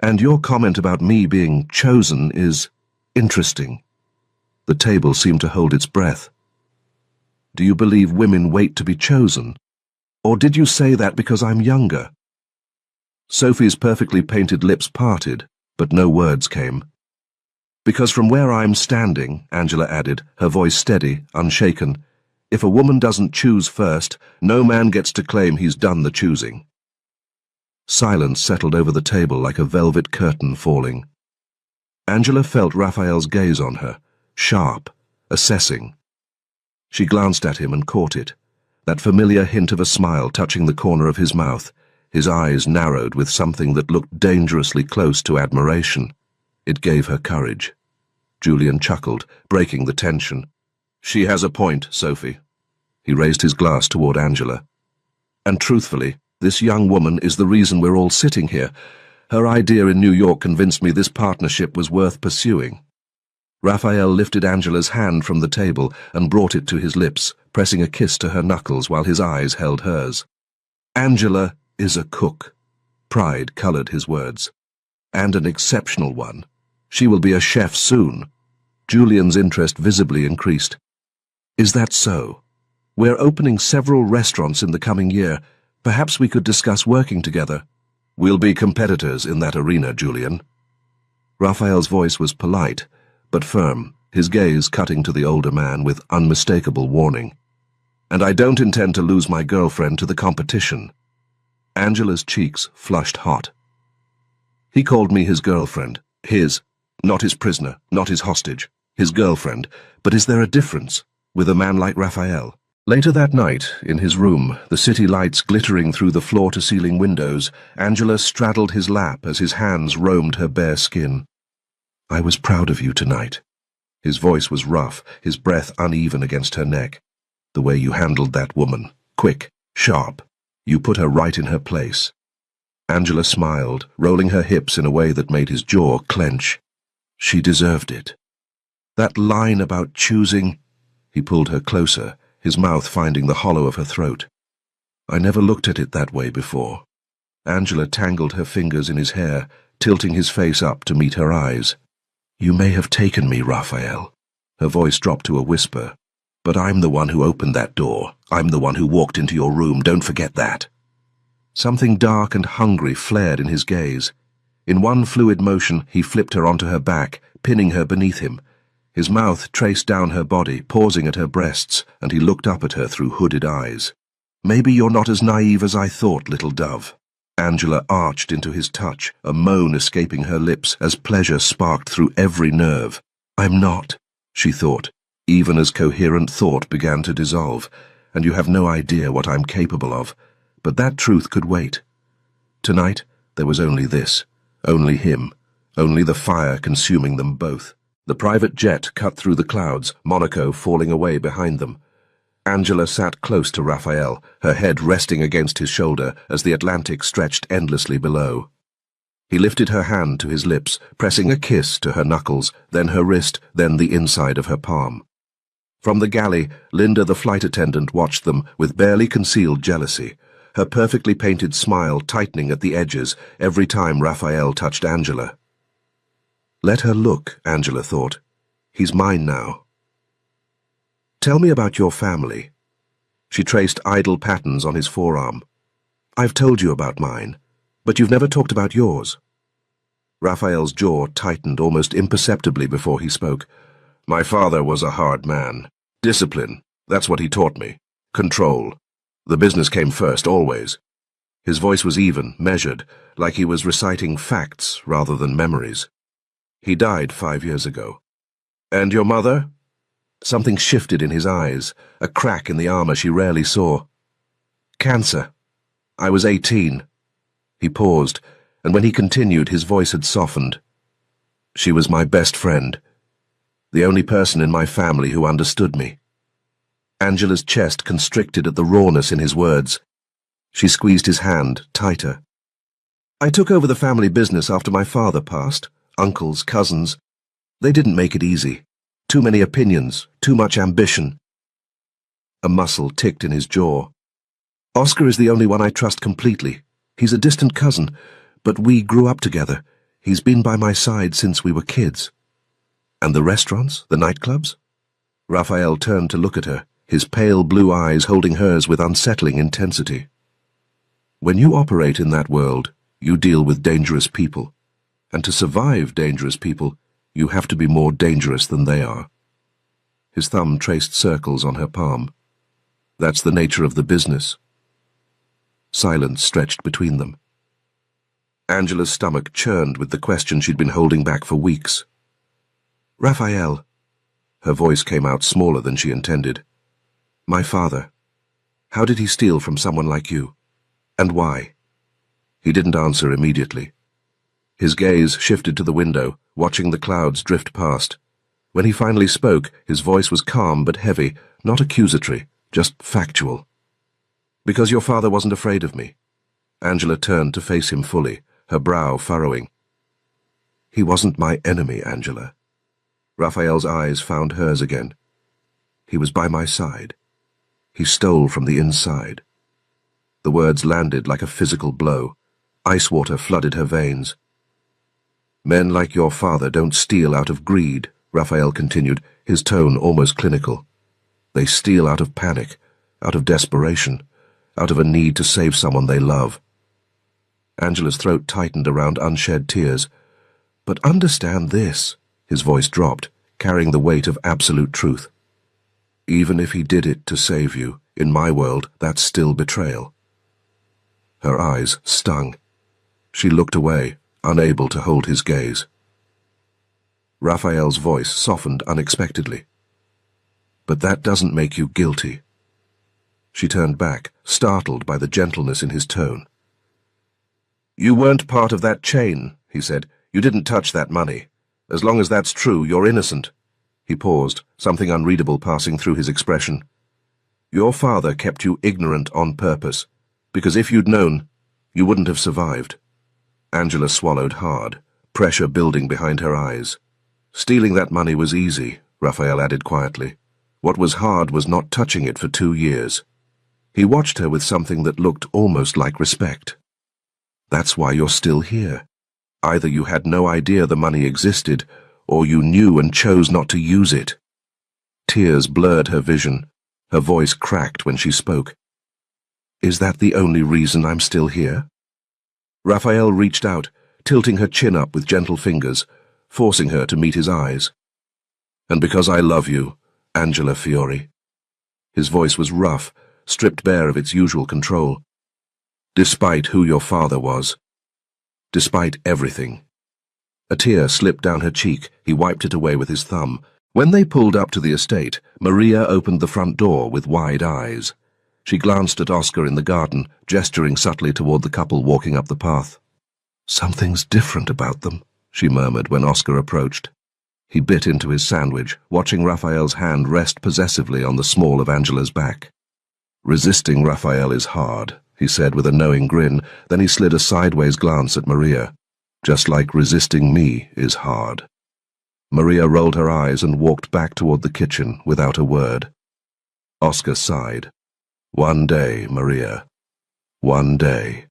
And your comment about me being chosen is interesting. The table seemed to hold its breath. Do you believe women wait to be chosen? Or did you say that because I'm younger? Sophie's perfectly painted lips parted, but no words came. Because from where I'm standing, Angela added, her voice steady, unshaken, if a woman doesn't choose first, no man gets to claim he's done the choosing. Silence settled over the table like a velvet curtain falling. Angela felt Raphael's gaze on her, sharp, assessing. She glanced at him and caught it, that familiar hint of a smile touching the corner of his mouth, his eyes narrowed with something that looked dangerously close to admiration. It gave her courage. Julian chuckled, breaking the tension. She has a point, Sophie. He raised his glass toward Angela. And truthfully, this young woman is the reason we're all sitting here. Her idea in New York convinced me this partnership was worth pursuing. Raphael lifted Angela's hand from the table and brought it to his lips, pressing a kiss to her knuckles while his eyes held hers. Angela is a cook. Pride colored his words. And an exceptional one. She will be a chef soon. Julian's interest visibly increased. Is that so? We're opening several restaurants in the coming year. Perhaps we could discuss working together. We'll be competitors in that arena, Julian. Raphael's voice was polite, but firm, his gaze cutting to the older man with unmistakable warning. And I don't intend to lose my girlfriend to the competition. Angela's cheeks flushed hot. He called me his girlfriend. His. Not his prisoner, not his hostage. His girlfriend. But is there a difference with a man like Raphael? Later that night, in his room, the city lights glittering through the floor-to-ceiling windows, Angela straddled his lap as his hands roamed her bare skin. I was proud of you tonight. His voice was rough, his breath uneven against her neck. The way you handled that woman. Quick, sharp. You put her right in her place. Angela smiled, rolling her hips in a way that made his jaw clench. She deserved it. That line about choosing... He pulled her closer, his mouth finding the hollow of her throat. I never looked at it that way before. Angela tangled her fingers in his hair, tilting his face up to meet her eyes. You may have taken me, Raphael. Her voice dropped to a whisper. But I'm the one who opened that door. I'm the one who walked into your room, don't forget that. Something dark and hungry flared in his gaze. In one fluid motion, he flipped her onto her back, pinning her beneath him. His mouth traced down her body, pausing at her breasts, and he looked up at her through hooded eyes. Maybe you're not as naive as I thought, little dove. Angela arched into his touch, a moan escaping her lips as pleasure sparked through every nerve. I'm not, she thought, even as coherent thought began to dissolve, and you have no idea what I'm capable of. But that truth could wait. Tonight, there was only this, only him, only the fire consuming them both. The private jet cut through the clouds, Monaco falling away behind them. Angela sat close to Raphael, her head resting against his shoulder as the Atlantic stretched endlessly below. He lifted her hand to his lips, pressing a kiss to her knuckles, then her wrist, then the inside of her palm. From the galley, Linda the flight attendant watched them with barely concealed jealousy, her perfectly painted smile tightening at the edges every time Raphael touched Angela. Let her look, Angela thought. He's mine now. Tell me about your family. She traced idle patterns on his forearm. I've told you about mine, but you've never talked about yours. Raphael's jaw tightened almost imperceptibly before he spoke. My father was a hard man. Discipline, that's what he taught me. Control. The business came first, always. His voice was even, measured, like he was reciting facts rather than memories. He died 5 years ago. And your mother? Something shifted in his eyes, a crack in the armor she rarely saw. Cancer. I was 18. He paused, and when he continued, his voice had softened. She was my best friend, the only person in my family who understood me. Angela's chest constricted at the rawness in his words. She squeezed his hand tighter. I took over the family business after my father passed. Uncles, cousins. They didn't make it easy. Too many opinions, too much ambition. A muscle ticked in his jaw. Oscar is the only one I trust completely. He's a distant cousin, but we grew up together. He's been by my side since we were kids. And the restaurants, the nightclubs? Raphael turned to look at her, his pale blue eyes holding hers with unsettling intensity. When you operate in that world, you deal with dangerous people. And to survive dangerous people, you have to be more dangerous than they are. His thumb traced circles on her palm. That's the nature of the business. Silence stretched between them. Angela's stomach churned with the question she'd been holding back for weeks. Raphael. Her voice came out smaller than she intended. My father. How did he steal from someone like you? And why? He didn't answer immediately. His gaze shifted to the window, watching the clouds drift past. When he finally spoke, his voice was calm but heavy, not accusatory, just factual. Because your father wasn't afraid of me. Angela turned to face him fully, her brow furrowing. He wasn't my enemy, Angela. Raphael's eyes found hers again. He was by my side. He stole from the inside. The words landed like a physical blow. Ice water flooded her veins. Men like your father don't steal out of greed, Raphael continued, his tone almost clinical. They steal out of panic, out of desperation, out of a need to save someone they love. Angela's throat tightened around unshed tears. But understand this, his voice dropped, carrying the weight of absolute truth. Even if he did it to save you, in my world, that's still betrayal. Her eyes stung. She looked away, unable to hold his gaze. Raphael's voice softened unexpectedly. But that doesn't make you guilty. She turned back, startled by the gentleness in his tone. You weren't part of that chain, he said. You didn't touch that money. As long as that's true, you're innocent. He paused, something unreadable passing through his expression. Your father kept you ignorant on purpose, because if you'd known, you wouldn't have survived. Angela swallowed hard, pressure building behind her eyes. Stealing that money was easy, Raphael added quietly. What was hard was not touching it for 2 years. He watched her with something that looked almost like respect. That's why you're still here. Either you had no idea the money existed, or you knew and chose not to use it. Tears blurred her vision. Her voice cracked when she spoke. Is that the only reason I'm still here? Raphael reached out, tilting her chin up with gentle fingers, forcing her to meet his eyes. And because I love you, Angela Fiore. His voice was rough, stripped bare of its usual control. Despite who your father was. Despite everything. A tear slipped down her cheek. He wiped it away with his thumb. When they pulled up to the estate, Maria opened the front door with wide eyes. She glanced at Oscar in the garden, gesturing subtly toward the couple walking up the path. Something's different about them, she murmured when Oscar approached. He bit into his sandwich, watching Raphael's hand rest possessively on the small of Angela's back. Resisting Raphael is hard, he said with a knowing grin, then he slid a sideways glance at Maria. Just like resisting me is hard. Maria rolled her eyes and walked back toward the kitchen without a word. Oscar sighed. One day, Maria. One day.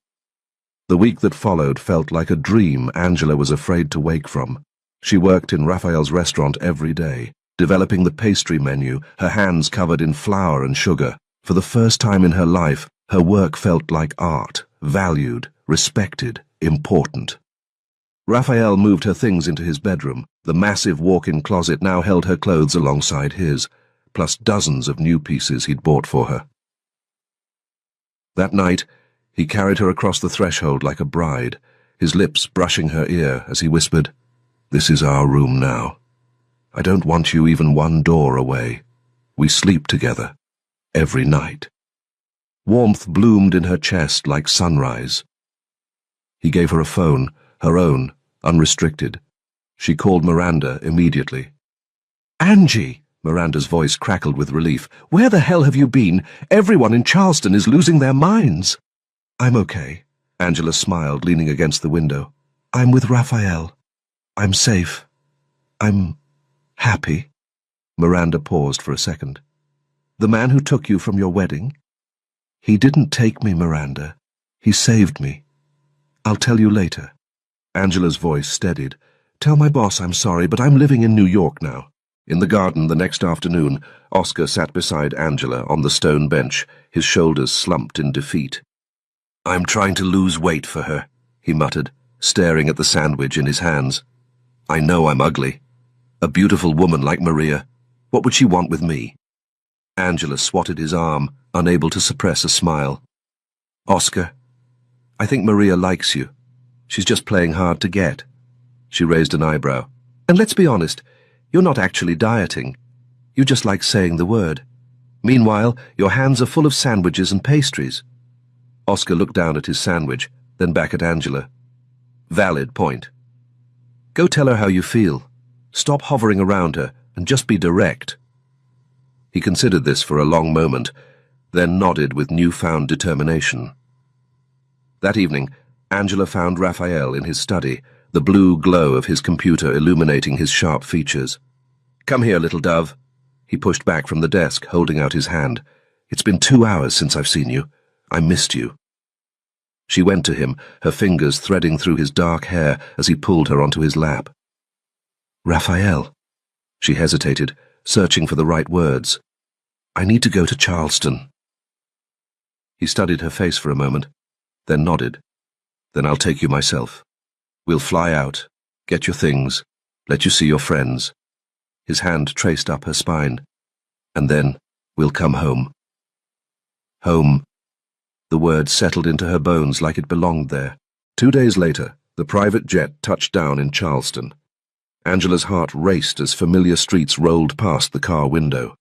The week that followed felt like a dream Angela was afraid to wake from. She worked in Raphael's restaurant every day, developing the pastry menu, her hands covered in flour and sugar. For the first time in her life, her work felt like art, valued, respected, important. Raphael moved her things into his bedroom. The massive walk-in closet now held her clothes alongside his, plus dozens of new pieces he'd bought for her. That night, he carried her across the threshold like a bride, his lips brushing her ear as he whispered, "This is our room now. I don't want you even one door away. We sleep together, every night." Warmth bloomed in her chest like sunrise. He gave her a phone, her own, unrestricted. She called Miranda immediately. "Angie!" Miranda's voice crackled with relief. "Where the hell have you been? Everyone in Charleston is losing their minds." "I'm okay," Angela smiled, leaning against the window. "I'm with Raphael. I'm safe. I'm happy." Miranda paused for a second. The man who took you from your wedding? He didn't take me, Miranda. He saved me. I'll tell you later. Angela's voice steadied. Tell my boss I'm sorry, but I'm living in New York now. In the garden the next afternoon, Oscar sat beside Angela on the stone bench, his shoulders slumped in defeat. I'm trying to lose weight for her, he muttered, staring at the sandwich in his hands. I know I'm ugly. A beautiful woman like Maria. What would she want with me? Angela swatted his arm, unable to suppress a smile. Oscar, I think Maria likes you. She's just playing hard to get. She raised an eyebrow. And let's be honest, you're not actually dieting. You just like saying the word. Meanwhile, your hands are full of sandwiches and pastries. Oscar looked down at his sandwich, then back at Angela. Valid point. Go tell her how you feel. Stop hovering around her and just be direct. He considered this for a long moment, then nodded with newfound determination. That evening, Angela found Raphael in his study, the blue glow of his computer illuminating his sharp features. Come here, little dove. He pushed back from the desk, holding out his hand. It's been 2 hours since I've seen you. I missed you. She went to him, her fingers threading through his dark hair as he pulled her onto his lap. Raphael. She hesitated, searching for the right words. I need to go to Charleston. He studied her face for a moment, then nodded. Then I'll take you myself. We'll fly out, get your things, let you see your friends. His hand traced up her spine. And then we'll come home. Home. The word settled into her bones like it belonged there. 2 days later, the private jet touched down in Charleston. Angela's heart raced as familiar streets rolled past the car window.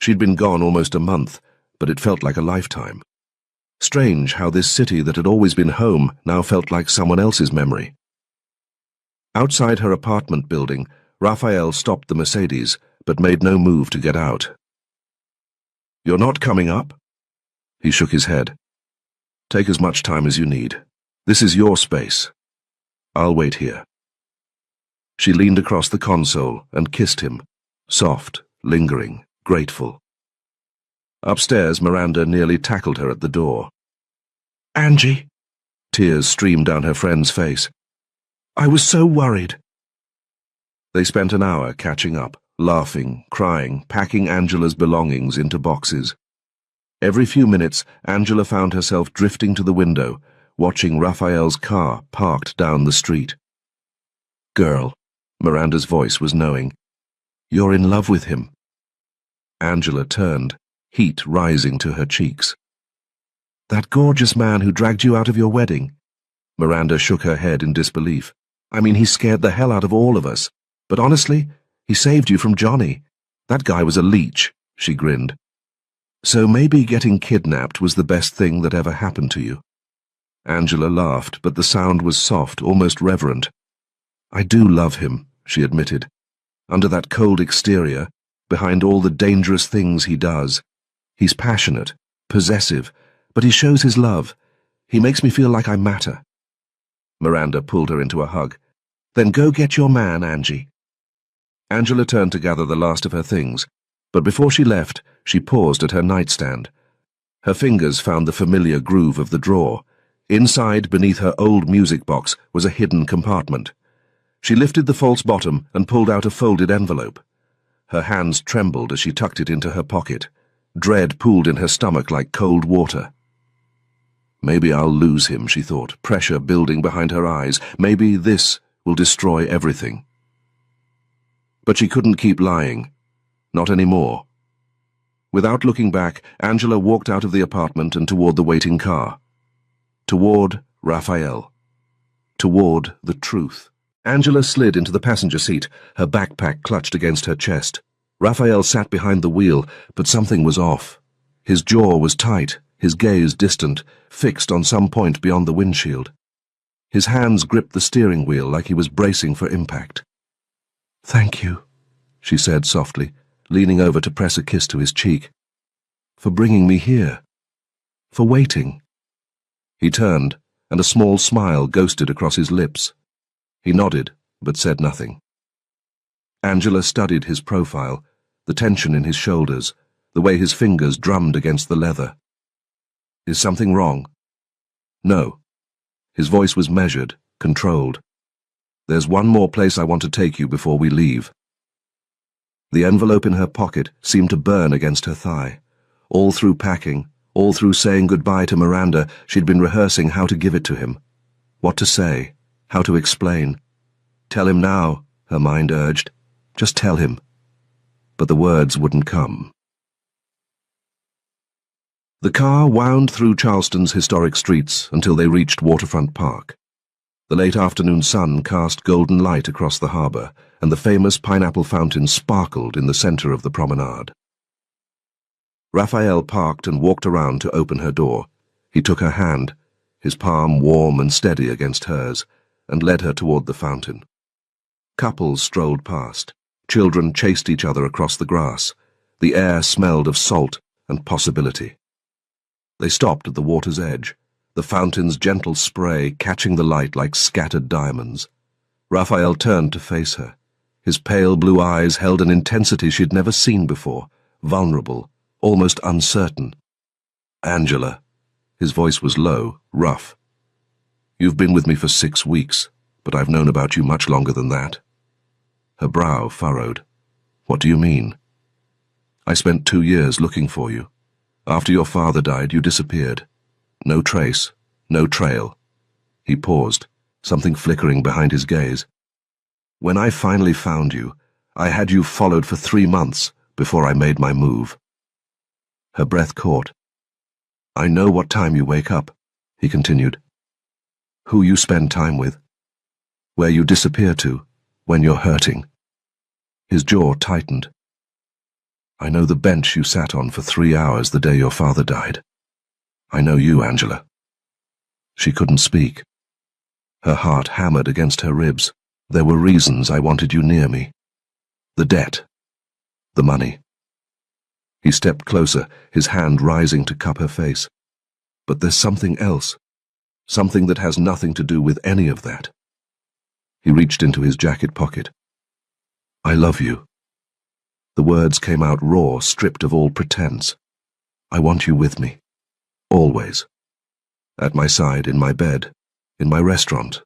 She'd been gone almost a month, but it felt like a lifetime. Strange how this city that had always been home now felt like someone else's memory. Outside her apartment building, Raphael stopped the Mercedes, but made no move to get out. You're not coming up? He shook his head. Take as much time as you need. This is your space. I'll wait here. She leaned across the console and kissed him, soft, lingering, grateful. Upstairs, Miranda nearly tackled her at the door. Angie! Tears streamed down her friend's face. I was so worried. They spent an hour catching up, laughing, crying, packing Angela's belongings into boxes. Every few minutes, Angela found herself drifting to the window, watching Raphael's car parked down the street. Girl, Miranda's voice was knowing. You're in love with him. Angela turned, heat rising to her cheeks. That gorgeous man who dragged you out of your wedding? Miranda shook her head in disbelief. I mean, he scared the hell out of all of us. But honestly, he saved you from Johnny. That guy was a leech, she grinned. So maybe getting kidnapped was the best thing that ever happened to you. Angela laughed, but the sound was soft, almost reverent. I do love him, she admitted. Under that cold exterior, behind all the dangerous things he does, he's passionate, possessive, but he shows his love. He makes me feel like I matter. Miranda pulled her into a hug. Then go get your man, Angie. Angela turned to gather the last of her things, but before she left, she paused at her nightstand. Her fingers found the familiar groove of the drawer. Inside, beneath her old music box, was a hidden compartment. She lifted the false bottom and pulled out a folded envelope. Her hands trembled as she tucked it into her pocket. Dread pooled in her stomach like cold water. Maybe I'll lose him, she thought, pressure building behind her eyes. Maybe this will destroy everything. But she couldn't keep lying. Not anymore. Without looking back, Angela walked out of the apartment and toward the waiting car. Toward Raphael. Toward the truth. Angela slid into the passenger seat, her backpack clutched against her chest. Raphael sat behind the wheel, but something was off. His jaw was tight, his gaze distant, fixed on some point beyond the windshield. His hands gripped the steering wheel like he was bracing for impact. Thank you, she said softly, leaning over to press a kiss to his cheek. For bringing me here. For waiting. He turned, and a small smile ghosted across his lips. He nodded, but said nothing. Angela studied his profile, the tension in his shoulders, the way his fingers drummed against the leather. "Is something wrong?" "No." His voice was measured, controlled. "There's one more place I want to take you before we leave." The envelope in her pocket seemed to burn against her thigh. All through packing, all through saying goodbye to Miranda, she'd been rehearsing how to give it to him. What to say, how to explain. "Tell him now," her mind urged. "Just tell him." But the words wouldn't come. The car wound through Charleston's historic streets until they reached Waterfront Park. The late afternoon sun cast golden light across the harbour, and the famous pineapple fountain sparkled in the centre of the promenade. Raphael parked and walked around to open her door. He took her hand, his palm warm and steady against hers, and led her toward the fountain. Couples strolled past. Children chased each other across the grass. The air smelled of salt and possibility. They stopped at the water's edge, the fountain's gentle spray catching the light like scattered diamonds. Raphael turned to face her. His pale blue eyes held an intensity she'd never seen before, vulnerable, almost uncertain. "Angela." His voice was low, rough. "You've been with me for 6 weeks, but I've known about you much longer than that." Her brow furrowed. "What do you mean?" "I spent 2 years looking for you. After your father died, you disappeared. No trace, no trail." He paused, something flickering behind his gaze. "When I finally found you, I had you followed for 3 months before I made my move." Her breath caught. "I know what time you wake up," he continued. "Who you spend time with. Where you disappear to when you're hurting." His jaw tightened. "I know the bench you sat on for 3 hours the day your father died. I know you, Angela." She couldn't speak. Her heart hammered against her ribs. "There were reasons I wanted you near me. The debt. The money." He stepped closer, his hand rising to cup her face. "But there's something else. Something that has nothing to do with any of that." He reached into his jacket pocket. "I love you." The words came out raw, stripped of all pretense. "I want you with me. Always. At my side, in my bed, in my restaurant,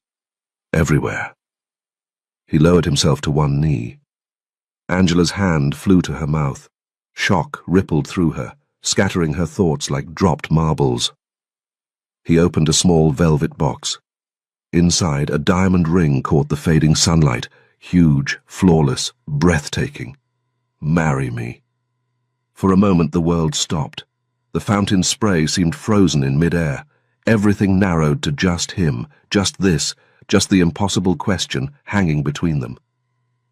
everywhere." He lowered himself to one knee. Angela's hand flew to her mouth. Shock rippled through her, scattering her thoughts like dropped marbles. He opened a small velvet box. Inside, a diamond ring caught the fading sunlight, huge, flawless, breathtaking. "Marry me." For a moment the world stopped. The fountain spray seemed frozen in mid-air. Everything narrowed to just him, just this, just the impossible question hanging between them.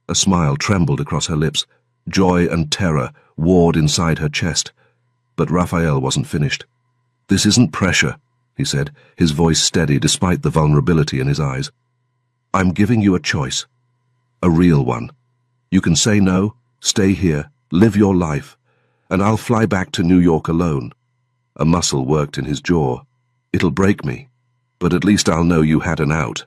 A smile trembled across her lips. Joy and terror warred inside her chest. But Raphael wasn't finished. "This isn't pressure," he said, his voice steady despite the vulnerability in his eyes. "I'm giving you a choice. A real one. You can say no, stay here, live your life, and I'll fly back to New York alone." A muscle worked in his jaw. "It'll break me, but at least I'll know you had an out."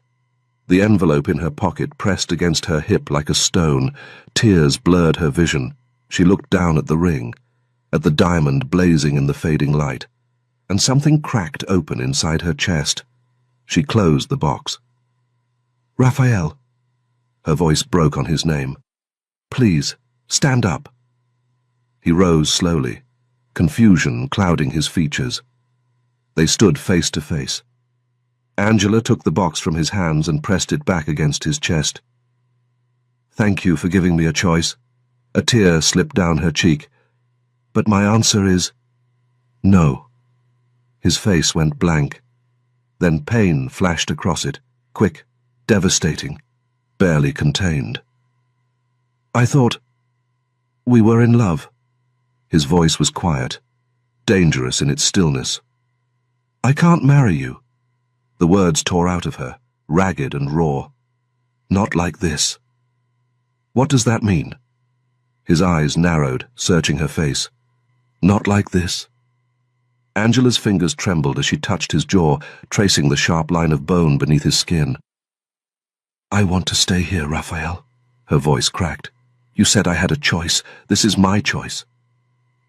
The envelope in her pocket pressed against her hip like a stone. Tears blurred her vision. She looked down at the ring, at the diamond blazing in the fading light, and something cracked open inside her chest. She closed the box. "Raphael." Her voice broke on his name. "Please, stand up." He rose slowly, confusion clouding his features. They stood face to face. Angela took the box from his hands and pressed it back against his chest. "Thank you for giving me a choice." A tear slipped down her cheek. "But my answer is no." His face went blank. Then pain flashed across it, quick, devastating, barely contained. "I thought we were in love." His voice was quiet, dangerous in its stillness. "I can't marry you." The words tore out of her, ragged and raw. "Not like this." "What does that mean?" His eyes narrowed, searching her face. "Not like this." Angela's fingers trembled as she touched his jaw, tracing the sharp line of bone beneath his skin. "I want to stay here, Raphael." Her voice cracked. You said I had a choice. This is my choice.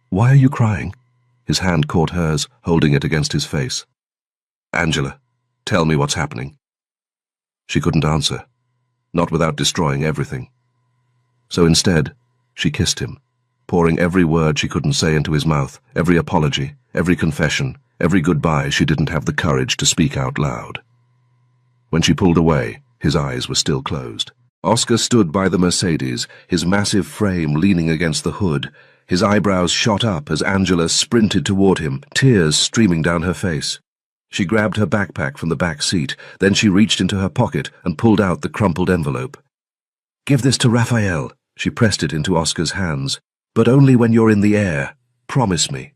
Why are you crying? His hand caught hers, holding it against his face. Angela, tell me what's happening. She couldn't answer, not without destroying everything. So instead, she kissed him, pouring every word she couldn't say into his mouth, every apology, every confession, every goodbye she didn't have the courage to speak out loud. When she pulled away, his eyes were still closed. Oscar stood by the Mercedes, his massive frame leaning against the hood. His eyebrows shot up as Angela sprinted toward him, tears streaming down her face. She grabbed her backpack from the back seat, then she reached into her pocket and pulled out the crumpled envelope. Give this to Raphael. She pressed it into Oscar's hands. But only when you're in the air. Promise me.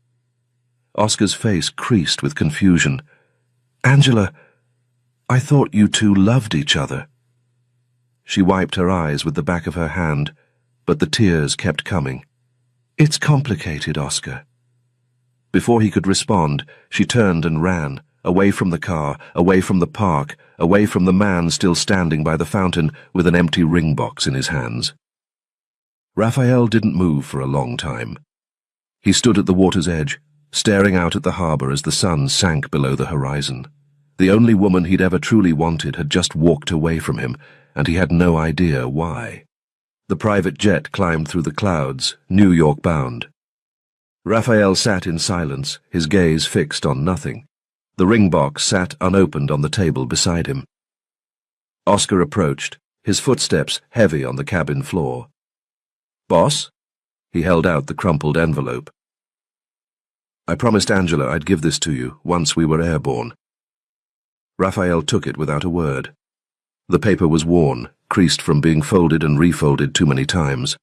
Oscar's face creased with confusion. Angela, I thought you two loved each other. She wiped her eyes with the back of her hand, but the tears kept coming. It's complicated, Oscar. Before he could respond, she turned and ran, away from the car, away from the park, away from the man still standing by the fountain with an empty ring box in his hands. Raphael didn't move for a long time. He stood at the water's edge, staring out at the harbour as the sun sank below the horizon. The only woman he'd ever truly wanted had just walked away from him, and he had no idea why. The private jet climbed through the clouds, New York bound. Raphael sat in silence, his gaze fixed on nothing. The ring box sat unopened on the table beside him. Oscar approached, his footsteps heavy on the cabin floor. Boss? He held out the crumpled envelope. I promised Angela I'd give this to you once we were airborne. Raphael took it without a word. The paper was worn, creased from being folded and refolded too many times.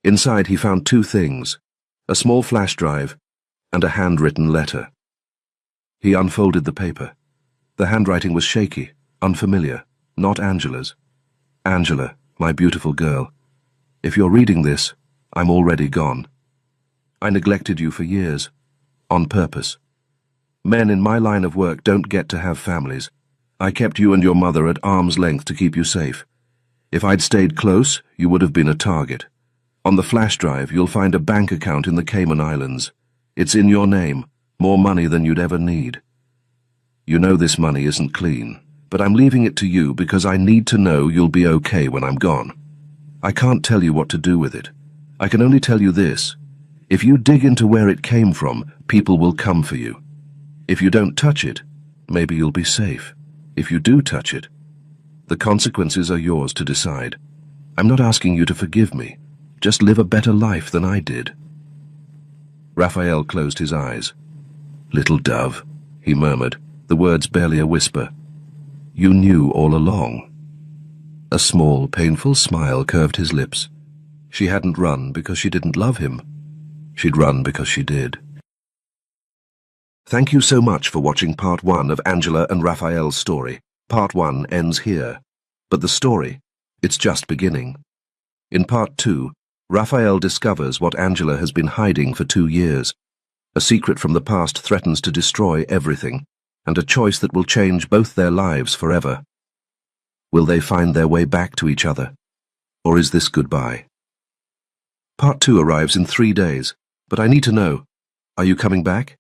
Inside he found two things, a small flash drive and a handwritten letter. He unfolded the paper. The handwriting was shaky, unfamiliar, not Angela's. Angela, my beautiful girl, if you're reading this, I'm already gone. I neglected you for years, on purpose. Men in my line of work don't get to have families. I kept you and your mother at arm's length to keep you safe. If I'd stayed close, you would have been a target. On the flash drive, you'll find a bank account in the Cayman Islands. It's in your name, more money than you'd ever need. You know this money isn't clean, but I'm leaving it to you because I need to know you'll be okay when I'm gone. I can't tell you what to do with it. I can only tell you this. If you dig into where it came from, people will come for you. If you don't touch it, maybe you'll be safe. If you do touch it, the consequences are yours to decide. I'm not asking you to forgive me. Just live a better life than I did. Raphael closed his eyes. Little dove, he murmured, the words barely a whisper. You knew all along. A small, painful smile curved his lips. She hadn't run because she didn't love him. She'd run because she did. Thank you so much for watching Part 1 of Angela and Raphael's story. Part 1 ends here. But the story, it's just beginning. In Part 2, Raphael discovers what Angela has been hiding for 2 years. A secret from the past threatens to destroy everything, and a choice that will change both their lives forever. Will they find their way back to each other? Or is this goodbye? Part 2 arrives in 3 days, but I need to know, are you coming back?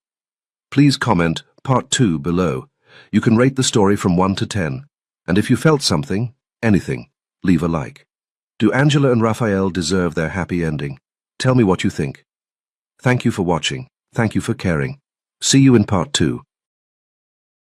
Please comment Part 2 below. You can rate the story from 1 to 10, and if you felt something, anything, leave a like. Do Angela and Raphael deserve their happy ending? Tell me what you think. Thank you for watching. Thank you for caring. See you in Part 2.